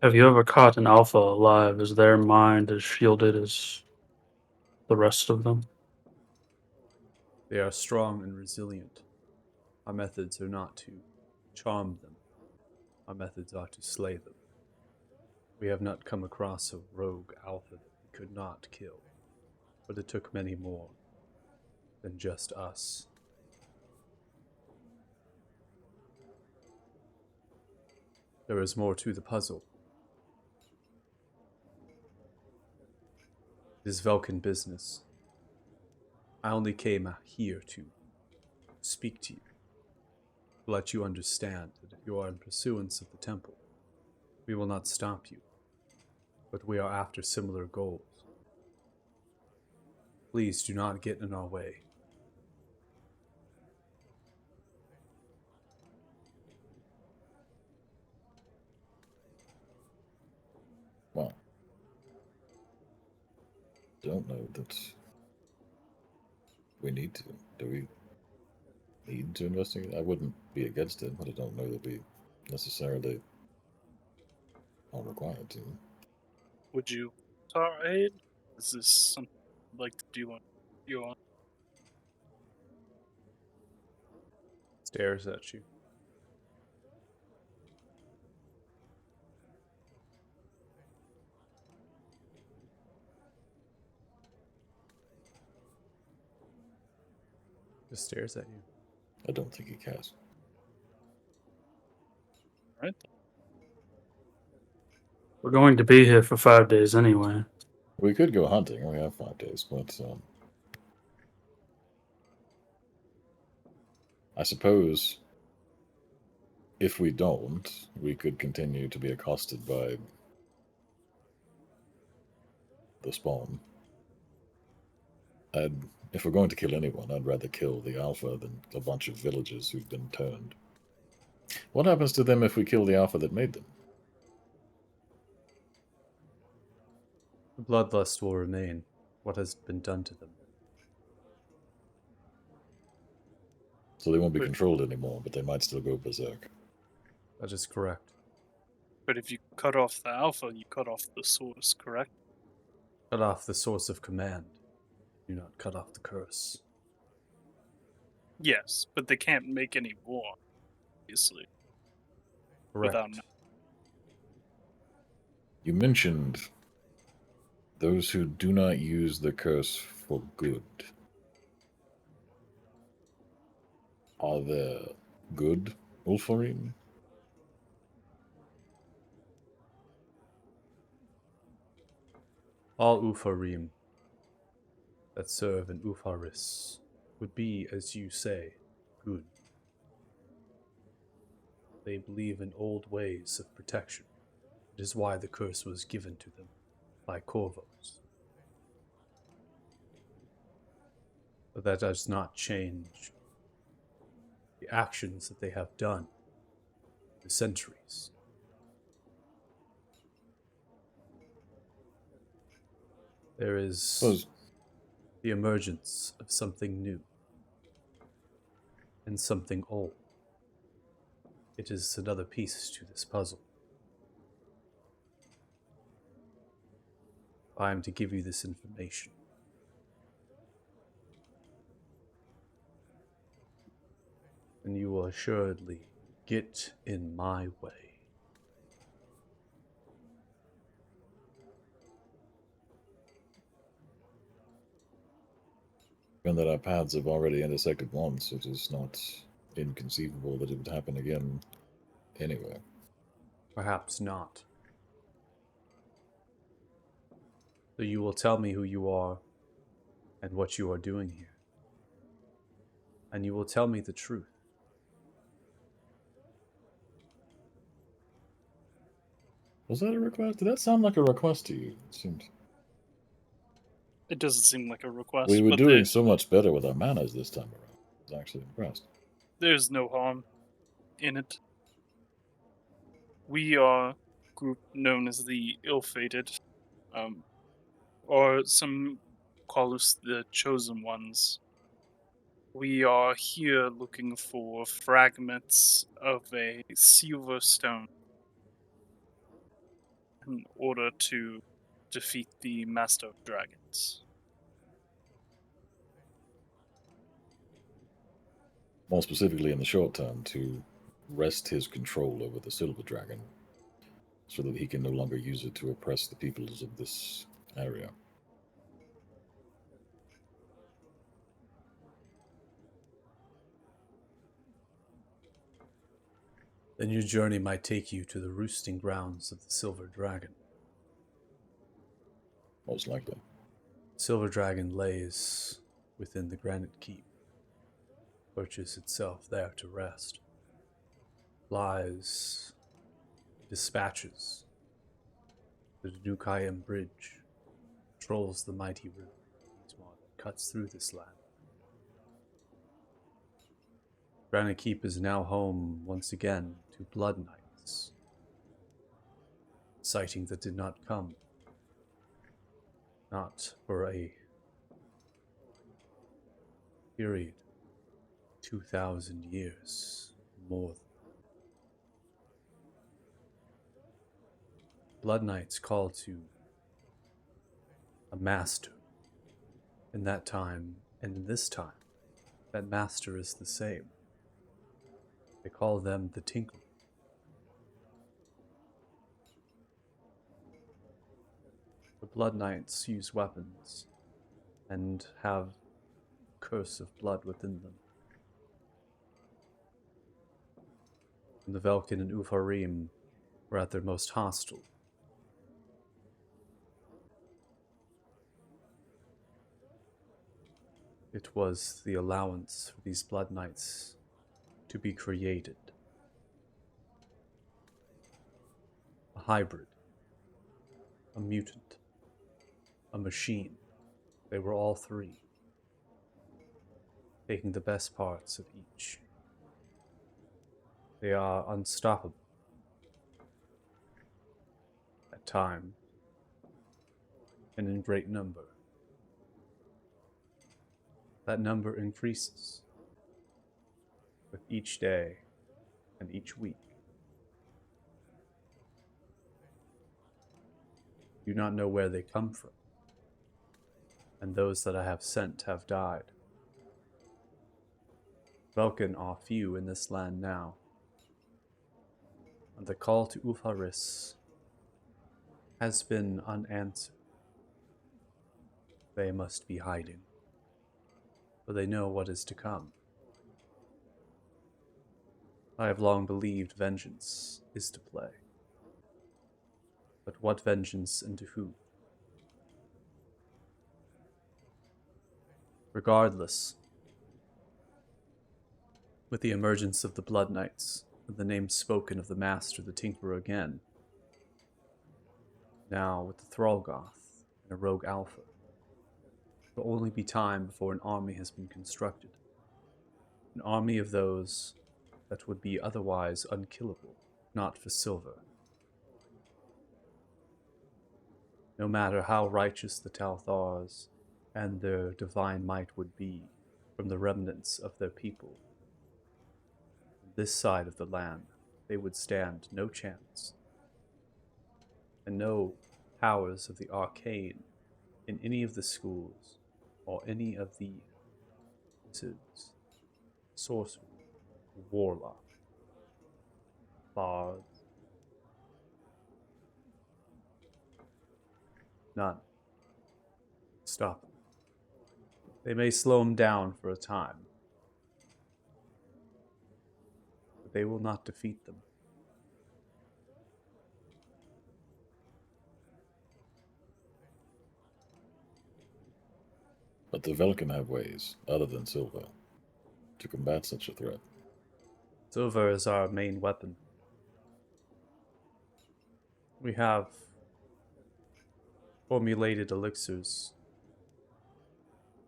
that. Have you ever caught an alpha alive? Is their mind as shielded as the rest of them? They are strong and resilient. Our methods are not to charm them. Our methods are to slay them. We have not come across a rogue alpha that we could not kill, but it took many more than just us. There is more to the puzzle. It is Vulcan business. I only came here to speak to you, to let you understand that if you are in pursuance of the temple, we will not stop you, but we are after similar goals. Please do not get in our way. Well, don't know that we need to. Do we need to investigate? I wouldn't be against it, but I don't know that we necessarily are required to. Would you, Aid? Is this something you'd like to do on your own? Stares at you. Just stares at you. I don't think he cares. Right? We're going to be here for 5 days anyway. We could go hunting. We have 5 days, but I suppose if we don't, we could continue to be accosted by the spawn. If we're going to kill anyone, I'd rather kill the Alpha than a bunch of villagers who've been turned. What happens to them if we kill the Alpha that made them? The bloodlust will remain. What has been done to them? So they won't be But- controlled anymore, but they might still go berserk. That is correct. But if you cut off the alpha, you cut off the source, correct? Cut off the source of command. Do not cut off the curse. Yes, but they can't make any more, obviously. Correct. Without You mentioned those who do not use the curse for good. Are there good Ulfarim? All Ufarim that serve in Ufaris would be, as you say, good. They believe in old ways of protection. It is why the curse was given to them by Corvos. But that does not change the actions that they have done for centuries. There is Suppose the emergence of something new and something old. It is another piece to this puzzle. I am to give you this information. And you will assuredly get in my way. given that our paths have already intersected once, it is not inconceivable that it would happen again anyway. Perhaps not. So you will tell me who you are and what you are doing here. And you will tell me the truth. Was that a request? Did that sound like a request to you? It seemed It doesn't seem like a request. we were but doing so much better with our manners this time around. I was actually impressed. there's no harm in it. We are a group known as the Ill-Fated, or some call us the Chosen Ones. We are here looking for fragments of a silver stone in order to defeat the Master of Dragons. More specifically, in the short term, to wrest his control over the Silver Dragon, so that he can no longer use it to oppress the peoples of this area. Then your journey might take you to the roosting grounds of the Silver Dragon. Most likely. Silver Dragon lays within the Granite Keep, perches itself there to rest, flies dispatches the Nukayam Bridge, controls the mighty river that cuts through this land. Granite Keep is now home once again to Blood Knights, sighting that did not come, not for a period, 2,000 years, more than. Blood Knights call to a master in that time and in this time. That master is the same. They call them the Tinker. The Blood Knights use weapons and have a curse of blood within them. When the Velkin and Ufarim were at their most hostile, it was the allowance for these Blood Knights to be created. A hybrid, a mutant, a machine. They were all three, taking the best parts of each. They are unstoppable at time and in great number. That number increases with each day and each week. Do not know where they come from, and those that I have sent have died. Velkin are few in this land now, and the call to Ufaris has been unanswered. They must be hiding, for they know what is to come. I have long believed vengeance is to play. But what vengeance and to who? Regardless, with the emergence of the Blood Knights, and the name spoken of the Master, the Tinkerer again, now with the Thrallgoth and a rogue Alpha, it will only be time before an army has been constructed. An army of those that would be otherwise unkillable, not for silver. No matter how righteous the Talthars and their divine might would be from the remnants of their people, on this side of the land, they would stand no chance. And no powers of the arcane in any of the schools or any of the wizards, sorcerers, warlock, bards, none. Stop them. They may slow them down for a time, but they will not defeat them. But the Velkin have ways, other than silver, to combat such a threat. Silver is our main weapon. We have formulated elixirs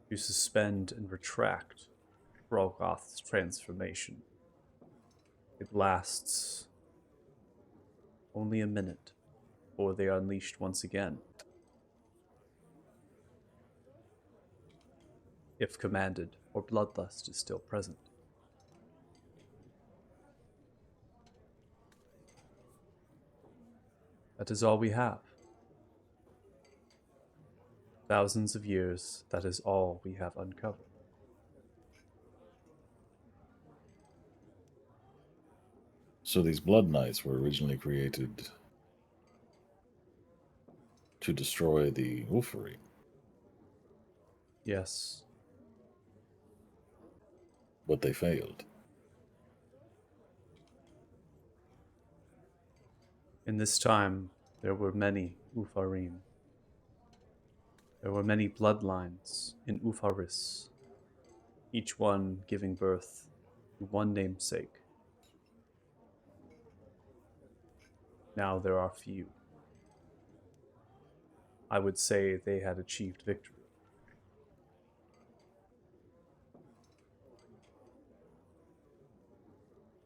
to suspend and retract Thrallgoth's transformation. It lasts only a minute before they are unleashed once again. If commanded, or bloodlust is still present. That is all we have. Thousands of years, that is all we have uncovered. So these Blood Knights were originally created to destroy the Wolfery. Yes, But they failed. In this time, there were many Ufarim. There were many bloodlines in Ufaris, each one giving birth to one namesake. Now there are few. I would say they had achieved victory.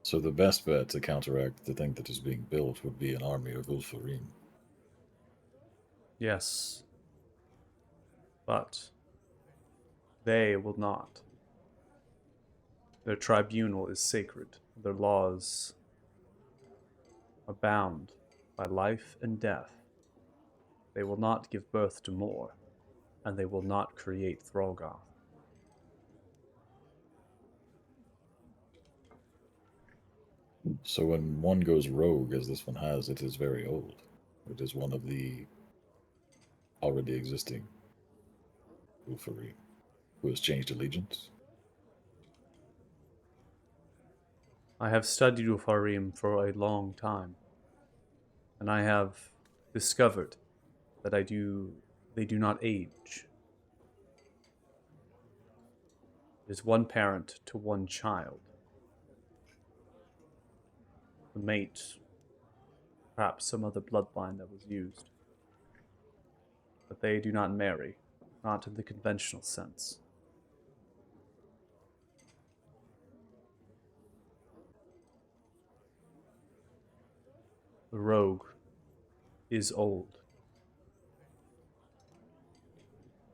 So the best bet to counteract the thing that is being built would be an army of Ulfarim. Yes. But they will not. Their tribunal is sacred. Their laws are bound by life and death. They will not give birth to more, and they will not create Throlgoth. So when one goes rogue, as this one has, it is very old. It is one of the already existing Ulfarim who has changed allegiance. I have studied Ufarim for a long time, and I have discovered that they do not age. It is one parent to one child. The mate, perhaps some other bloodline that was used. But they do not marry, not in the conventional sense. The rogue is old.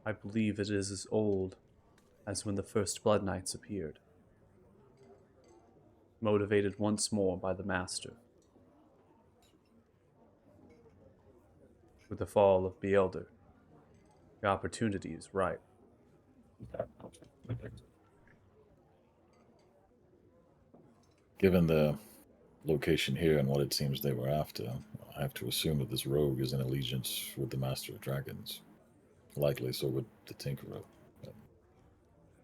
I believe it is as old as when the first Blood Knights appeared, motivated once more by the Master. With the fall of Beelder, the opportunity is ripe. Given the location here and what it seems they were after, I have to assume that this rogue is in allegiance with the Master of Dragons. Likely so with the Tinkerer.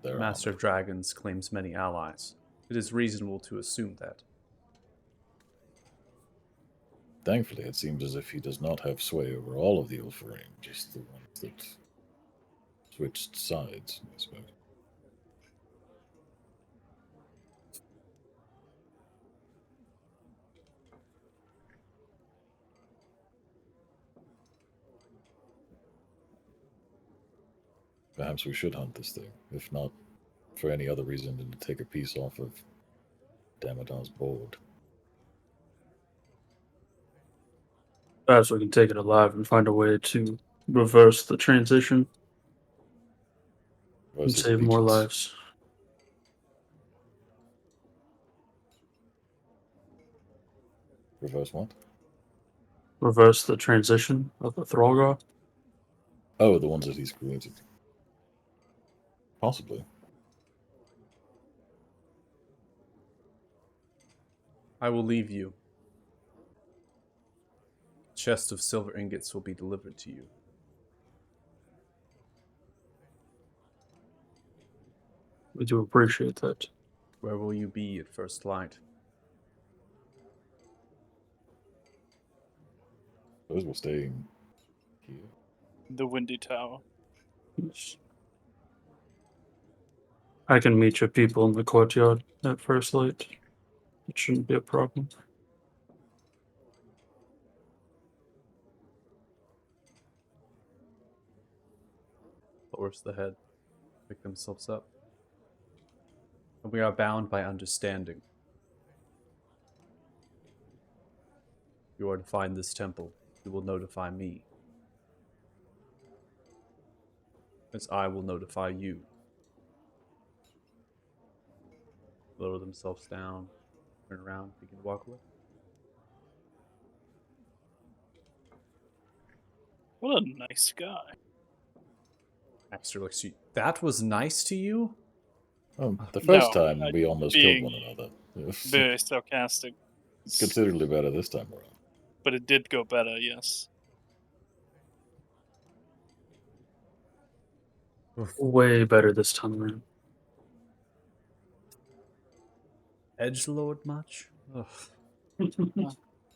The Master of Dragons claims many allies. It is reasonable to assume that. Thankfully, it seems as if he does not have sway over all of the Ulfarim, just the ones that switched sides, I suppose. Perhaps we should hunt this thing, if not for any other reason than to take a piece off of Damodar's board. Perhaps we can take it alive and find a way to reverse the transition and Versus save more allegiance. lives. Reverse what? Reverse the transition of the Throlgar. Oh, the ones that he's created. Possibly. I will leave you. A chest of silver ingots will be delivered to you. We do appreciate that. Where will you be at first light? Suppose we're staying here. The Windy Tower. Yes. I can meet your people in the courtyard at first light. It shouldn't be a problem. Lowers the head, pick themselves up. And we are bound by understanding. If you are to find this temple, you will notify me. As I will notify you. Lower themselves down, turn around, begin to walk away. What a nice guy. Baxter looks at you. That was nice to you? The first No, time we almost being killed one another. Very sarcastic. It's considerably better this time around. But it did go better, yes. Way better this time around. Edgelord much? Ugh.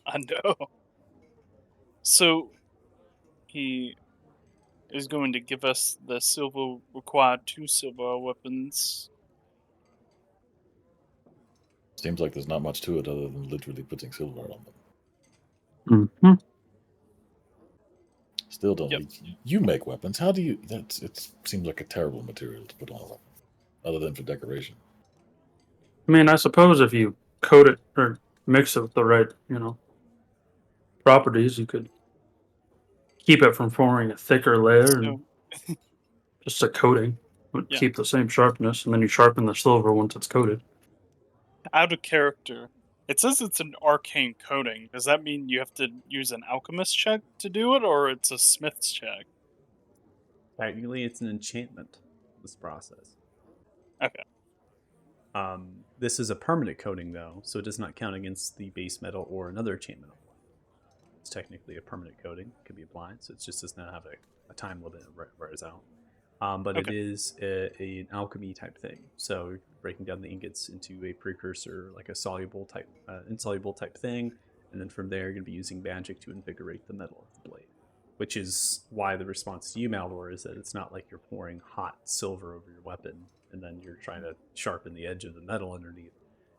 I know. So he is going to give us the silver required to silver weapons. Seems like there's not much to it other than literally putting silver on them. Hmm. Still don't. Yep. You make weapons. How do you? It seems like a terrible material to put on a weapon, other than for decoration. I mean, I suppose if you coat it or mix it with the right, properties, you could keep it from forming a thicker layer, and So, just a coating would Yeah. keep the same sharpness, and then you sharpen the silver once it's coated. out of character, it says it's an arcane coating. Does that mean you have to use an alchemist check to do it, or it's a smith's check? Technically, it's an enchantment, this process. Okay. This is a permanent coating, though, so it does not count against the base metal or another enchantment. It's technically a permanent coating. It can be applied, so it just does not have a time limit where it wears out. But it Okay. is an alchemy type thing. So you're breaking down the ingots into a precursor, like a soluble type, insoluble type thing, and then from there you're going to be using magic to invigorate the metal of the blade. Which is why the response to you, Maldor, is that it's not like you're pouring hot silver over your weapon and then you're trying to sharpen the edge of the metal underneath.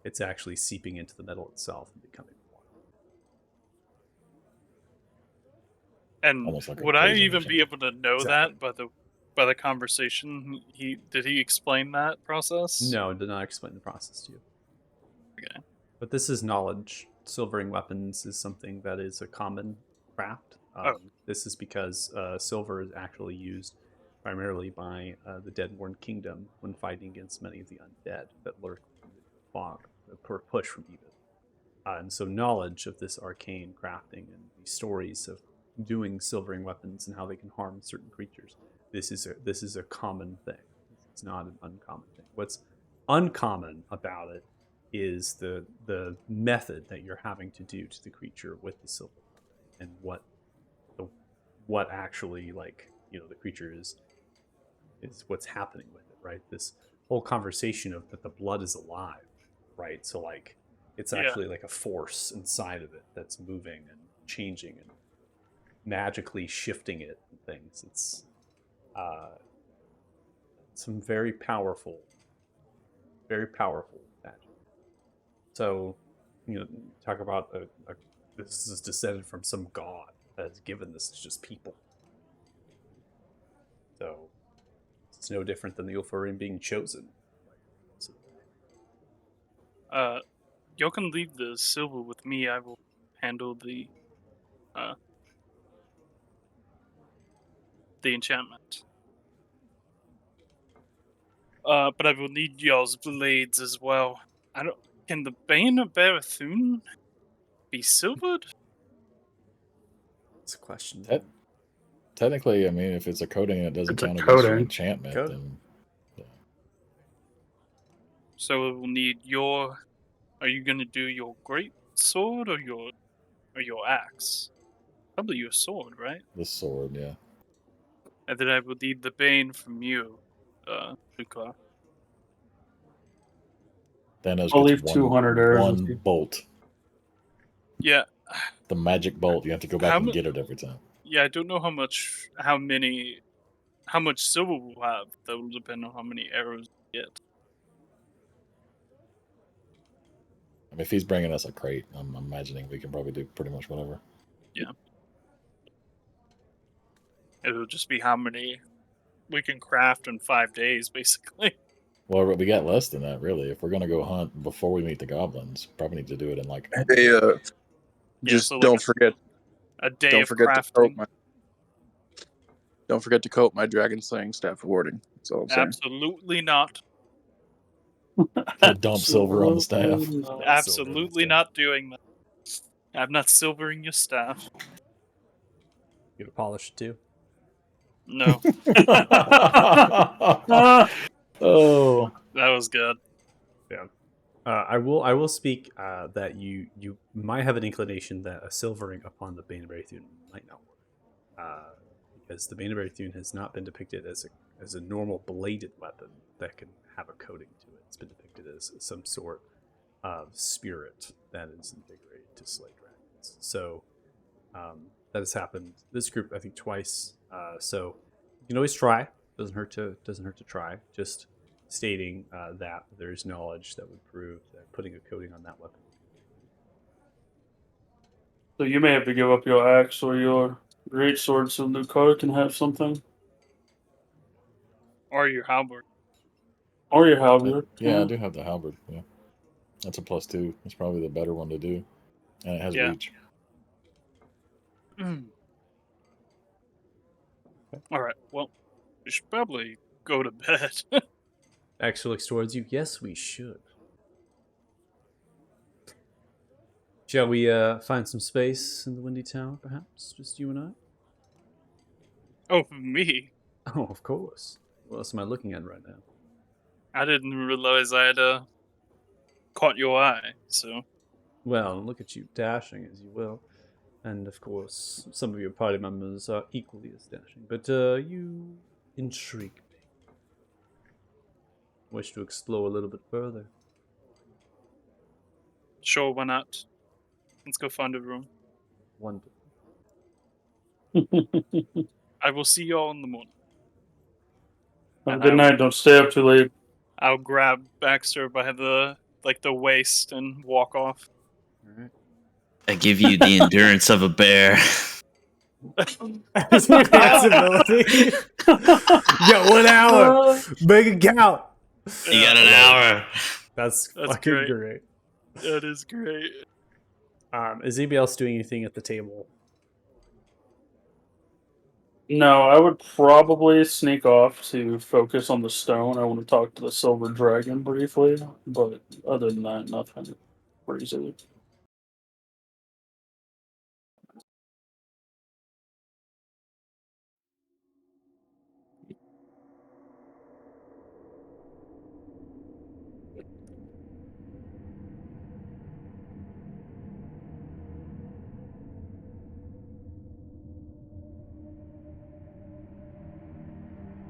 It's actually seeping into the metal itself and becoming warm. And Almost like a would I poison even be enchantment. able to know Exactly. that by the conversation? Did he explain that process? No, it did not explain the process to you. Okay. But this is knowledge. Silvering weapons is something that is a common craft. This is because silver is actually used primarily by the Deadborn Kingdom when fighting against many of the undead that lurk in the fog, that push from evil. And so knowledge of this arcane crafting and the stories of doing silvering weapons and how they can harm certain creatures, this is a common thing. It's not an uncommon thing. What's uncommon about it is the method that you're having to do to the creature with the silver and what actually, like, the creature is what's happening with it, right? This whole conversation of that the blood is alive, right? So like it's Yeah. actually like a force inside of it that's moving and changing and magically shifting it and things. It's some very powerful magic. So, talk about this is descended from some god that has given this to just people. So it's no different than the Ulfarim being chosen. So, Y'all can leave the silver with me. I will handle the enchantment. But I will need y'all's blades as well. Can the Bane of Barathun be silvered? it's a question. Technically, I mean, if it's a coating and it doesn't It's a count against your coating. enchantment, Coating. then So we'll need your. Are you gonna do your great sword or your axe? Probably your sword, right? the sword, yeah. And then I will need the Bane from you, Luca. Thanos I'll gets leave 200 arrows with one you. bolt. Yeah, The magic bolt. You have to go back How and mu- get it every time. yeah. I don't know how much silver we'll have. That will depend on how many arrows we get. I mean, if he's bringing us a crate, I'm imagining we can probably do pretty much whatever. It'll just be how many we can craft in 5 days, basically. Well, we got less than that, really. If we're going to go hunt before we meet the goblins, probably need to do it in like a Hey, Yeah, just so like don't forget a day don't of forget to coat crafting. my dragon slaying staff of warding. That's all I'm saying. Absolutely not. dump silver on the staff. Absolutely not doing that. I'm not silvering your staff. You to polish it too. No, Oh, that was good. I will speak that you might have an inclination that a silvering upon the Bane of Barathun might not work, because the Bane of Barathun has not been depicted as a normal bladed weapon that can have a coating to it. It's been depicted as some sort of spirit that is invigorated to slay dragons. So that has happened. This group, I think, twice. So you can always try. Doesn't hurt to try. Just stating that there's knowledge that would prove that putting a coating on that weapon. So you may have to give up your axe or your greatsword so Lucar can have something. Or your halberd. Or your halberd. Yeah, I do have the halberd. Yeah, that's a +2. That's probably the better one to do, and it has Yeah. reach. All right. Well, we should probably go to bed. Axel looks towards you. Yes, we should. Shall we find some space in the Windy Tower, perhaps? Just you and I? Oh, me? Oh, of course. What else am I looking at right now? I didn't realize I had caught your eye. So Well, look at you dashing as you will. And of course, some of your party members are equally as dashing. But you intrigue me. Wish to explore a little bit further. sure, why not? Let's go find a room. Wonderful. I will see you all in the morning. Good night. Don't stay up too late. I'll grab Baxter by the waist and walk off. All right. I give you the endurance of a bear. That's my possibility. Got 1 hour. Make it count. You got an hour. That's That's fucking great. great. That is great. Is anybody else doing anything at the table? No, I would probably sneak off to focus on the stone. I want to talk to the silver dragon briefly, but other than that, nothing crazy.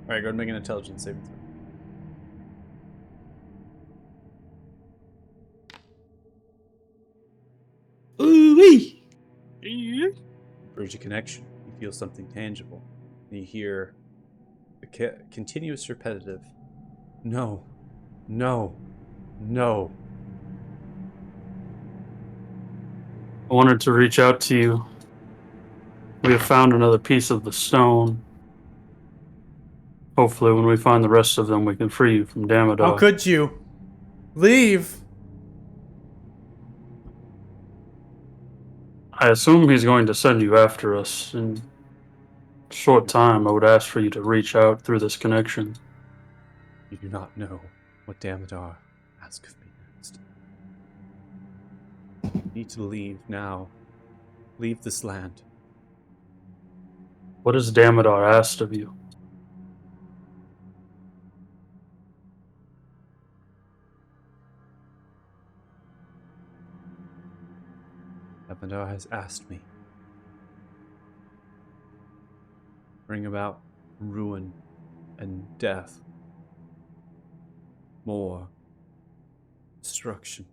All right, go ahead and make an intelligence saving throw. Ooh-wee. Bridge a connection. You feel something tangible. And you hear a continuous repetitive, no, no, no. I wanted to reach out to you. We have found another piece of the stone. Hopefully, when we find the rest of them, we can free you from Damodar. How could you? Leave! I assume he's going to send you after us. In a short time, I would ask for you to reach out through this connection. You do not know what Damodar asks of me next. You need to leave now. Leave this land. What has Damodar asked of you? Damodar has asked me. Bring about ruin and death. More destruction.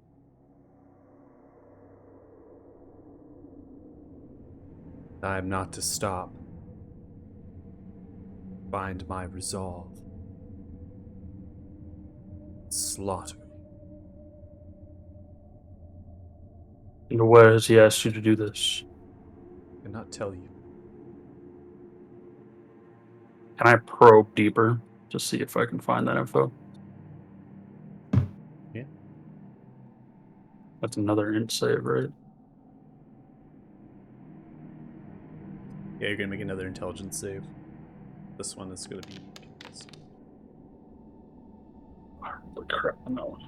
I am not to stop. Find my resolve. Slaughter. And where has he asked you to do this? I cannot tell you. Can I probe deeper to see if I can find that info? Yeah. That's another int save, right? Yeah, you're gonna make another intelligence save. This one is gonna be. Holy crap, on that one.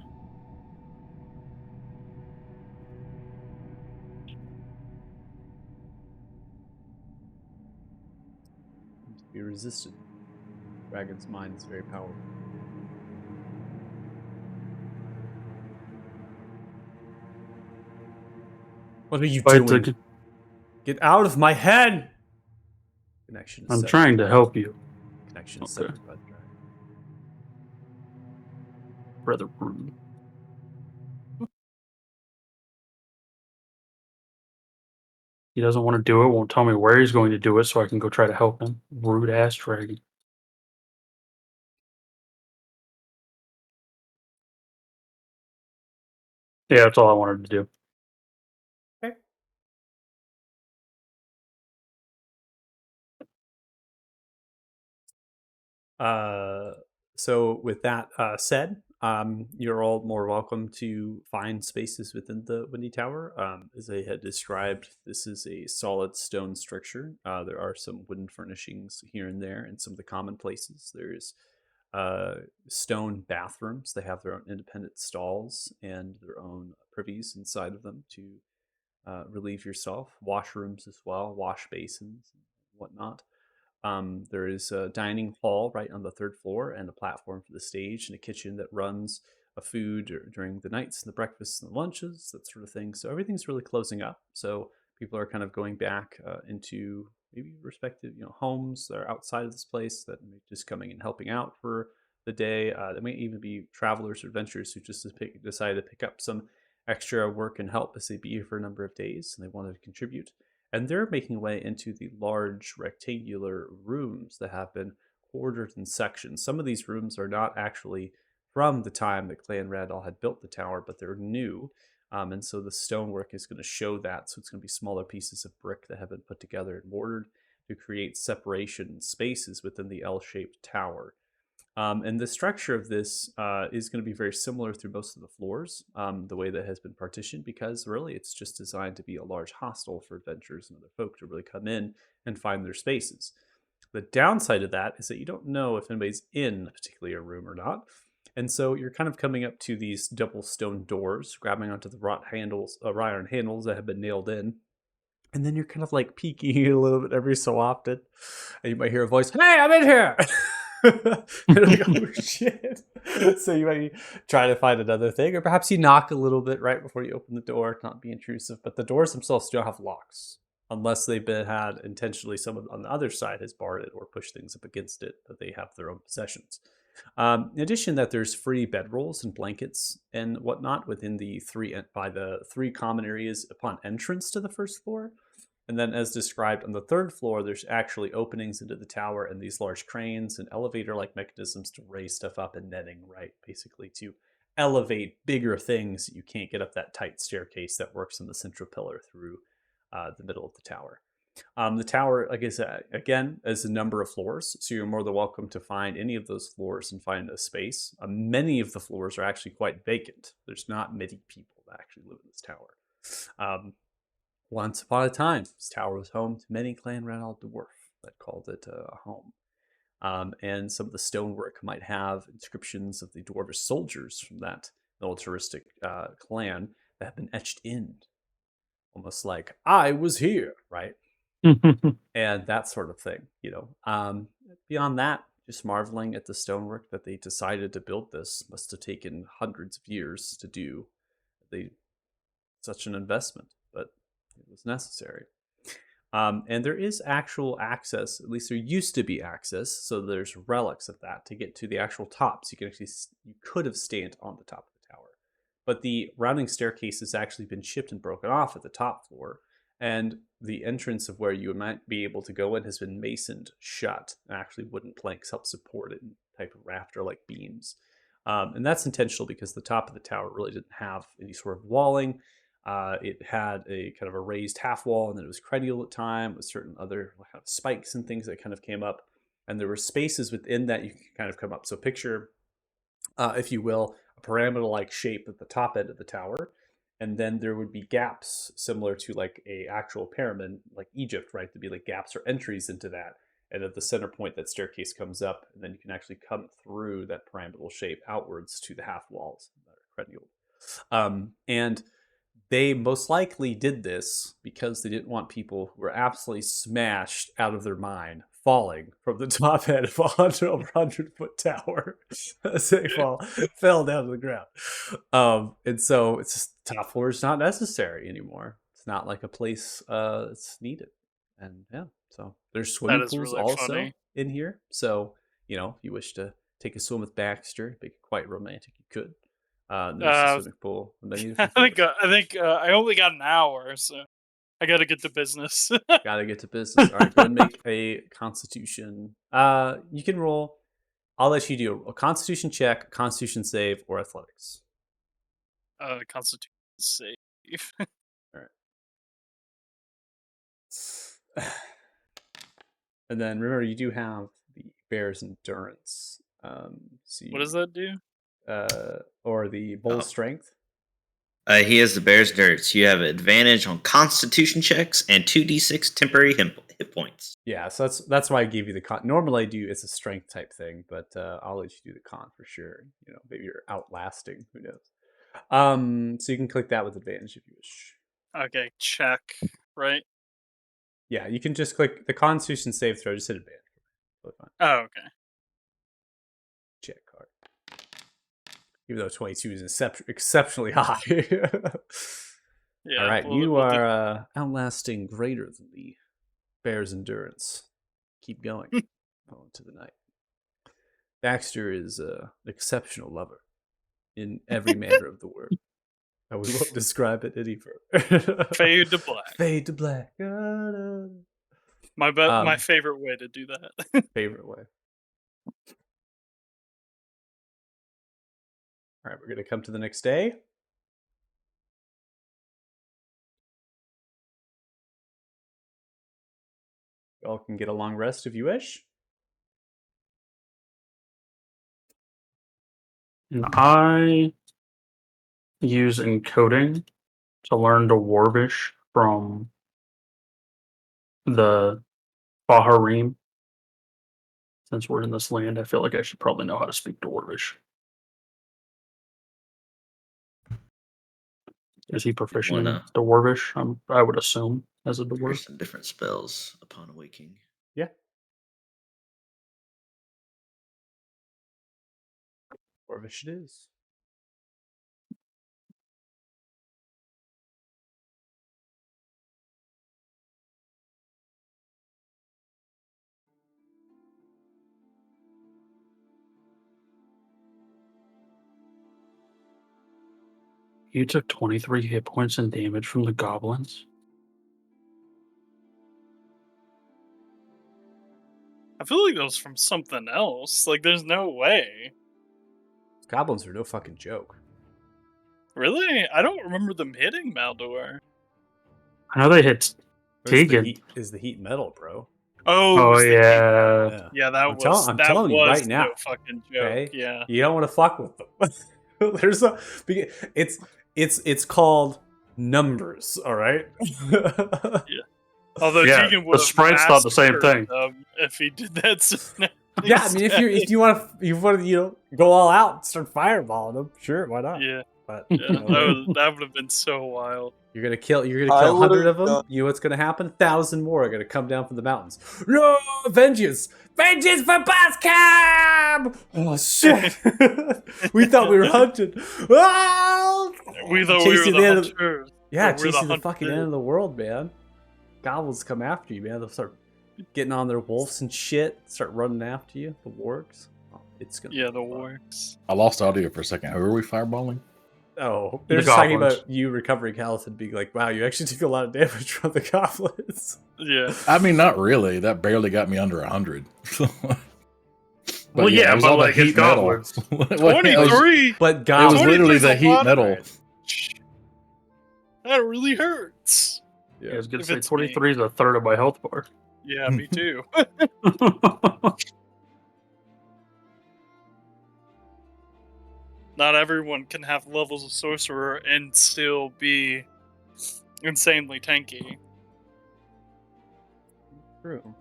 To be resisted. Dragon's mind is very powerful. What are you Fight doing? the- Get out of my head! Connection is I'm severed. trying to help you, Connection is Okay. severed by the dragon. Brother Rude. He doesn't want to do it, won't tell me where he's going to do it so I can go try to help him. Rude ass dragon. Yeah, that's all I wanted to do. So with that said, you're all more welcome to find spaces within the Windy Tower. As I had described, this is a solid stone structure. There are some wooden furnishings here and there in some of the common places. There's stone bathrooms. They have their own independent stalls and their own privies inside of them to relieve yourself. Washrooms as well, wash basins and whatnot. There is a dining hall right on the third floor and a platform for the stage and a kitchen that runs a food during the nights and the breakfasts and the lunches, that sort of thing. So everything's really closing up. So people are kind of going back into maybe respective, homes that are outside of this place that may just coming and helping out for the day. There may even be travelers or adventurers who just decide to pick up some extra work and help as they be here for a number of days and they wanted to contribute. And they're making way into the large rectangular rooms that have been ordered in sections. Some of these rooms are not actually from the time that Clan Randall had built the tower, but they're new. And so the stonework is going to show that. So it's going to be smaller pieces of brick that have been put together and mortared to create separation spaces within the L-shaped tower. And the structure of this is going to be very similar through most of the floors, the way that has been partitioned, because really it's just designed to be a large hostel for adventurers and other folk to really come in and find their spaces. The downside of that is that you don't know if anybody's in a particular room or not. And so you're kind of coming up to these double stone doors, grabbing onto the wrought iron handles that have been nailed in. And then you're kind of like peeking a little bit every so often. And you might hear a voice, "Hey, I'm in here!" You're like, oh shit. So you might try to find another thing, or perhaps you knock a little bit right before you open the door to not be intrusive. But the doors themselves don't have locks, unless they've been had intentionally. Someone on the other side has barred it or pushed things up against it, that they have their own possessions. In addition, that there's free bedrolls and blankets and whatnot within the three common areas upon entrance to the first floor. And then, as described on the third floor, there's actually openings into the tower and these large cranes and elevator-like mechanisms to raise stuff up, and netting, right? Basically to elevate bigger things that you can't get up that tight staircase that works in the central pillar through the middle of the tower. The tower, like I said, again, is a number of floors, so you're more than welcome to find any of those floors and find a space. Many of the floors are actually quite vacant. There's not many people that actually live in this tower. Once upon a time, this tower was home to many Clan Randall dwarf that called it a home. And some of the stonework might have inscriptions of the dwarvish soldiers from that militaristic clan that have been etched in. Almost like, I was here, right? And that sort of thing, Beyond that, just marveling at the stonework that they decided to build this. Must have taken hundreds of years to do. Such an investment, but it was necessary. And there is actual access, at least there used to be access, so there's relics of that to get to the actual tops. You could have stayed on the top of the tower, but the rounding staircase has actually been chipped and broken off at the top floor, and the entrance of where you might be able to go in has been masoned shut, and actually wooden planks help support it in type of rafter-like beams. And that's intentional because the top of the tower really didn't have any sort of walling. It had a kind of a raised half wall, and then it was credial at time with certain other kind of spikes and things that kind of came up. And there were spaces within that you could kind of come up. So picture, if you will, a pyramidal-like shape at the top end of the tower. And then there would be gaps similar to like a actual pyramid, like Egypt, right? There'd be like gaps or entries into that. And at the center point, that staircase comes up, and then you can actually come through that pyramidal shape outwards to the half walls that are credial. And they most likely did this because they didn't want people who were absolutely smashed out of their mind falling from the top end of a 100-foot tower as they fell down to the ground. And so it's just, top floor is not necessary anymore. It's not like a place it's needed. And yeah, so there's swimming pools really also funny. in here. So, if you wish to take a swim with Baxter, make it quite romantic, you could. There's a swimming pool. I think I only got an hour, so I gotta get to business. Gotta get to business. All right, go ahead and make a Constitution. You can roll. I'll let you do a Constitution check, Constitution save, or athletics. Constitution save. And then remember, you do have the bear's endurance. So What does that do? Or the bull's Oh. strength. He has the Bear's Dirts. You have advantage on Constitution checks and 2d6 temporary hit points. Yeah, so that's why I gave you the con. Normally, I do it's a strength type thing, but I'll let you do the con for sure. You know, maybe you're outlasting. Who knows? So you can click that with advantage if you wish. Okay, check. Right? Yeah, you can just click the Constitution save throw. Just hit advantage. Totally fine. Oh, okay. Check card. Even though 22 is exceptionally high. Yeah. All right, we'll- you we'll do- are outlasting greater than the bear's endurance. Keep going. On to the night. Baxter is an exceptional lover in every manner of the word. And we won't describe it any further. Fade to black. Fade to black. My favorite way to do that. Favorite way. All right, we're going to come to the next day. Y'all can get a long rest if you wish. And I use encoding to learn Dwarvish from the Baharim. Since we're in this land, I feel like I should probably know how to speak Dwarvish. Is he proficient in Wanna- Dwarvish? I would assume as a There's dwarf. some different spells upon awaking. Yeah. Dwarvish it is. You took 23 hit points and damage from the goblins. I feel like that was from something else. Like, there's no way. Goblins are no fucking joke. Really? I don't remember them hitting Maldor. I know they hit It's the Tegan. heat, is the heat metal, bro. Oh, Oh it's the- yeah. Yeah, that I'm was I'm that telling you was right now. no fucking joke. Okay? Yeah. You don't want to fuck with them. There's a it's called numbers, all right? Although Yeah, Tegan the would sprites thought the same thing. if he did that. Yeah, I mean if you want to go all out and start fireballing them, sure, why not? Yeah, But yeah, you know, that would have been so wild. you're gonna kill I 100 would've of them. done- You know what's gonna happen? 1,000 more are gonna come down from the mountains. No, vengeance for Boss Cab! Oh shit! We thought we were hunted. Oh! We thought we Chasing were the end of- hunters. Yeah, But we're the chasing the fucking hunters. end of the world, man. Goblins come after you, man. They'll start getting on their wolves and shit. Start running after you. The wargs. Oh, it's gonna. Yeah, be the fun. works. I lost audio for a second. Who are we fireballing? Oh, they're The just talking goblins. about you recovering health and being like, "Wow, you actually took a lot of damage from the goblins." Yeah. I mean, not really. That barely got me under 100. Well, yeah, it was but, all the like, it's heat metal. goblins. Well, it was- 23. But It was goblins. literally 23's the a heat lot. metal. That really hurts. I was gonna If say it's me. 23 is a third of my health bar. Yeah, me too. Not everyone can have levels of sorcerer and still be insanely tanky. True.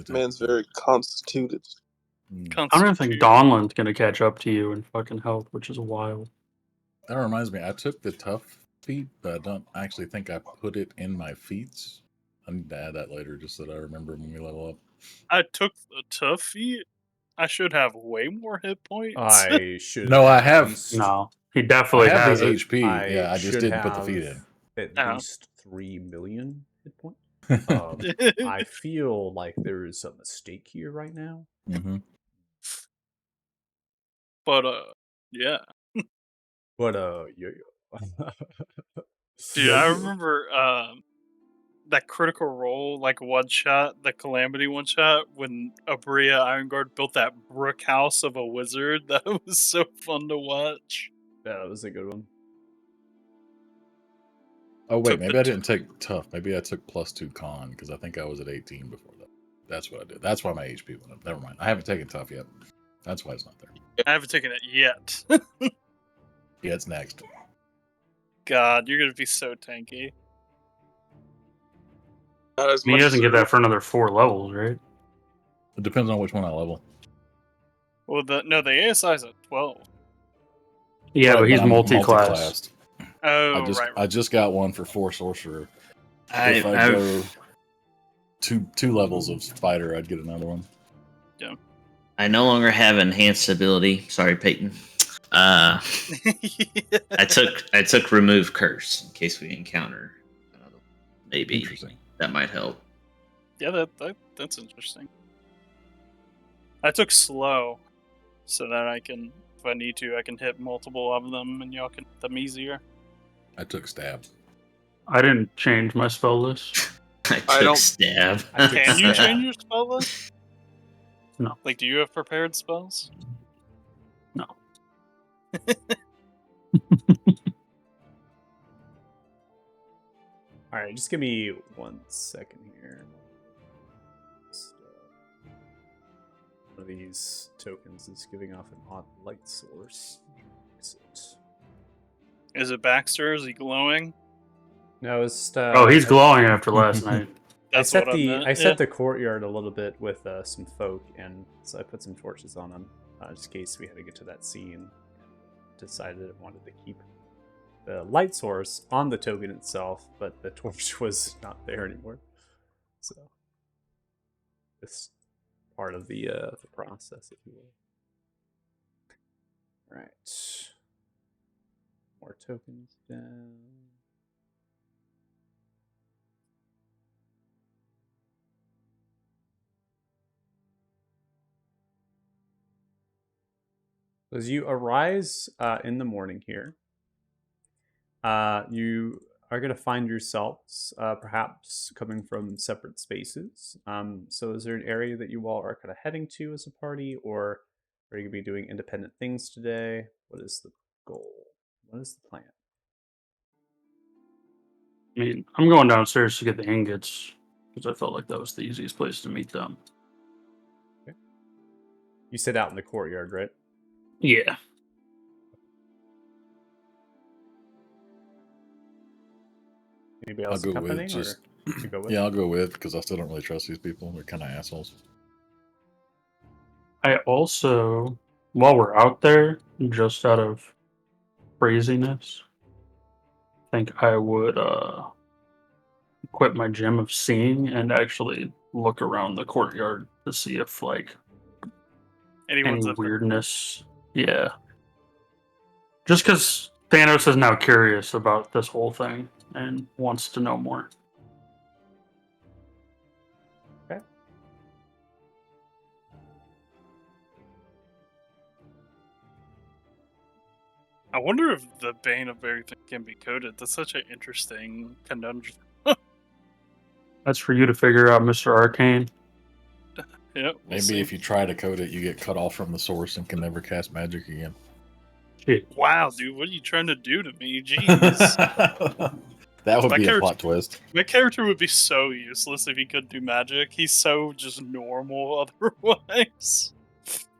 Man's very constituted. Mm. I don't think Dawnland's gonna catch up to you in fucking health, which is wild. That reminds me, I took the tough feat, but I don't actually think I put it in my feats. I need to add that later just so that I remember when we level up. I took the tough feat. I should have way more hit points. I should. No, I have- No, he I definitely have has the it. HP. Yeah, I just should didn't put the have feat in. At Oh. least 3 million hit points. I feel like there is a mistake here right now. Hmm. But yeah. But yeah. Dude, I remember that critical role, like one shot, the Calamity one shot, when Abria Ironguard built that brick house of a wizard. That was so fun to watch. Yeah, that was a good one. Oh wait, Took maybe the I didn't take tough. Maybe I took +2 con because I think I was at 18 before that. That's what I did. That's why my HP went up. Never mind. I haven't taken tough yet. That's why it's not there. I haven't taken it yet. Yeah, it's next. God, you're gonna be so tanky. Not as I mean, much he as doesn't get that for another 4 levels, right? It depends on which one I level. Well, the ASI is at 12. Yeah, Right, but he's I'm multi-class. multi-classed. Oh, I right. just got one for 4 sorcerer. If I I've go two levels of fighter, I'd get another one. I no longer have enhanced ability. Sorry, Peyton. I took remove curse in case we encounter another. Maybe Interesting. that might help. Yeah, that's interesting. I took slow, so that I can, if I need to, I can hit multiple of them, and y'all can hit them easier. I took stab. I didn't change my spell list. I I took don't- stab. I took Can you stab. change your spell list? No. Like, do you have prepared spells? No. All right, just give me 1 second here. One of these tokens is giving off an odd light source. Is it? Is it Baxter? Is he glowing? No, it's Oh, he's glowing after last night. That's I set what I the meant. I set the courtyard a little bit with some folk, and so I put some torches on them, just in case we had to get to that scene. Decided I wanted to keep the light source on the token itself, but the torch was not there anymore. So this part of the process, if you will. All right, more tokens down. As you arise in the morning here, you are going to find yourselves perhaps coming from separate spaces. So is there an area that you all are kind of heading to as a party, or are you going to be doing independent things today? What is the goal? What is the plan? I mean, I'm going downstairs to get the ingots because I felt like that was the easiest place to meet them. You sit out in the courtyard, right? Yeah. Anybody I'll else go accompanying, with just. or you go with? Yeah, I'll go with because I still don't really trust these people. They're kind of assholes. I also, while we're out there, just out of craziness, think I would equip my gem of seeing and actually look around the courtyard to see if like Anyone's any up there. weirdness. Yeah. Just because Thanos is now curious about this whole thing and wants to know more. I wonder if the Bane of everything can be coded. That's such an interesting conundrum. That's for you to figure out, Mr. Arcane. Yep. we'll Maybe see. if you try to code it, you get cut off from the source and can never cast magic again. Shit. Wow, dude, what are you trying to do to me? Jeez. That would My be a character- plot twist. My character would be so useless if he couldn't do magic. He's so just normal otherwise.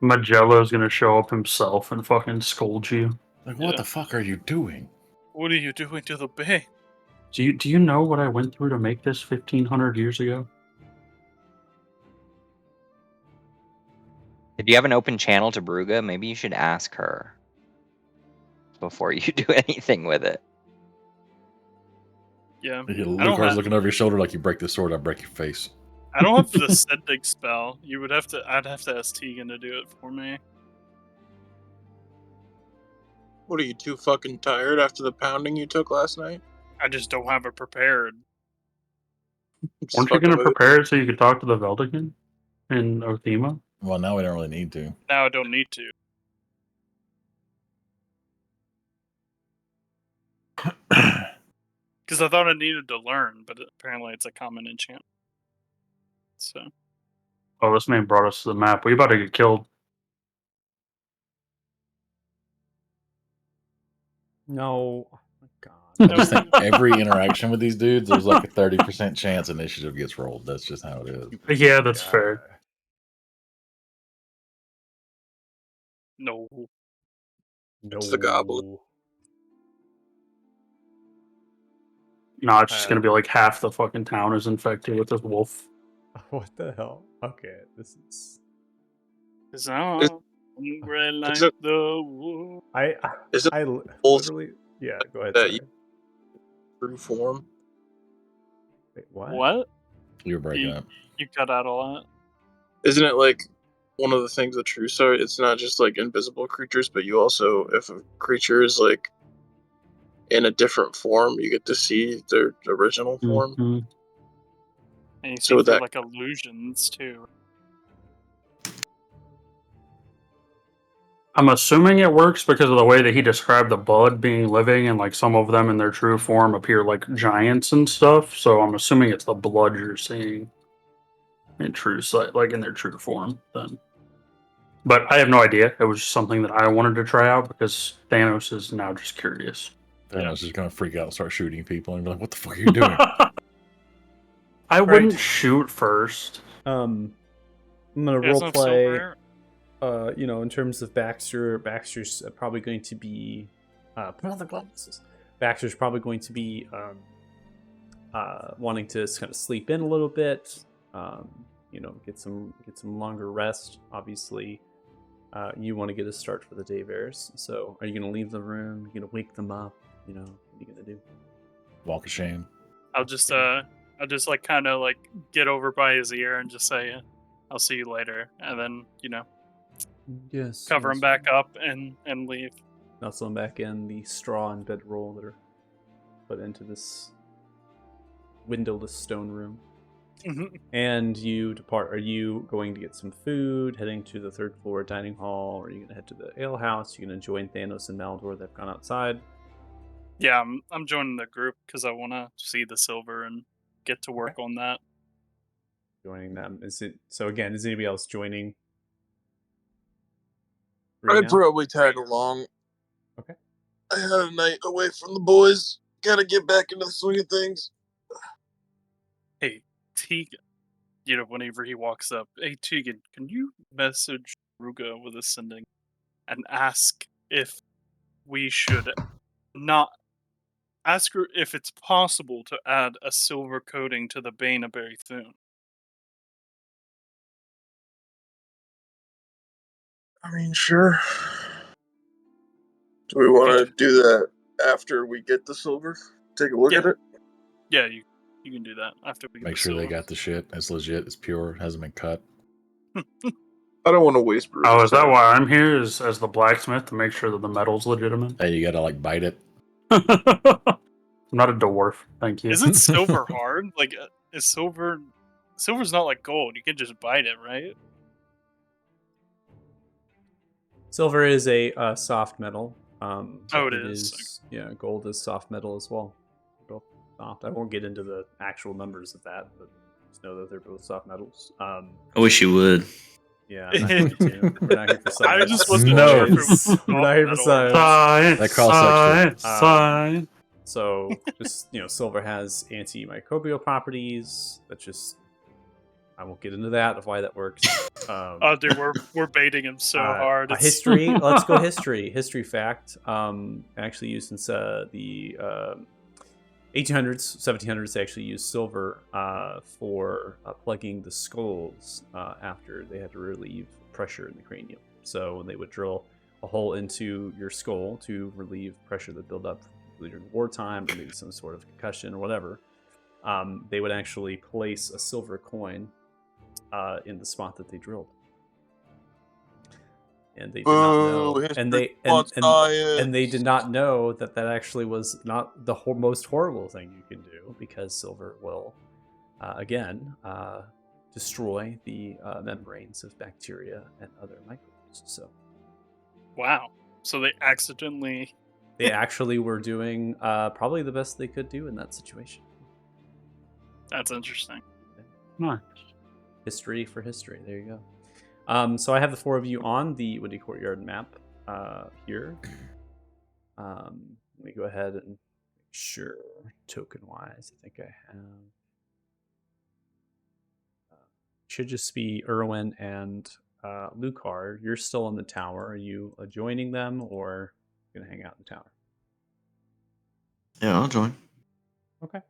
Magello's gonna show up himself and fucking scold you. Like, what Yeah. the fuck are you doing? What are you doing to the Bane? Do you know what I went through to make this 1,500 years ago? If you have an open channel to Bruga, maybe you should ask her before you do anything with it. Yeah. Lucar's have- looking over your shoulder like you break this sword, I break your face. I don't have the sending spell. I'd have to ask Tegan to do it for me. What are you too fucking tired after the pounding you took last night? I just don't have it prepared. Just Weren't you fucking gonna with it. prepare it so you could talk to the Veldican in Othema? Well, now we don't really need to. Now I don't need to. Because I thought I needed to learn, but apparently it's a common enchant. So Oh, this man brought us to the map. We about to get killed. No. Oh my god. I just think every interaction with these dudes, there's like a 30% chance initiative gets rolled. That's just how it is. Yeah, that's fair. no. No. It's the goblin. No, it's just gonna be like half the fucking town is infected with this wolf. What the hell? Okay, this is. Cause I'm hungry like it- the wolf. Is it I wolf literally. Yeah, go ahead. that Sorry. true form? Wait, what? What? You're breaking up. You cut out a lot. Isn't it like one of the things with true sight? It's not just like invisible creatures, but you also, if a creature is like in a different form, you get to see their original form. Mhm. And you see So through that- like illusions too. I'm assuming it works because of the way that he described the blood being living, and like some of them in their true form appear like giants and stuff. So I'm assuming it's the blood you're seeing in true sight, like in their true form. Then, but I have no idea. It was just something that I wanted to try out because Thanos is now just curious. Thanos is gonna freak out and start shooting people and be like, "What the fuck are you doing?" I wouldn't shoot first. I'm gonna There's role no play. silver. In terms of Baxter, Baxter's probably going to be put on the glasses. Baxter's probably going to be wanting to kind of sleep in a little bit. Get some longer rest. Obviously, you want to get a start for the day, Varys. So, are you going to leave the room? Are you going to wake them up? What are you going to do? Walk of shame. I'll just like kind of like get over by his ear and just say, "I'll see you later," and then Yes. cover him back up and leave. Nestle him back in the straw and bedroll that are put into this windowless stone room. And you depart. Are you going to get some food, heading to the third floor dining hall, or are you going to head to the ale house? You're going to join Thanos and Maldor. They've gone outside. Yeah, I'm joining the group because I want to see the silver and get to work on that. Joining them. Is anybody else joining? I'd probably tag along. Okay. I had a night away from the boys. Gotta get back into the swing of things. Hey, Tegan, whenever he walks up, hey, Tegan, can you message Ruga with ascending and ask if we should not ask her if it's possible to add a silver coating to the Bane of Berrythune? I mean, sure. Do we want to do that after we get the silver? Take a look at it? Yeah, you can do that after we get Make the sure silver. they got the shit. It's legit. It's pure. Hasn't been cut. I don't want to waste. Oh, is that why I'm here? Is as the blacksmith to make sure that the metal's legitimate? Hey, you gotta like bite it. I'm not a dwarf. Thank you. Isn't silver hard? Like, is silver's not like gold. You can just bite it, right? Silver is a soft metal. It is. Yeah, gold is soft metal as well. Both soft. I won't get into the actual numbers of that, but just know that they're both soft metals. I wish you would. Yeah, I'm not here to. We're not here for science. I just wasn't sure if it was We're not here for soft science. That cross-section. Science. So, just silver has antimicrobial properties. That's just. I won't get into that of why that works. Oh, dude, we're baiting him so hard. It's- History. Let's go history. History fact. Actually used since the 1800s, 1700s. They actually used silver for plugging the skulls after they had to relieve pressure in the cranium. So when they would drill a hole into your skull to relieve pressure that built up during wartime, or maybe some sort of concussion or whatever, they would actually place a silver coin in the spot that they drilled. And they did not know, and they did not know that actually was not the most horrible thing you can do, because silver will again destroy the membranes of bacteria and other microbes. So Wow. So they accidentally They actually were doing probably the best they could do in that situation. That's interesting. Nice. History for history. There you go. So I have the four of you on the Windy Courtyard map here. Let me go ahead and make sure token-wise. I think I have. Should just be Irwin and Lucar. You're still in the tower. Are you joining them or gonna hang out in the tower? Yeah, I'll join. Okay.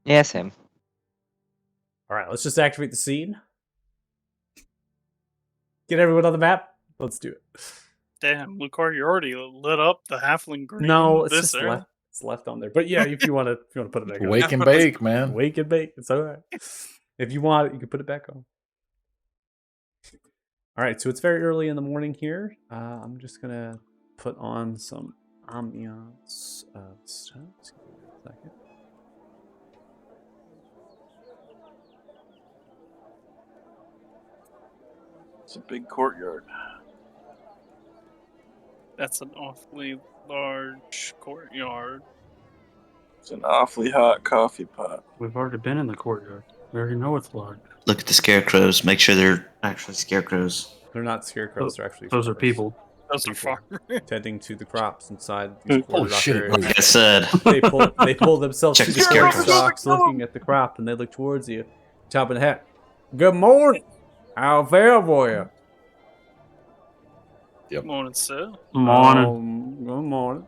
Yeah, same. All right. Let's just activate the scene. Get everyone on the map. Let's do it. Damn, Lucar, you already lit up the halfling green. No, it's this just area. left. It's left on there. But yeah, if you want to put it back on. Wake and bake, man. Wake and bake. It's all right. If you want it, you can put it back on. All right, so it's very early in the morning here. I'm just gonna put on some ambiance stuff. Just give me a second. It's a big courtyard. That's an awfully large courtyard. It's an awfully hot coffee pot. We've already been in the courtyard. We already know it's large. Look at the scarecrows. Make sure they're actually scarecrows. They're not scarecrows. They're actually Those are farmers people. Those are People. far. tending to the crops inside these Holy quartered off shit, areas. wait. Like I said, They pull themselves Check to the the corn scarecrows. stalks, looking at the crop, and they look towards you, top of the hat. Good morning. How fare for you? Morning, sir. Morning. Good morning.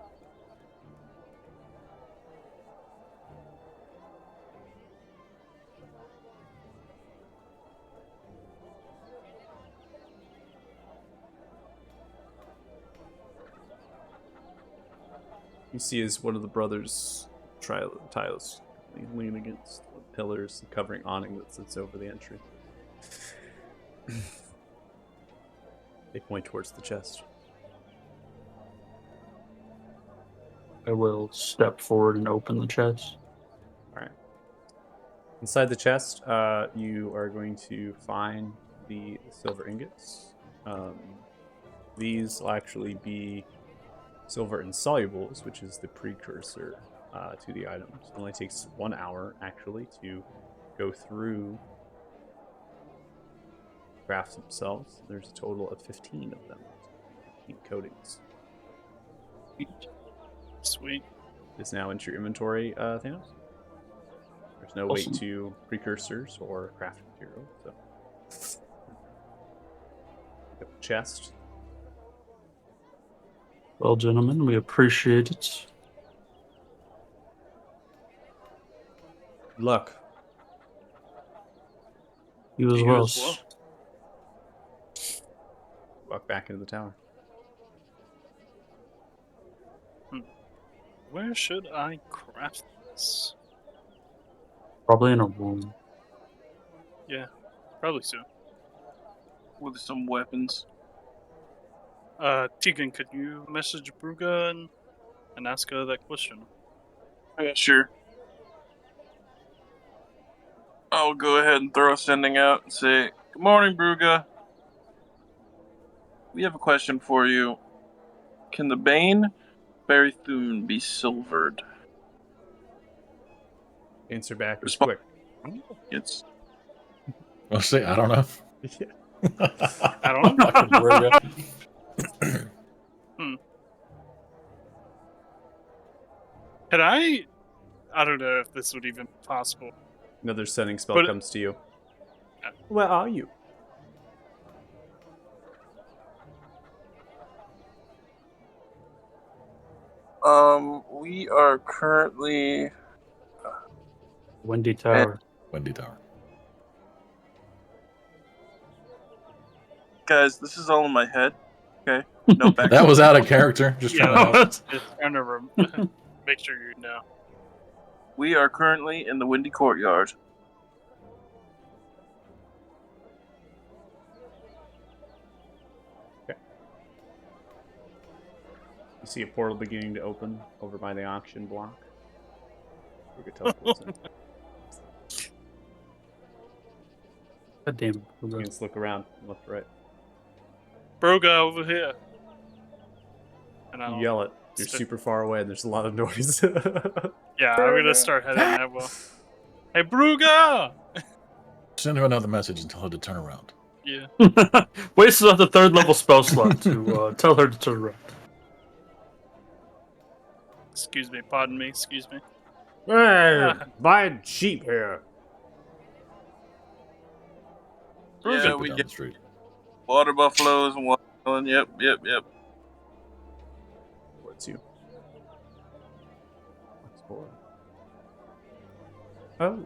You see as one of the brothers, Tiles, lean against the pillars, the covering awning that sits over the entry. They point towards the chest. I will step forward and open the chest. All right. Inside the chest, you are going to find the silver ingots. These will actually be silver insolubles, which is the precursor to the items. It only takes 1 hour, actually, to go through crafts themselves. There's a total of 15 of them. 15 coatings. Sweet. Is now into your inventory, Thanos. There's no Awesome. weight to precursors or craft material, so. Got the chest. Well, gentlemen, we appreciate it. Good luck. You as You well. as well. Walk back into the tower. Where should I craft this? Probably in a room. Yeah, probably so. With some weapons. Tegan, could you message Bruga and ask her that question? Yeah, sure. I'll go ahead and throw a sending out and say, "Good morning, Bruga. We have a question for you. Can the Bane Berrythune be silvered?" Answer back is Respo- quick. It's Well, see, I don't know. I don't know. Fucking Bruga. Could I don't know if this would even be possible. Another sending spell But- comes to you. Yeah. Where are you? we are currently Windy Tower. Windy Tower. guys, this is all in my head. Okay? No back. That was out of character. Just Yeah. trying to. Just trying to make sure you know. We are currently in the Windy Courtyard. You see a portal beginning to open over by the auction block. Bruga teleports in. God damn it. You Bruga. can just look around, left, right. Bruga over here. And You I'll yell it. You're super far away and there's a lot of noise. Yeah, I'm gonna start heading that way. Hey, Bruga! Send her another message and tell her to turn around. Yeah. Wasted on the 3rd level spell slot to tell her to turn around. Excuse me, pardon me, excuse me. Hey, buying sheep here. Yeah, Jump we down get the street. water buffaloes and watermelon. Yep. What's you? What's for? Oh.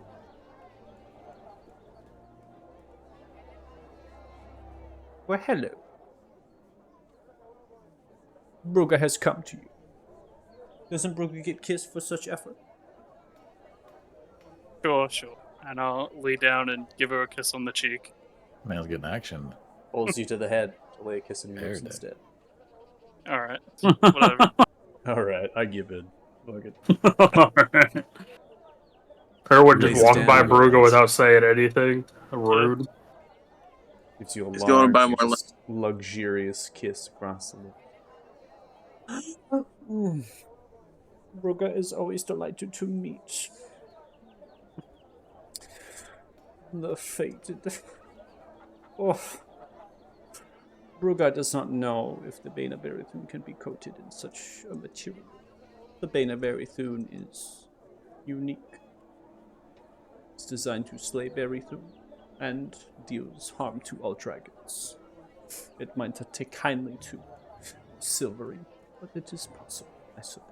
Well, hello. Bruga has come to you. Doesn't Bruga get kissed for such effort? Sure. And I'll lay down and give her a kiss on the cheek. Man's getting action. Pulls you to the head to lay a kiss on your There lips it is. instead. Alright. Whatever. Alright, I give in. Fuck it. Alright. Her would just Lays walk down by and Bruga goes. without saying anything. Rude. Gives you a He's going by large, more luxurious kiss across the lips. Bruga is always delighted to meet. The fated. Oh. Bruga does not know if the Bane of Berithun can be coated in such a material. The Bane of Berithun is unique. It's designed to slay Berithun and deals harm to all dragons. It might not take kindly to silvering, but it is possible, I suppose.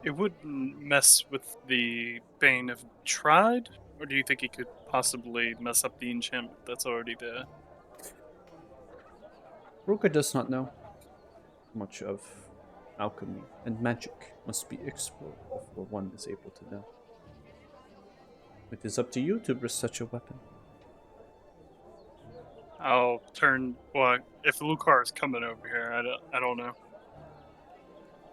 It wouldn't mess with the Bane of Tried? Or do you think he could possibly mess up the enchantment that's already there? Bruga does not know much of alchemy, and magic must be explored before one is able to know. It is up to you to bring such a weapon. I'll turn. Well, if Lucar is coming over here, I don't know.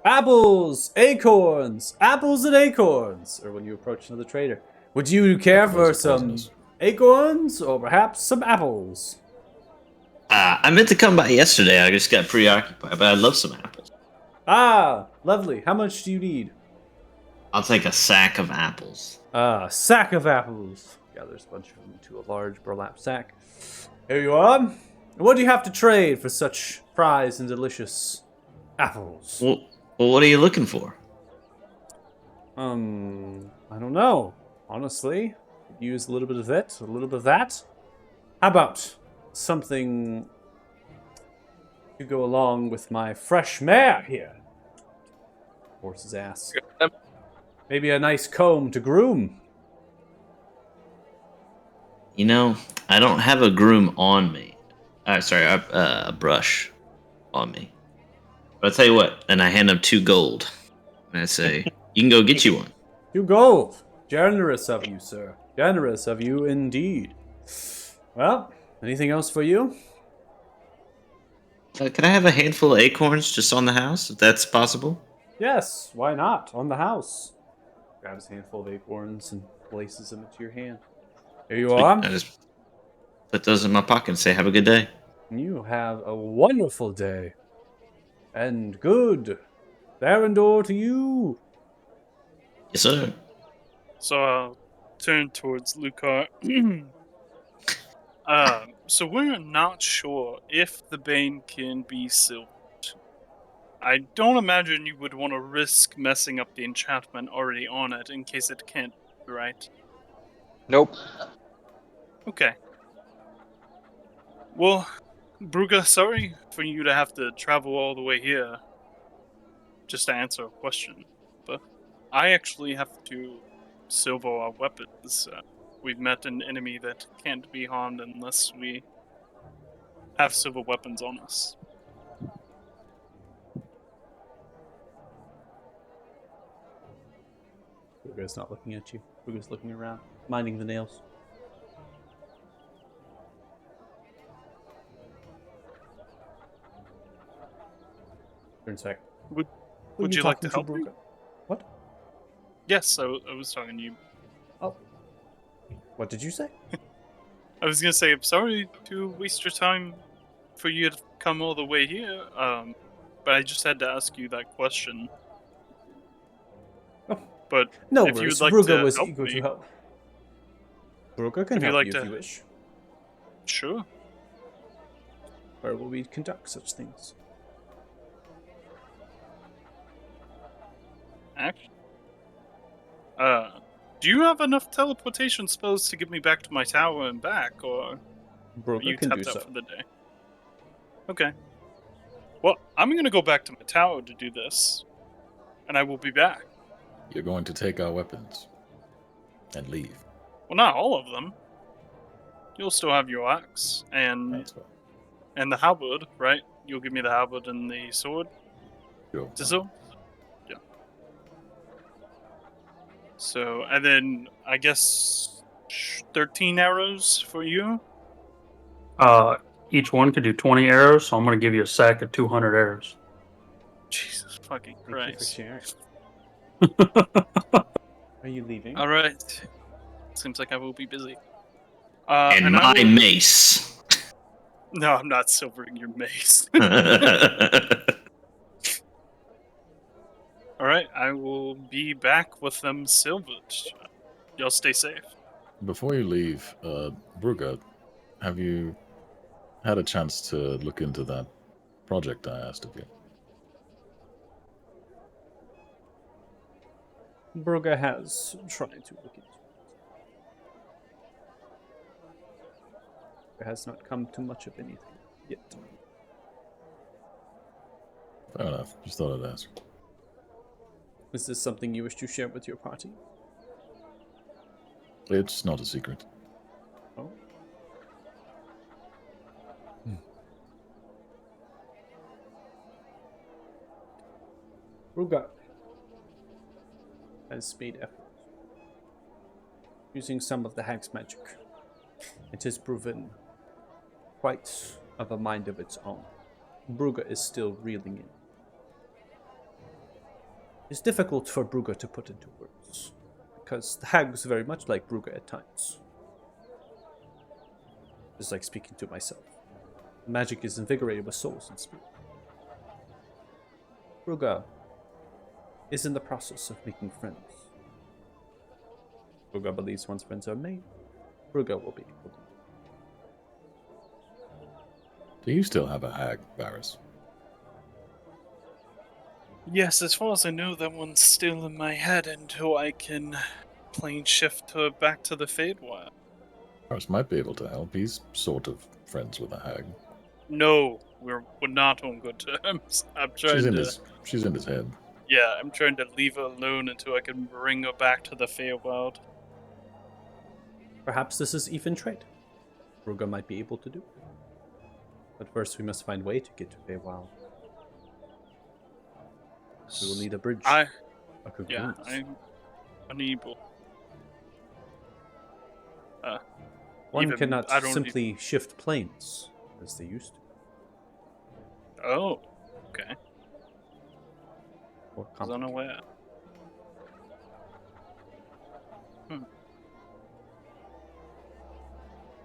Apples, acorns, apples and acorns. Or when you approach another trader, would you care for Apples are some poisonous. acorns or perhaps some apples? I meant to come by yesterday. I just got preoccupied, but I'd love some apples. Ah, lovely. How much do you need? I'll take a sack of apples. A sack of apples. Gathers a bunch of them into a large burlap sack. Here you are. What do you have to trade for such prized and delicious apples? Well, what are you looking for? I don't know. Honestly, could use a little bit of it, a little bit of that. How about something to go along with my fresh mare here? Horse's ass. Maybe a nice comb to groom. You know, I don't have a groom on me. A brush on me. But I'll tell you what, and I hand him 2 gold. And I say, you can go get you one. 2 gold. Generous of you, sir. Generous of you indeed. Well, anything else for you? Can I have a handful of acorns just on the house, if that's possible? Yes, why not? On the house. Grabs a handful of acorns and places them into your hand. Here you are. I just put those in my pocket and say, have a good day. You have a wonderful day. And good. Therendor to you. Yes, sir. So I'll turn towards Lucar. So we're not sure if the Bane can be silvered. I don't imagine you would want to risk messing up the enchantment already on it in case it can't, right? Nope. Okay. Well, Bruga, sorry for you to have to travel all the way here just to answer a question, but I actually have to silver our weapons. We've met an enemy that can't be harmed unless we have silver weapons on us. Bruga's not looking at you. Bruga's looking around, minding the nails. Turns back. Would you like to help me? Bruga? What? Yes, I was talking to you. Oh. What did you say? I was gonna say, I'm sorry to waste your time for you to come all the way here. but I just had to ask you that question. Oh, But no if you worries. would like Brugge to was help eager me, to help. Brugge can If you'd help like you to- if you wish. sure. Where will we conduct such things? Actually, do you have enough teleportation spells to get me back to my tower and back, or are Brugge you can do tapped out so. for the day? Okay. Well, I'm gonna go back to my tower to do this, and I will be back. You're going to take our weapons and leave. Well, not all of them. You'll still have your axe That's fine. and the halberd, right? You'll give me the halberd and the sword. Sure. Dizzle? Yeah. So, and then I guess 13 arrows for you. Each one could do 20 arrows, so I'm going to give you a sack of 200 arrows. Jesus fucking Thank you for Christ. sharing. Are you leaving? All right. Seems like I will be busy. And I my will... mace. No, I'm not silvering your mace. All right, I will be back with them silvered. Y'all stay safe. Before you leave, Brugge, have you had a chance to look into that project I asked of you? Brugge has tried to look into it. There has not come to much of anything yet. Fair enough. Just thought I'd ask. Is this something you wish to share with your party? It's not a secret. Oh. Brugge has made efforts using some of the hag's magic. It has proven quite of a mind of its own. Brugge is still reeling in. It's difficult for Brugge to put into words, because the hag was very much like Brugge at times. It's like speaking to myself. Magic is invigorated with souls and spirit. Brugge is in the process of making friends. Brugge believes once friends are made, Brugge will be able to. Do you still have a hag, Varys? Yes, as far as I know, that one's still in my head until I can plane shift her back to the Feywild. Varys might be able to help. He's sort of friends with a hag. No, we're not on good terms. I'm trying She's in his head. Yeah, I'm trying to leave her alone until I can bring her back to the Feywild. Perhaps this is even trade. Brugge might be able to do. But first we must find a way to get to Feywild. We will need a bridge. Yeah, congruence. I'm unable. One even- cannot I don't simply shift planes as they used to. Oh, okay. Or I was unaware.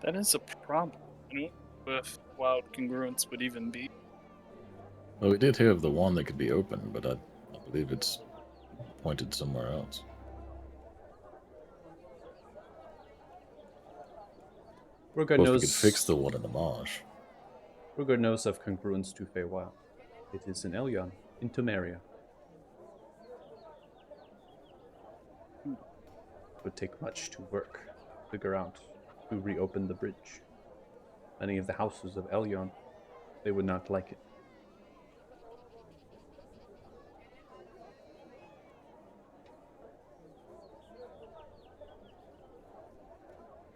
That is a problem. You know, with wild congruence would even be. Well, we did hear of the one that could be open, but I believe it's pointed somewhere else. Brugge Of course, we knows. could fix the one in the marsh. Brugge knows of congruence to Feywild. It is in Elyon, in Temeria. It would take much to work, figure out, to reopen the bridge. Many of the houses of Elyon, they would not like it.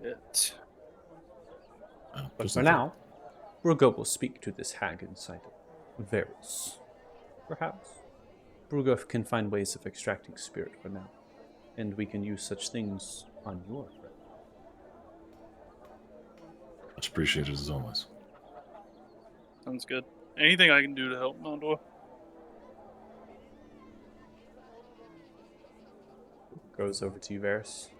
But Just for a now, Brugge will speak to this hag inside of Varys. Perhaps Brugge can find ways of extracting spirit for now, and we can use such things on your friend. Much appreciated as always. Sounds good. Anything I can do to help, Nondor? Goes over to you, Varys.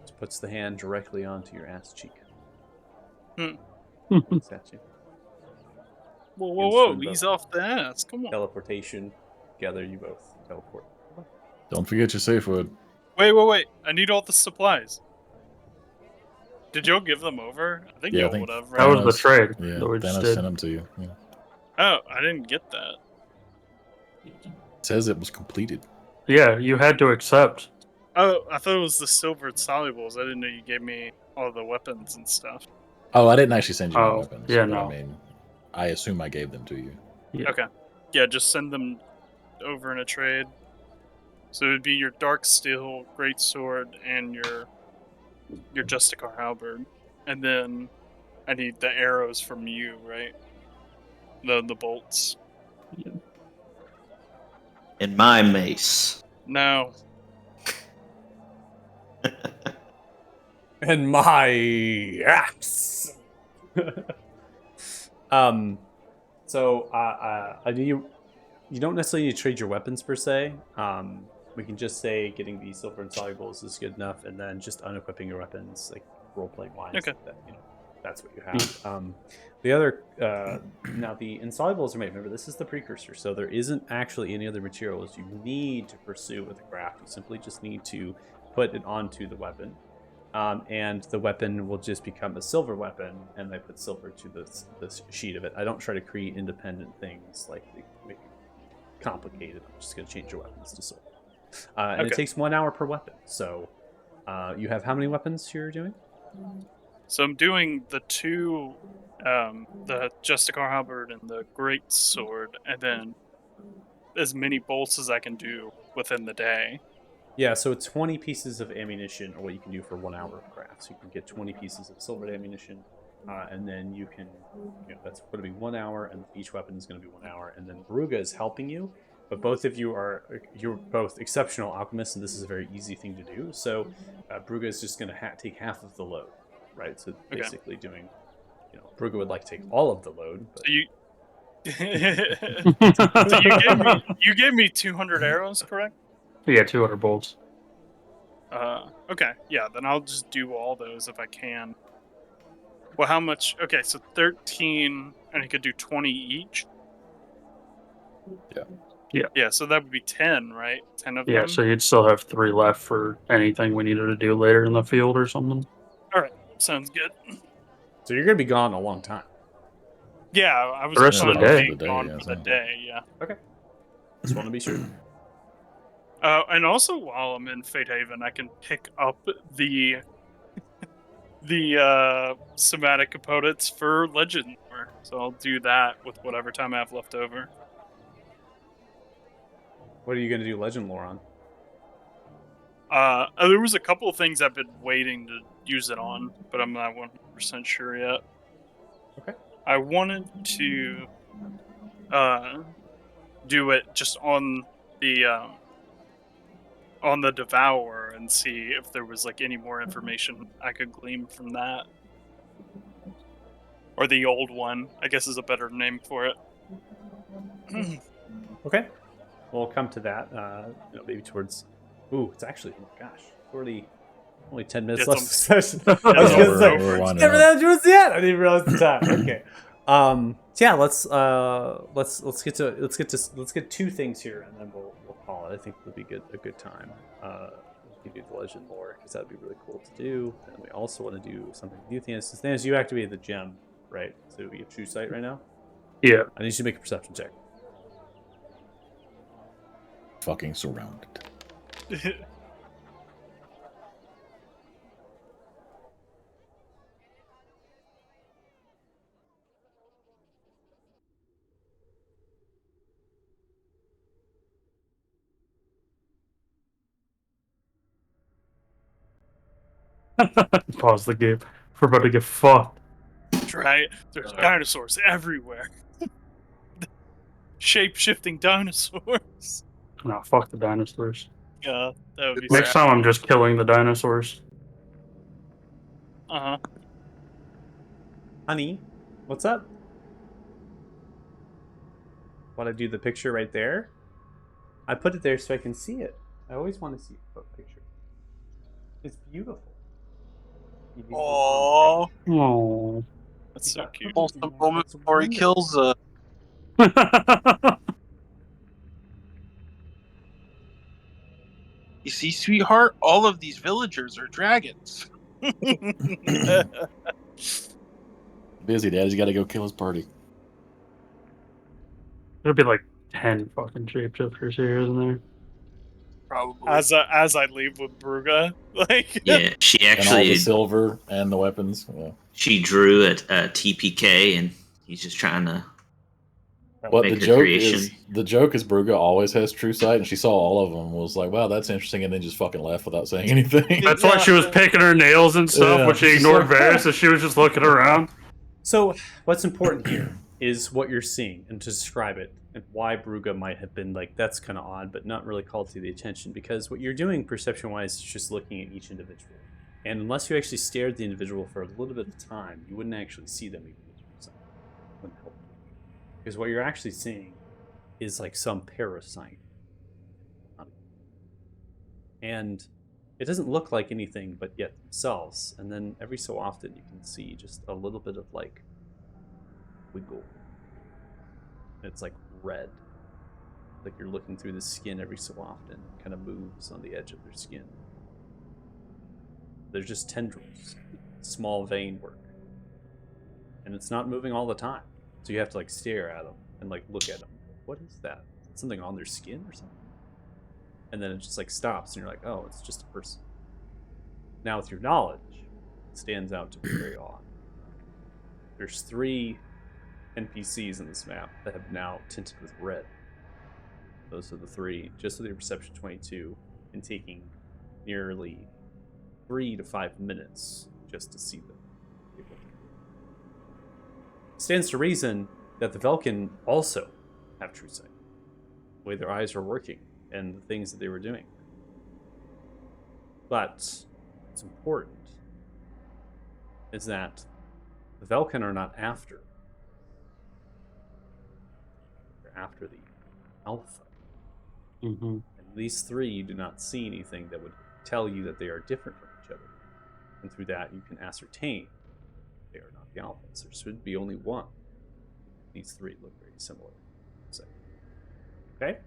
Just puts the hand directly onto your ass cheek. Looks at you. Whoa, You whoa, and whoa! Swin He's both off the ass. Come on. teleportation. Together, you both teleport. Don't forget your safe word. Wait! I need all the supplies. Did y'all give them over? I think Yeah, I y'all think would have, That right? was the trade Yeah, that we just Thanos did. sent them to you. Yeah. Oh, I didn't get that. It says it was completed. Yeah, you had to accept. Oh, I thought it was the silvered solubles. I didn't know you gave me all the weapons and stuff. Oh, I didn't actually send you my Oh, weapons. yeah, but no. I mean, I assume I gave them to you. Yeah. Okay. Yeah, just send them over in a trade. So it'd be your dark steel great sword and your Justicar halberd, and then I need the arrows from you, right? The bolts. And my mace. No. And my axe. So you don't necessarily need to trade your weapons per se. We can just say getting the silver insolubles is good enough, and then just unequipping your weapons, like role playing wise. Okay. That's what you have. The other now the insolubles are made. Remember, this is the precursor, so there isn't actually any other materials you need to pursue with the craft. You simply just need to put it onto the weapon. And the weapon will just become a silver weapon, and I put silver to this sheet of it. I don't try to create independent things like make it complicated. I'm just going to change your weapons to silver. And it Okay. takes 1 hour per weapon. So you have how many weapons you're doing? So I'm doing the two, the Justicar halberd and the great sword, and then as many bolts as I can do within the day. Yeah, so 20 pieces of ammunition are what you can do for 1 hour of craft. So you can get 20 pieces of silvered ammunition, and then you can, that's going to be 1 hour, and each weapon is going to be 1 hour. And then Baruga is helping you, but both of you're both exceptional alchemists, and this is a very easy thing to do. So Baruga is just going to take half of the load, right? So Okay. basically doing, Baruga would like to take all of the load. But... So you you gave me 200 arrows, correct? Yeah, 200 bolts. Okay, yeah, then I'll just do all those if I can. Well, how much? Okay, so 13, and I could do 20 each? Yeah, so that would be 10, right? 10 of Yeah, them? so you'd still have 3 left for anything we needed to do later in the field or something. Alright, sounds good. So you're going to be gone a long time. Yeah, I was The rest of the planning day. to be gone Yeah, for the so- day, yeah. Just want to be sure. And also, while I'm in Fate Haven, I can pick up the somatic components for Legend Lore. So I'll do that with whatever time I have left over. What are you going to do Legend Lore on? There was a couple of things I've been waiting to use it on, but I'm not 100% sure yet. Okay. I wanted to do it just on the Devourer and see if there was like any more information I could glean from that. Or the old one, I guess is a better name for it. Okay. We'll come to that. Maybe towards. Ooh, it's actually. Oh my gosh, only 10 minutes It's left of the session. I Yeah, was gonna say, we're winding never up. that towards the end. I didn't realize the time. Okay. So yeah, let's get 2 things here, and then we'll call it. I think it'll be a good time. We can do the Legend Lore because that'd be really cool to do. And we also want to do something new. Thanos, you activated the gem, right? So we have True Sight right now. Yeah. I need you to make a perception check. Fucking surrounded. Pause the game. We're about to get fucked. Right? There's dinosaurs everywhere. Shape-shifting dinosaurs. No, fuck the dinosaurs. Yeah, that would be Next sad. time I'm just killing the dinosaurs. Uh-huh. Honey, what's up? Want to do the picture right there? I put it there so I can see it. I always want to see a picture. It's beautiful. Aww. Oh. That's so cute. Wholesome moment before he kills You see, sweetheart, all of these villagers are dragons. Busy, Daddy's got to go kill his party. There'll be like 10 fucking shapeshifters here, isn't there? Probably. As I leave with Bruga, like Yeah, she And all actually the silver and the weapons. Yeah. she drew a TPK, and he's just trying to What make the her joke creation. is? The joke is Bruga always has true sight, and she saw all of them. And was like, "Wow, that's interesting," and then just fucking left without saying anything. That's why she was picking her nails and stuff, Yeah. when she ignored Varys, so she was just looking around. So, what's important here is what you're seeing and to describe it, and why Bruga might have been like, that's kind of odd, but not really called to the attention. Because what you're doing perception wise is just looking at each individual. And unless you actually stare at the individual for a little bit of time, you wouldn't actually see them even. Wouldn't help. Because what you're actually seeing is like some parasite. And it doesn't look like anything but yet themselves. And then every so often you can see just a little bit of like wiggle. It's like red. Like you're looking through the skin every so often. It kind of moves on the edge of their skin. There's just tendrils, small vein work. And it's not moving all the time. So you have to like stare at them and like look at them. What is that? Something on their skin or something? And then it just like stops and you're like, oh, it's just a person. Now with your knowledge, it stands out to be very odd. There's 3 NPCs in this map that have now tinted with red. Those are the 3, just with your perception 22, and taking nearly 3 to 5 minutes just to see them. It stands to reason that the Velkin also have true sight. The way their eyes are working and the things that they were doing. But what's important is that the Velkin are not after. They're after the Alpha. Mm-hmm. And these 3 do not see anything that would tell you that they are different from each other. And through that, you can ascertain they are not the Alphas. There should be only one. These 3 look very similar. So, okay?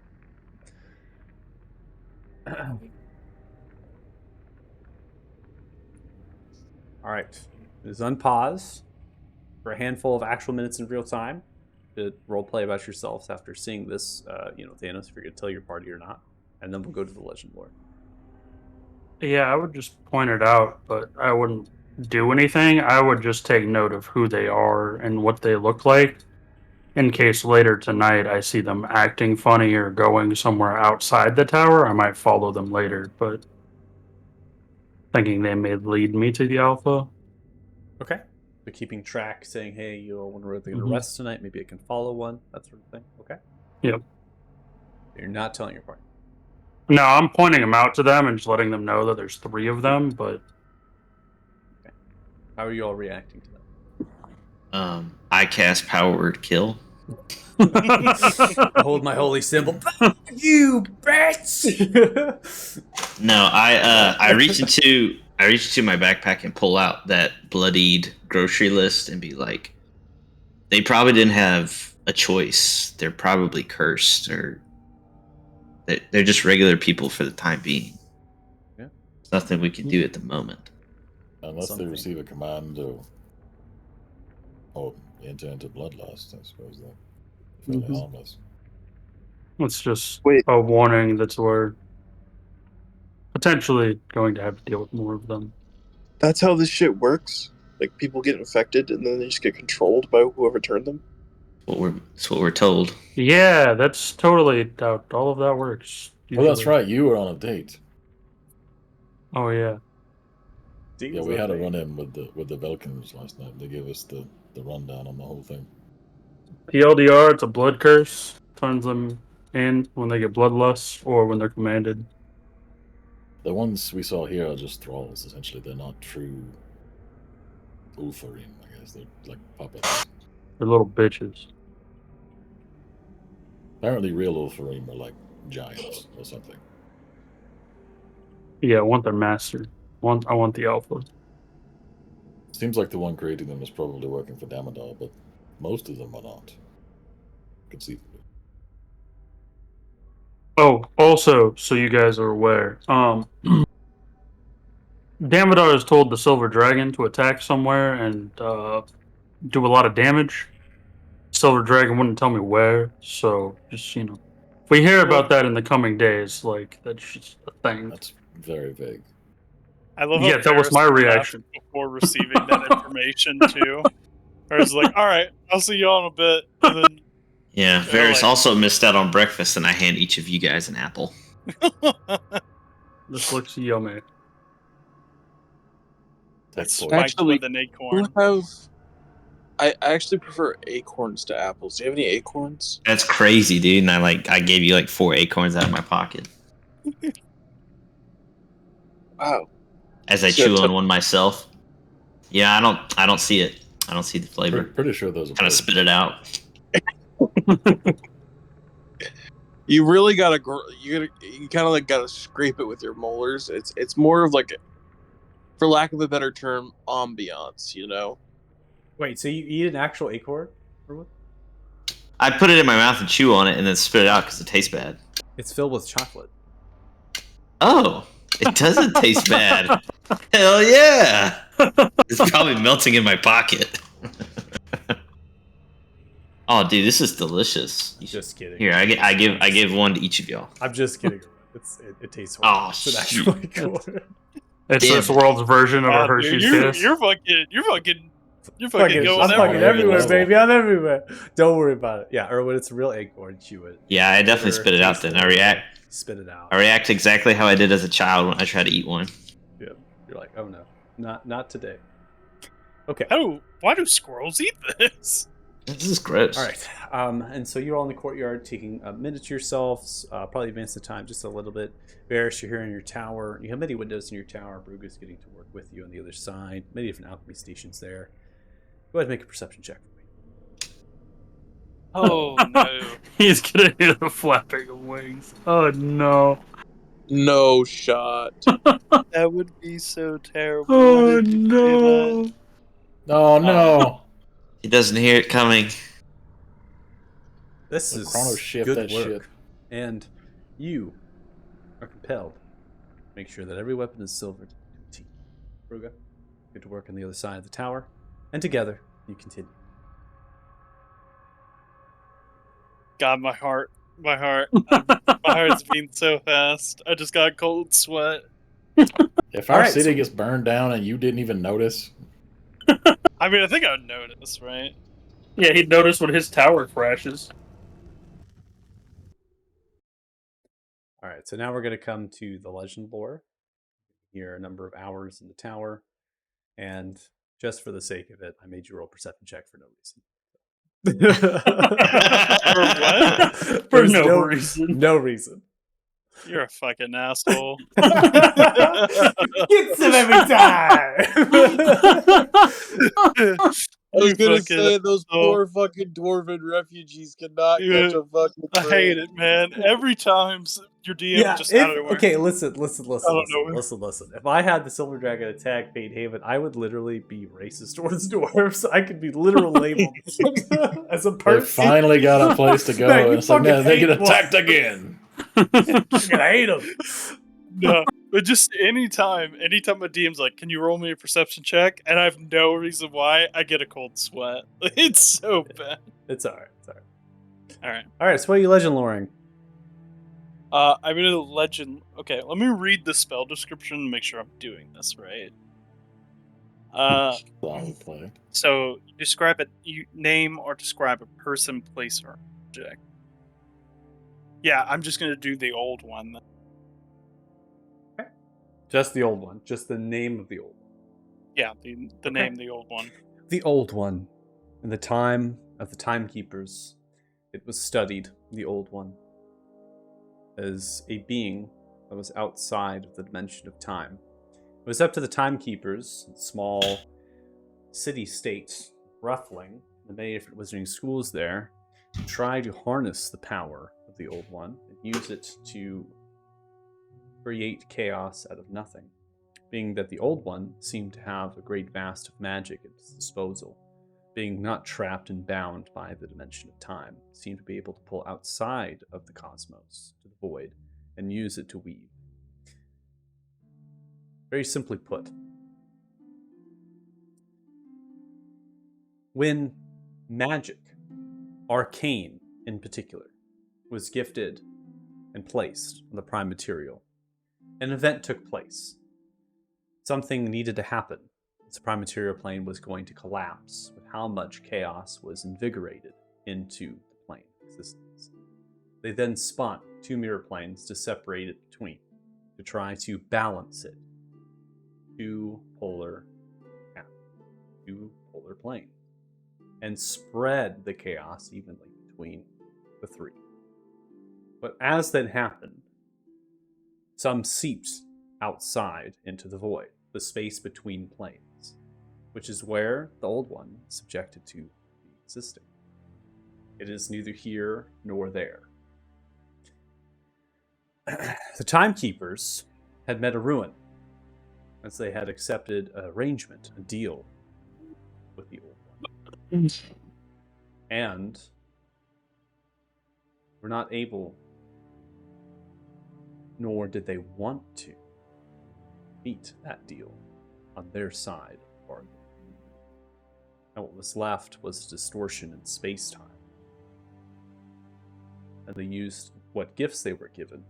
All right. It is unpause for a handful of actual minutes in real time to roleplay about yourselves after seeing this, Thanos, if you're going to tell your party or not. And then we'll go to the Legend Lore. Yeah, I would just point it out, but I wouldn't do anything. I would just take note of who they are and what they look like, in case later tonight I see them acting funny or going somewhere outside the tower. I might follow them later, but thinking they may lead me to the Alpha. Okay. So keeping track, saying, hey, I wonder where they're going to Mhm. rest tonight. Maybe I can follow one. That sort of thing. Okay. Yep. You're not telling your party. No, I'm pointing them out to them and just letting them know that there's 3 of them, but How are you all reacting to that? I cast Power Word Kill. Hold my holy symbol. You bitch! No, I reach into my backpack and pull out that bloodied grocery list and be like, they probably didn't have a choice. They're probably cursed, or they're just regular people for the time being. Yeah. There's nothing we can do at the moment. Unless Something. they receive a command or enter into bloodlust, I suppose they're fairly Mhm. harmless. it's just Wait. a warning that we're potentially going to have to deal with more of them. That's how this shit works. Like people get infected and then they just get controlled by whoever turned them. That's what we're told. Yeah, that's totally how all of that works. Well, that's usually. right. You were on a date. Oh yeah. Yeah, we had a run-in with the Velkins last night. They gave us the rundown on the whole thing. TLDR, it's a blood curse. Turns them in when they get bloodlust or when they're commanded. The ones we saw here are just thralls, essentially. They're not true Ulfarim, I guess. They're like puppets. They're little bitches. Apparently real Ulfarim are like giants or something. Yeah, I want their master. I want the Alpha. Seems like the one creating them is probably working for Damodar, but most of them are not. conceivably. Oh, also, so you guys are aware, Damodar has told the Silver Dragon to attack somewhere and do a lot of damage. Silver Dragon wouldn't tell me where, so just if we hear about that in the coming days, like that's just a thing. That's very vague. I love Yeah, how that was my Ferris reaction. left before receiving that information too. I was like, "All right, I'll see y'all in a bit." And then Yeah, Varys also missed out on breakfast, and I hand each of you guys an apple. This looks yummy. It's Tech spiked Actually, with an acorn. I actually prefer acorns to apples. Do you have any acorns? That's crazy, dude. And I gave you like 4 acorns out of my pocket Wow. as I So chew t- on one myself. Yeah, I don't see it. I don't see the flavor. Pretty sure those are Kind of spit it out. You really gotta you kind of like gotta scrape it with your molars. It's more of like, for lack of a better term, ambiance. You know. Wait, so you eat an actual acorn? Or what? I put it in my mouth and chew on it, and then spit it out because it tastes bad. It's filled with chocolate. Oh, it doesn't taste bad. Hell yeah! It's probably melting in my pocket. Oh, dude, this is delicious. Just kidding. Here, I give one to each of y'all. I'm just kidding. It tastes Oh, horrible. It's an actual acorn. It's Damn this it. world's version of a Dude, Hershey's you're Kiss. fucking I'm going fucking everywhere. everywhere, Level. baby. I'm everywhere. Don't worry about it. Yeah, or when it's a real acorn, chew it. Yeah, I definitely spit it out. Then I Spit it out. react exactly how I did as a child when I tried to eat one. Yeah. You're like, oh no, not today. Okay. Why do squirrels eat this? This is gross. All right. And so you're all in the courtyard taking a minute to yourselves. Probably advance the time just a little bit. Varys, you're here in your tower. You have many windows in your tower. Bruga's getting to work with you on the other side. Many different alchemy stations there. Go ahead and make a perception check for me. Oh no! He's gonna hear the flapping of wings. Oh no. No shot. That would be so terrible. Oh no. Oh no! He doesn't hear it coming. This The is Chrono shift good that work. shit. And you are compelled to make sure that every weapon is silvered to a T. Bruga, get to work on the other side of the tower. And together, you continue. God, my heart. My heart's beating so fast. I just got a cold sweat. If our Alright, city so- gets burned down and you didn't even notice, I mean, I think I would notice, right? Yeah, he'd notice when his tower crashes. All right, so now we're going to come to the legend lore. Here, a number of hours in the tower. And just for the sake of it, I made you roll a perception check for no reason. For what? For There's no reason. No reason. You're a fucking asshole. Gets him every time. I was gonna fucking say those asshole. poor fucking dwarven refugees cannot catch a fucking I train. hate it, man. Every time your DM just out of nowhere. okay, listen. know. If I had the Silver Dragon attack Fate Haven, I would literally be racist towards dwarves. I could be literally labeled as a they person. finally got a place to go. Man, you and it's like, fucking no, they hate get attacked dwarves. again. I hate them. No, but just anytime a DM's like, "Can you roll me a perception check?" and I have no reason why, I get a cold sweat. It's so bad. It's alright. All right. All right. So what are you legend loring? I'm in a legend. Okay, let me read the spell description and make sure I'm doing this right. Solid play. So you name or describe a person, place, or object. Yeah, I'm just gonna do the old one. Just the old one. Just the name of the old one. Yeah, the name, the old one. The old one. In the time of the timekeepers, it was studied, the old one, as a being that was outside of the dimension of time. It was up to the timekeepers, small city-state, Ruffling, the many different wizarding schools there, to try to harness the power of the old one and use it to create chaos out of nothing, being that the old one seemed to have a great vast of magic at his disposal, being not trapped and bound by the dimension of time, seem to be able to pull outside of the cosmos to the void and use it to weave. Very simply put, when magic, arcane in particular, was gifted and placed on the prime material, an event took place. Something needed to happen. The prime material plane was going to collapse with how much chaos was invigorated into the plane existence. They then spun 2 mirror planes to separate it between, to try to balance it. 2 polar planes, and spread the chaos evenly between the 3. But as that happened, some seeped outside into the void, the space between planes, which is where the old one is subjected to be existing. It is neither here nor there. The Timekeepers had met a ruin, as they had accepted an arrangement, a deal with the old one. And were not able, nor did they want to, meet that deal on their side of the bargain. And what was left was distortion in space-time. And they used what gifts they were given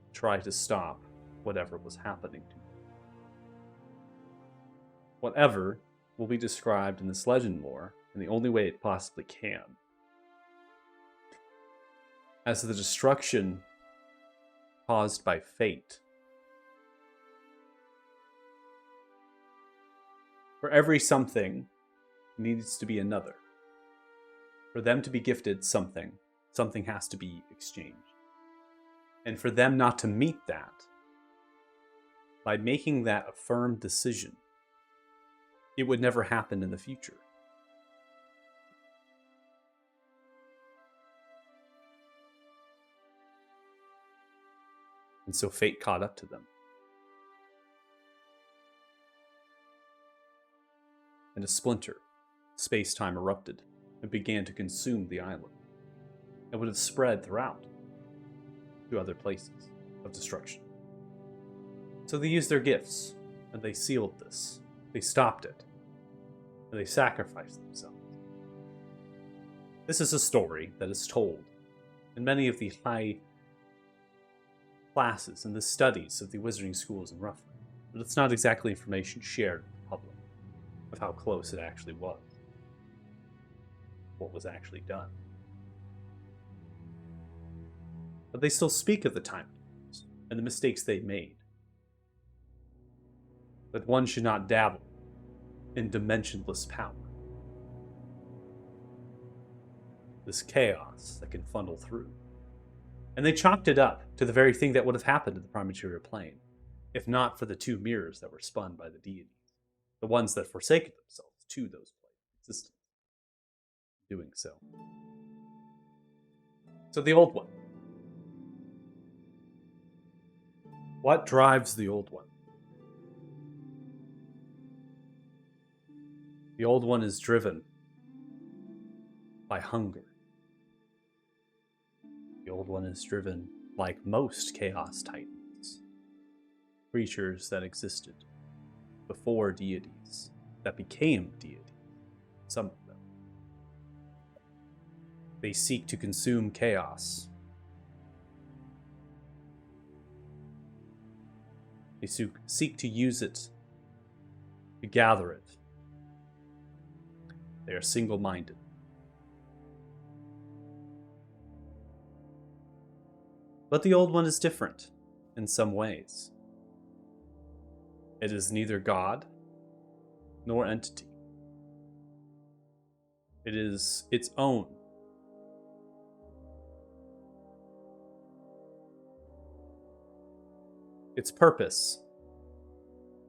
to try to stop whatever was happening to them. Whatever will be described in this legend lore in the only way it possibly can, as the destruction caused by fate. For every something needs to be another. For them to be gifted something, something has to be exchanged. And for them not to meet that, by making that a firm decision, it would never happen in the future. And so fate caught up to them. And a splinter, space-time erupted and began to consume the island. It would have spread throughout to other places of destruction. So they used their gifts, and they sealed this. They stopped it, and they sacrificed themselves. This is a story that is told in many of the high classes and the studies of the wizarding schools in Ruffling, but it's not exactly information shared with the public of how close it actually was, what was actually done. But they still speak of the Timekeepers and the mistakes they made. That one should not dabble in dimensionless power. This chaos that can funnel through. And they chalked it up to the very thing that would have happened in the prime material plane, if not for the 2 mirrors that were spun by the deities, the ones that forsaken themselves to those planes of existence. Doing so. So the old one. What drives the old one? The old one is driven by hunger. The old one is driven, like most Chaos Titans, creatures that existed before deities, that became deities, some of them. They seek to consume chaos. They seek to use it, to gather it. They are single-minded. But the old one is different in some ways. It is neither God nor entity. It is its own. Its purpose,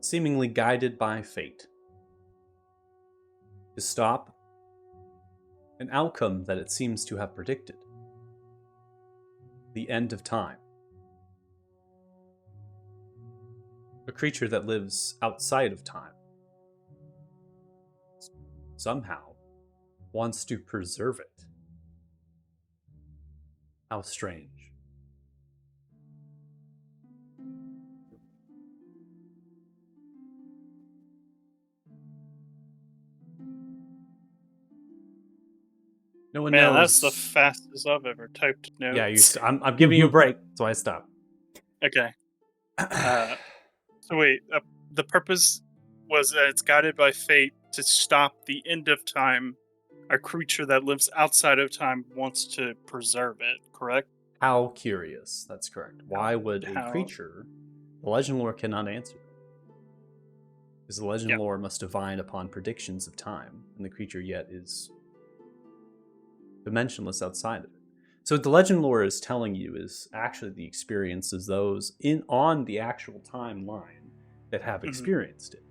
seemingly guided by fate, to stop an outcome that it seems to have predicted. The end of time. A creature that lives outside of time. somehow wants to preserve it. How strange. No one Man, knows. that's the fastest I've ever typed notes. Yeah, I'm giving you a break, so I stop. Okay. So wait, the purpose was that it's guided by fate to stop the end of time. A creature that lives outside of time wants to preserve it, correct? How curious. That's correct. Why would a How- creature... The legend lore cannot answer that. Because the legend Yep. lore must divine upon predictions of time, and the creature yet is dimensionless outside of it. So what the legend lore is telling you is actually the experiences those on the actual timeline that have Mhm. experienced it.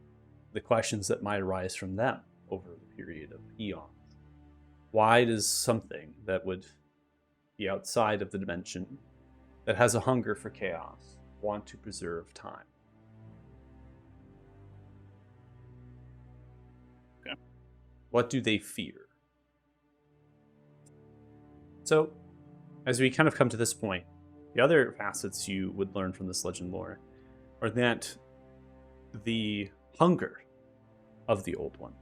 The questions that might arise from them over the period of eons. Why does something that would be outside of the dimension, that has a hunger for chaos, want to preserve time? Okay. What do they fear? So, as we kind of come to this point, the other facets you would learn from this legend lore are that the hunger of the Old One,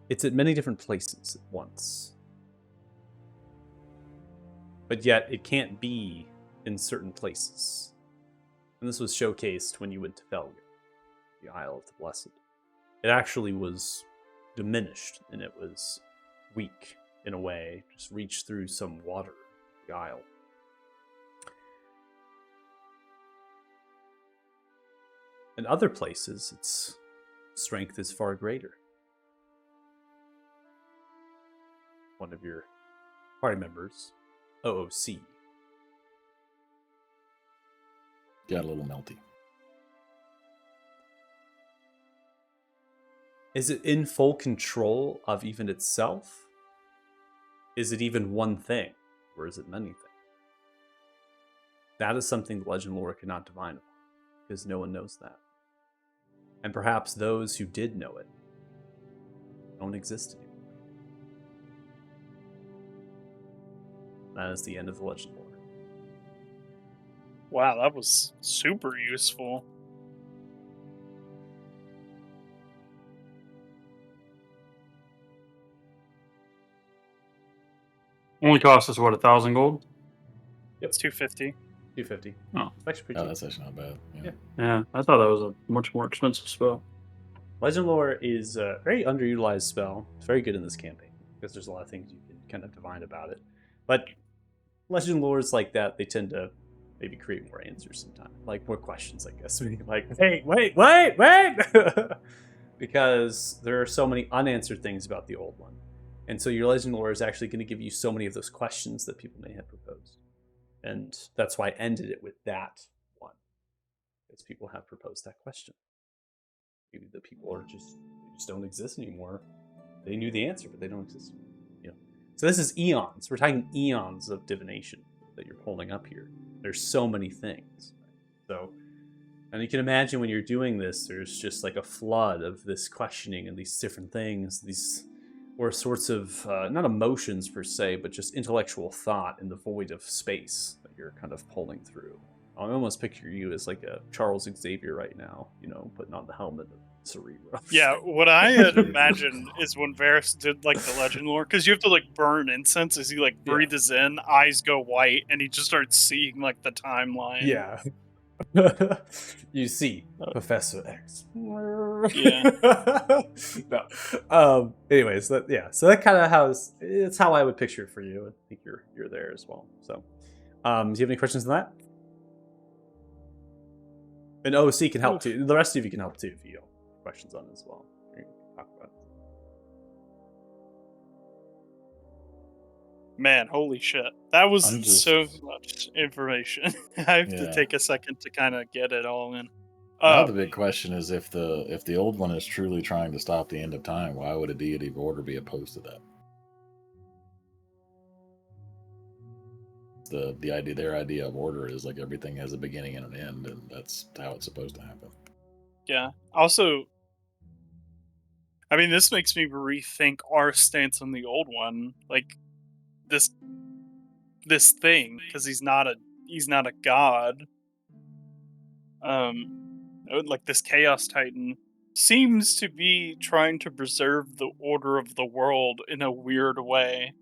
it's at many different places at once. But yet, it can't be in certain places. And this was showcased when you went to Velga, the Isle of the Blessed. It actually was diminished, and it was weak in a way, just reached through some water, the Isle. In other places, its strength is far greater. One of your party members, OOC, Got a little melty. is it in full control of even itself? Is it even one thing, or is it many things? That is something the legend lore cannot divine upon, because no one knows that. And perhaps those who did know it don't exist anymore. That is the end of the legend lore. Wow, that was super useful. Only cost us what, 1,000 gold? It's 250. 250. Oh. It's actually pretty Oh, cheap. that's actually not bad. Yeah. Yeah. Yeah, I thought that was a much more expensive spell. Legend lore is a very underutilized spell. It's very good in this campaign because there's a lot of things you can kind of divine about it. But legend lores like that, they tend to maybe create more answers sometimes, like more questions, I guess. Like, hey, wait! Because there are so many unanswered things about the Old One. And so your legend lore is actually going to give you so many of those questions that people may have proposed. And that's why I ended it with that one. Because people have proposed that question. Maybe the people are just don't exist anymore. They knew the answer, but they don't exist anymore. You know. So this is eons. We're talking eons of divination that you're pulling up here. There's so many things. So, and you can imagine when you're doing this, there's just like a flood of this questioning and these different things, these or sorts of not emotions per se, but just intellectual thought in the void of space that you're kind of pulling through. I almost picture you as like a Charles Xavier right now, you know, putting on the helmet of Cerebro. Yeah, what I had imagined is when Varys did like the legend lore, because you have to like burn incense as he like breathes in, eyes go white, and he just starts seeing like the timeline. Yeah. You see Professor X. Yeah. No. Anyways, so that kind of it's how I would picture it for you. I think you're there as well. So, do you have any questions on that? And OC can help too. The rest of you can help too if you have questions on it as well. You can talk about it. Man, holy shit. That was I'm just- so much information. I have to Yeah. take a second to kind of get it all in. Now the big question is if the Old One is truly trying to stop the end of time, why would a deity of order be opposed to that? The idea, their idea of order is like everything has a beginning and an end, and that's how it's supposed to happen. Yeah. Also, I mean, this makes me rethink our stance on the old one. Like this thing, because he's not a god. Like this Chaos Titan seems to be trying to preserve the order of the world in a weird way.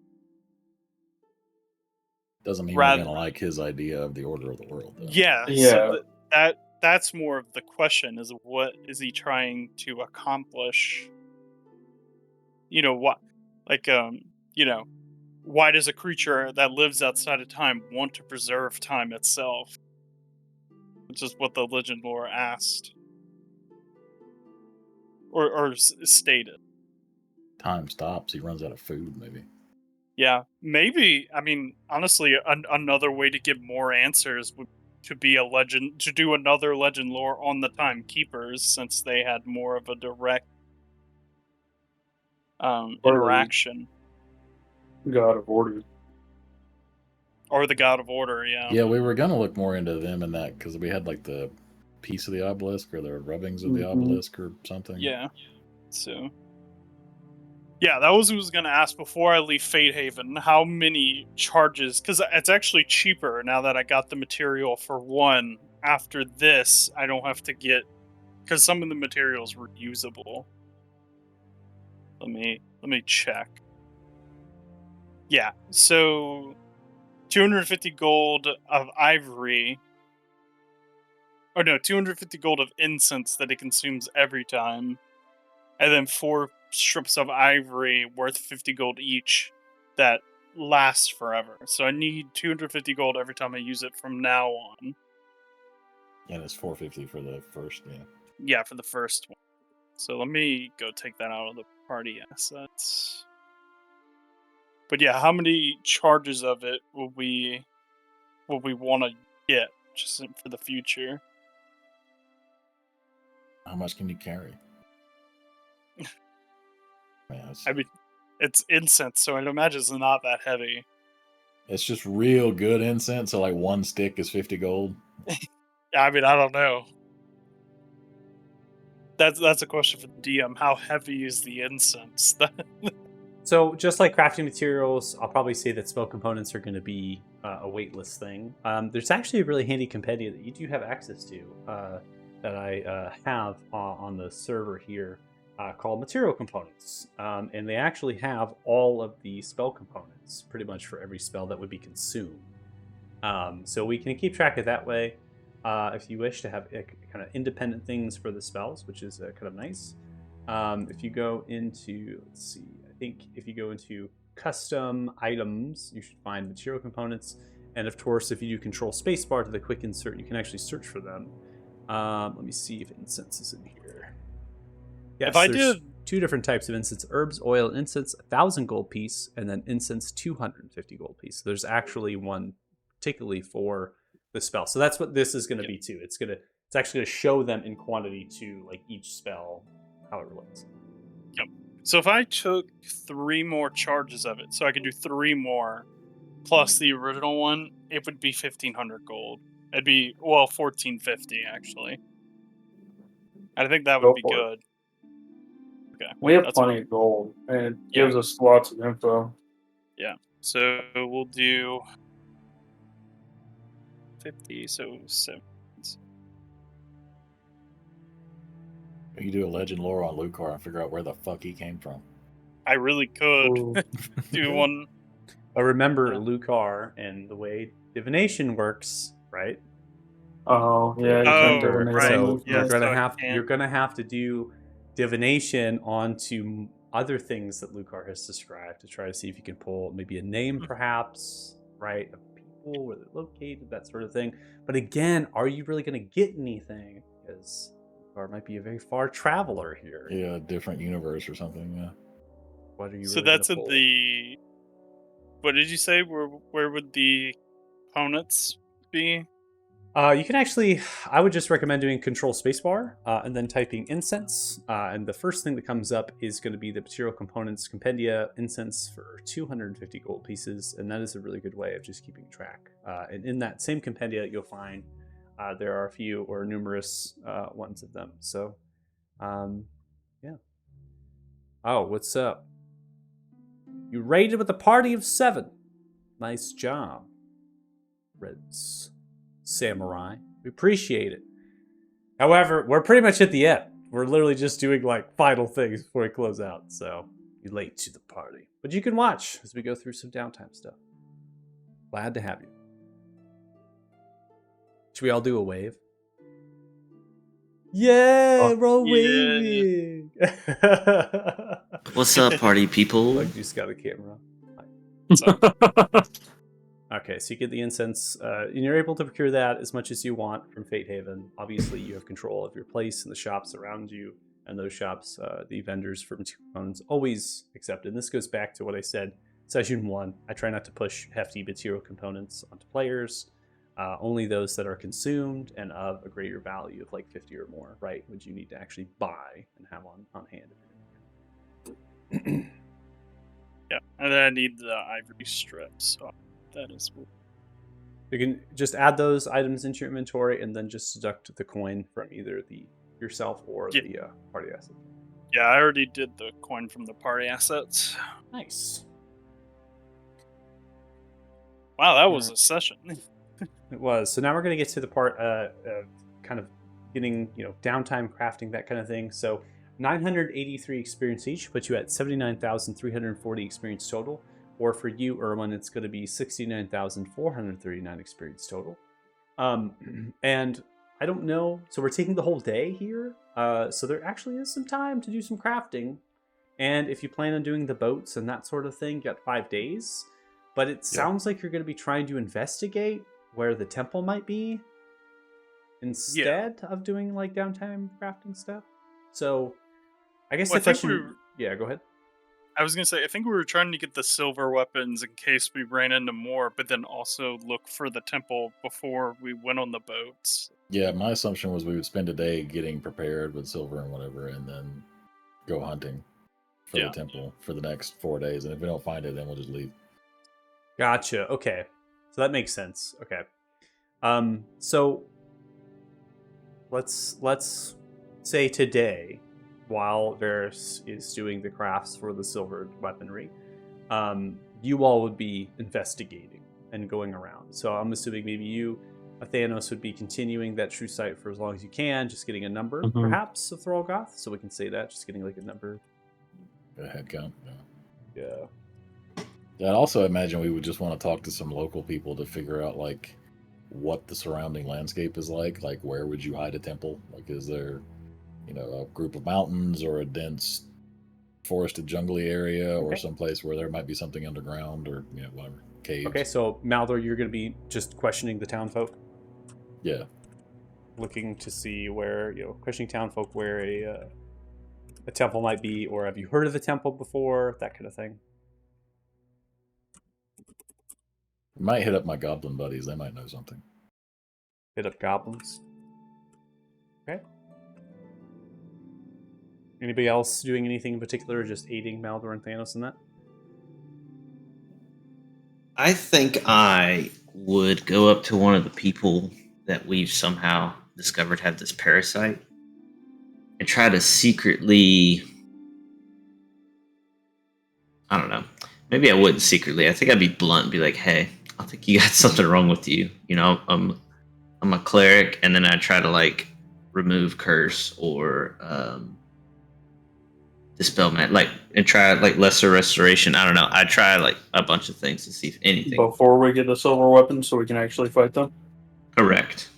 Doesn't mean Rather- we're gonna like his idea of the order of the world, though. Yeah. Yeah. So that's more of the question: is what is he trying to accomplish? You know what? Like why does a creature that lives outside of time want to preserve time itself? Which is what the legend lore asked. Or stated. Time stops. He runs out of food, maybe. Yeah, maybe. I mean, honestly, another way to get more answers would to do another legend lore on the Timekeepers, since they had more of a direct interaction. God of Order. Or the God of Order, yeah. Yeah, we were gonna look more into them in that because we had like the piece of the obelisk or the rubbings of the Mhm. obelisk or something. Yeah. So. Yeah, that was what I was going to ask before I leave Fate Haven. How many charges? Because it's actually cheaper now that I got the material for one. After this, I don't have to get... Because some of the materials were usable. Let me check. Yeah, so 250 gold of ivory. Or no, 250 gold of incense that it consumes every time. And then 4 strips of ivory worth 50 gold each that last forever. So I need 250 gold every time I use it from now on. And it's 450 for the first, yeah. Yeah, for the first one. So let me go take that out of the party assets. But yeah, how many charges of it will we want to get just for the future? How much can you carry? Man, I mean, it's incense, so I'd imagine it's not that heavy. it's just real good incense. So like one stick is 50 gold. I mean, I don't know. That's a question for the DM. How heavy is the incense? So just like crafting materials, I'll probably say that spell components are going to be a weightless thing. There's actually a really handy compendium that you do have access to that I have on the server here called Material Components. And they actually have all of the spell components pretty much for every spell that would be consumed. So we can keep track of that way if you wish to have kind of independent things for the spells, which is kind of nice. If you go into, let's see, I think if you go into custom items, you should find material components. And of course, if you do control spacebar to the quick insert, you can actually search for them. Let me see if incense is in here. Yes, if I there's did 2 different types of incense: herbs, oil, incense, 1,000 gold piece, and then incense 250 gold piece. So there's actually one particularly for the spell. So that's what this is going to be too. It's actually going to show them in quantity to like each spell how it relates. Yep. So if I took 3 more charges of it, so I could do 3 more plus the original one, it would be 1,500 gold. It'd be 1,450 actually. I think that would be good. Okay. We have that's plenty of gold, and it gives us lots of info. Yeah. So we'll do 50, so 7. You do a legend lore on Lucar and figure out where the fuck he came from. I really could Ooh. do one. But remember, Yeah. Lucar and the way divination works, right? Oh yeah, you Oh, can't divinate right. So Yeah, you're gonna so I have can't. to do divination onto other things that Lucar has described to try to see if you can pull maybe a name, perhaps, right, of people, where they're located, that sort of thing. But again, are you really going to get anything? Because Lucar might be a very far traveler here. Yeah, different universe or something. Yeah. What are you? So really that's gonna in pull? the. What did you say? Where would the opponents be? You can actually, I would just recommend doing Control Spacebar and then typing incense. And the first thing that comes up is going to be the material components compendia incense for 250 gold pieces. And that is a really good way of just keeping track. And in that same compendia, you'll find there are a few or numerous ones of them. So, yeah. Oh, what's up? You raided with a party of 7. Nice job, Red Samurai. We appreciate it. However, we're pretty much at the end. We're literally just doing like final things before we close out. So you're late to the party. But you can watch as we go through some downtime stuff. Glad to have you. Should we all do a wave? Yeah, we're all waving. What's up, party people? Like you just got a camera. Okay, so you get the incense, and you're able to procure that as much as you want from Fate Haven. Obviously, you have control of your place and the shops around you, and those shops, the vendors from Two Components always accepted. And this goes back to what I said session 1. I try not to push hefty material components onto players. Only those that are consumed and of a greater value of like 50 or more, right? Would you need to actually buy and have on hand. Yeah, and then I need the ivory strips. So that is. You can just add those items into your inventory and then just deduct the coin from either the yourself or the party asset. Yeah, I already did the coin from the party assets. Nice. Wow, that was a session. It was. So now we're going to get to the part of kind of getting, downtime, crafting, that kind of thing. So 983 experience each puts you at 79,340 experience total. Or for you, Erwin, it's going to be 69,439 experience total. And I don't know. So we're taking the whole day here. So there actually is some time to do some crafting. And if you plan on doing the boats and that sort of thing, you got 5 days. But it sounds like you're going to be trying to investigate where the temple might be instead of doing like downtime crafting stuff. So I guess the question... Yeah, go ahead. I was going to say, I think we were trying to get the silver weapons in case we ran into more, but then also look for the temple before we went on the boats. Yeah, my assumption was we would spend a day getting prepared with silver and whatever, and then go hunting for the temple for the next 4 days. And if we don't find it, then we'll just leave. Gotcha. Okay. So that makes sense. Okay. So let's say today, while Varys is doing the crafts for the silver weaponry, you all would be investigating and going around. So I'm assuming maybe you, Thanos, would be continuing that true sight for as long as you can, just getting a number, perhaps, of Thrallgoth. So we can say that, just getting like a number. A head count. Yeah. Yeah, I'd also imagine we would just want to talk to some local people to figure out, like, what the surrounding landscape is like. Like, where would you hide a temple? Like, is there, a group of mountains or a dense forested jungly area or someplace where there might be something underground or, whatever, caves. Okay, so Maldor, you're going to be just questioning the townfolk? Yeah. Looking to see where, questioning townfolk where a temple might be, or have you heard of a temple before? That kind of thing. Might hit up my goblin buddies. They might know something. Hit up goblins. Okay. Anybody else doing anything in particular, or just aiding Maldor and Thanos in that? I think I would go up to one of the people that we've somehow discovered have this parasite and try to secretly... I don't know. Maybe I wouldn't secretly. I think I'd be blunt and be like, hey, I think you got something wrong with you. I'm a cleric, and then I try to like remove curse or dispel and try like lesser restoration. I don't know. I try like a bunch of things to see if anything. Before we get the silver weapon, so we can actually fight them. Correct.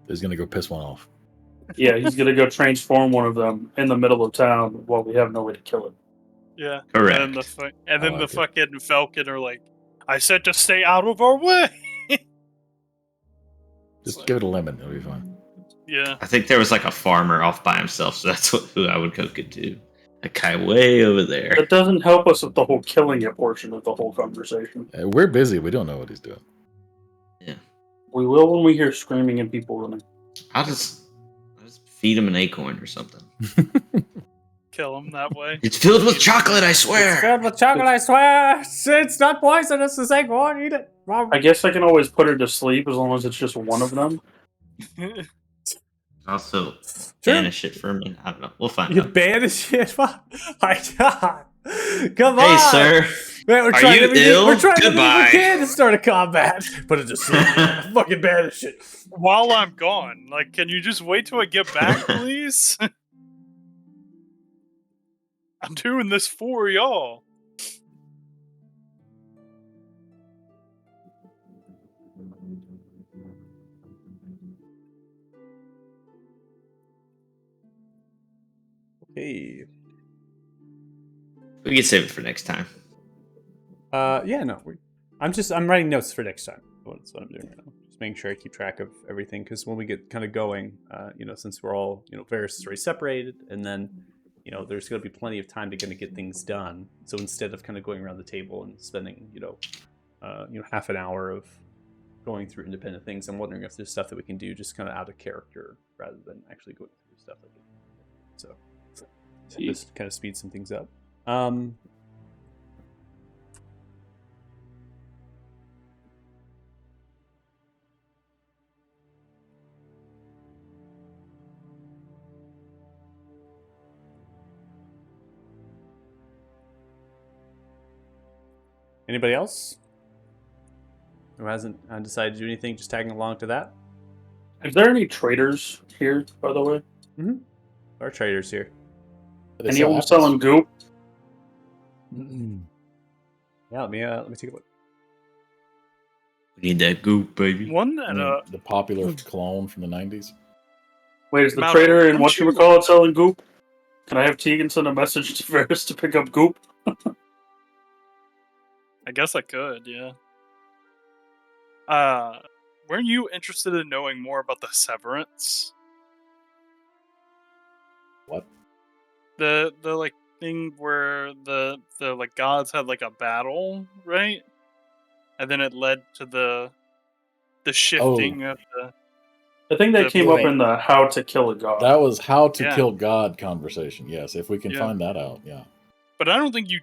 He's gonna go piss one off. Yeah, he's gonna go transform one of them in the middle of town while we have no way to kill it. Yeah. Correct. And then the fucking Falcon are like, I said to stay out of our way. Just give it a lemon. It'll be fine. Yeah. I think there was like a farmer off by himself, so that's who I would cook it to. A guy way over there. It doesn't help us with the whole killing it portion of the whole conversation. We're busy. We don't know what he's doing. Yeah. We will when we hear screaming and people running. I'll just feed him an acorn or something. Kill him that way. It's filled with chocolate, I swear. It's filled with chocolate, I swear. It's not poisonous. It's acorn. Eat it. I guess I can always put her to sleep as long as it's just one of them. Also, Sure. banish it for a minute. I don't know. We'll find You out. banish it? My God. Come Hey, on. sir. Man, we're Are trying you everything. ill? We're trying everything Goodbye. we can to start a combat. Put it to sleep. Fucking banish it. While I'm gone, like, can you just wait till I get back, please? I'm doing this for y'all. Hey. We can save it for next time. Yeah, no. I'm writing notes for next time. That's what I'm doing right now. Just making sure I keep track of everything, because when we get kind of going, since we're all, Varys is already separated, and then, there's going to be plenty of time to kind of get things done. So instead of kind of going around the table and spending, half an hour of going through independent things, I'm wondering if there's stuff that we can do just kind of out of character rather than actually going through stuff like that. So this kind of speeds some things up. Anybody else who hasn't decided to do anything, just tagging along to that? Is there any traders here, by the way? There are traders here. Anyone selling goop? Yeah, let me take a look. We need that goop, baby. One that the popular cologne from the 90s. Wait, is the Mallow, trader in don't what you would call it selling goop? Can I have Tegan send a message to Varys to pick up goop? I guess I could, yeah. Weren't you interested in knowing more about the Severance? What? The like thing where the like gods had like a battle, right? And then it led to the shifting of the. I think that The came up point. in the How to Kill a God. That was how to Yeah. kill God conversation. Yes, if we can Yeah. find that out. Yeah. But I don't think you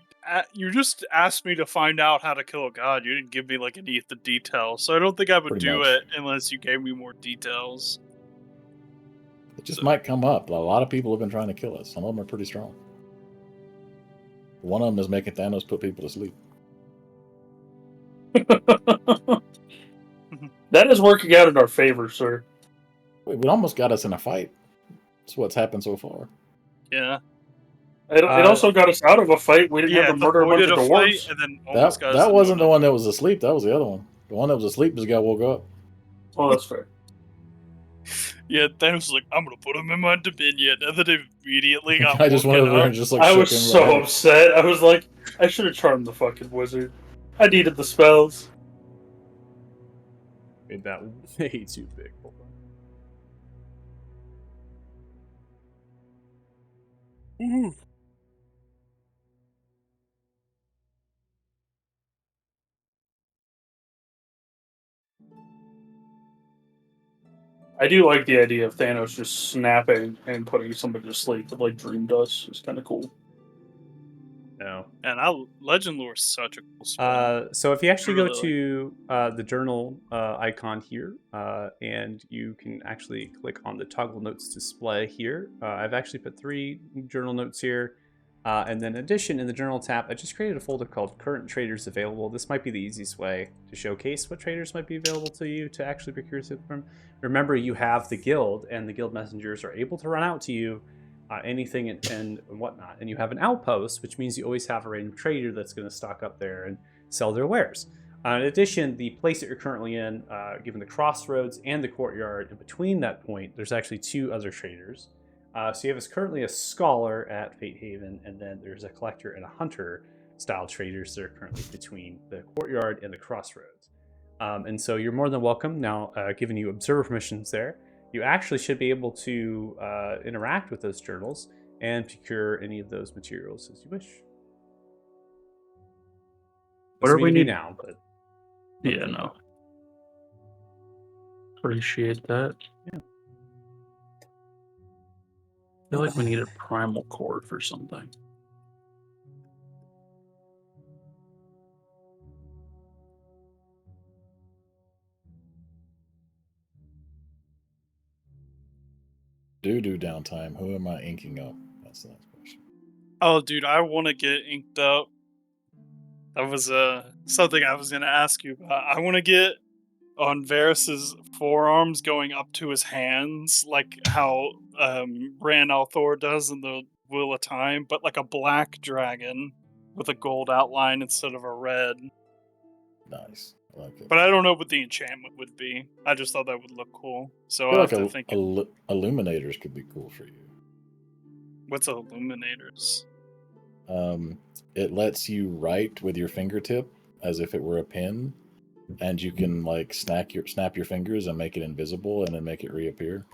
just asked me to find out how to kill a god. You didn't give me like any of the details, so I don't think I would Pretty do much. it unless you gave me more details. It just might come up. A lot of people have been trying to kill us. Some of them are pretty strong. One of them is making Thanos put people to sleep. That is working out in our favor, sir. Wait, it almost got us in a fight. That's what's happened so far. Yeah. It also got us out of a fight. We didn't have to it's murder a bunch avoided of a fight dwarves. and then almost got us That into wasn't the another. one that was asleep. That was the other one. The one that was asleep just got woke up. Oh, that's fair. Yeah, Thanos was like, I'm gonna put him in my dominion, and then immediately got I just went woken over there up. and just like I shook was him. so Right. upset. I was like, I should have charmed the fucking wizard. I needed the spells. Made that way too big. Hold on. I do like the idea of Thanos just snapping and putting somebody to sleep, like Dream does. It's kind of cool. No. And Legend Lore is such a cool spell. So if you actually go Really to the journal icon here, and you can actually click on the toggle notes display here. I've actually put 3 journal notes here. And then in addition, in the journal tab, I just created a folder called current traders available. This might be the easiest way to showcase what traders might be available to you to actually procure stuff from. Remember, you have the guild, and the guild messengers are able to run out to you anything and whatnot. And you have an outpost, which means you always have a random trader that's going to stock up there and sell their wares. In addition, the place that you're currently in, given the crossroads and the courtyard, in between that point, there's actually 2 other traders. So you have currently a scholar at Fate Haven, and then there's a collector and a hunter style traders that are currently between the courtyard and the crossroads. And so you're more than welcome. Now, giving you observer permissions there, you actually should be able to interact with those journals and procure any of those materials as you wish. What do we need now? But yeah, no. Appreciate that. Yeah. I feel like we need a primal core for something. do downtime, who am I inking up? That's the next question. Oh, dude, I want to get inked up. That was something I was going to ask you about. I want to get on Varys's forearms going up to his hands, like how Ran al'Thor does in the Wheel of Time, but like a black dragon with a gold outline instead of a red. Nice. I like it. But I don't know what the enchantment would be. I just thought that would look cool. So I I feel have to like think. illuminators could be cool for you. What's illuminators? It lets you write with your fingertip as if it were a pen, and you can like snap your fingers and make it invisible, and then make it reappear.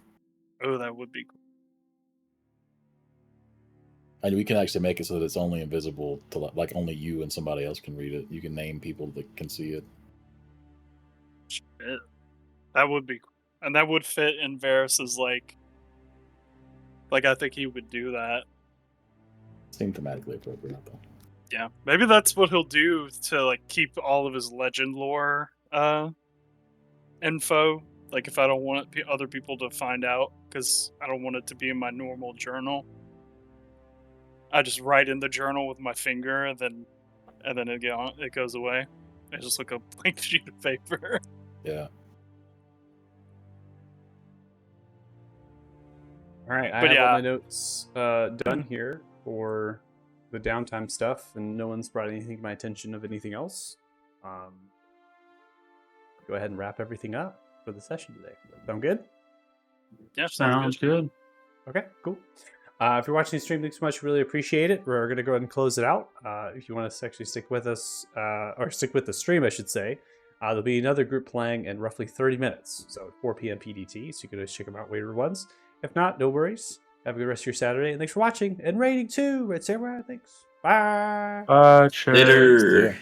Oh, that would be cool. And we can actually make it so that it's only invisible to like only you and somebody else can read it. You can name people that can see it. Shit. That would be cool. And that would fit in Varys's like I think he would do that. Seemed thematically appropriate though. Yeah. Maybe that's what he'll do to like keep all of his legend lore info. Like if I don't want other people to find out, because I don't want it to be in my normal journal. I just write in the journal with my finger, and then it goes away. I just look a blank sheet of paper. Yeah. All right, I But have yeah. all my notes done here for the downtime stuff, and no one's brought anything to my attention of anything else. Go ahead and wrap everything up for the session today. Sound good? Yeah, Sounds good. Okay, cool. If you're watching the stream, thanks so much. Really appreciate it. We're going to go ahead and close it out. If you want to actually stick with us, or stick with the stream, I should say, there'll be another group playing in roughly 30 minutes, so 4 p.m. PDT, so you can always check them out later ones. If not, no worries. Have a good rest of your Saturday, and thanks for watching and rating too. Right, Samurai, thanks. Bye. Cheers. Later. Yeah.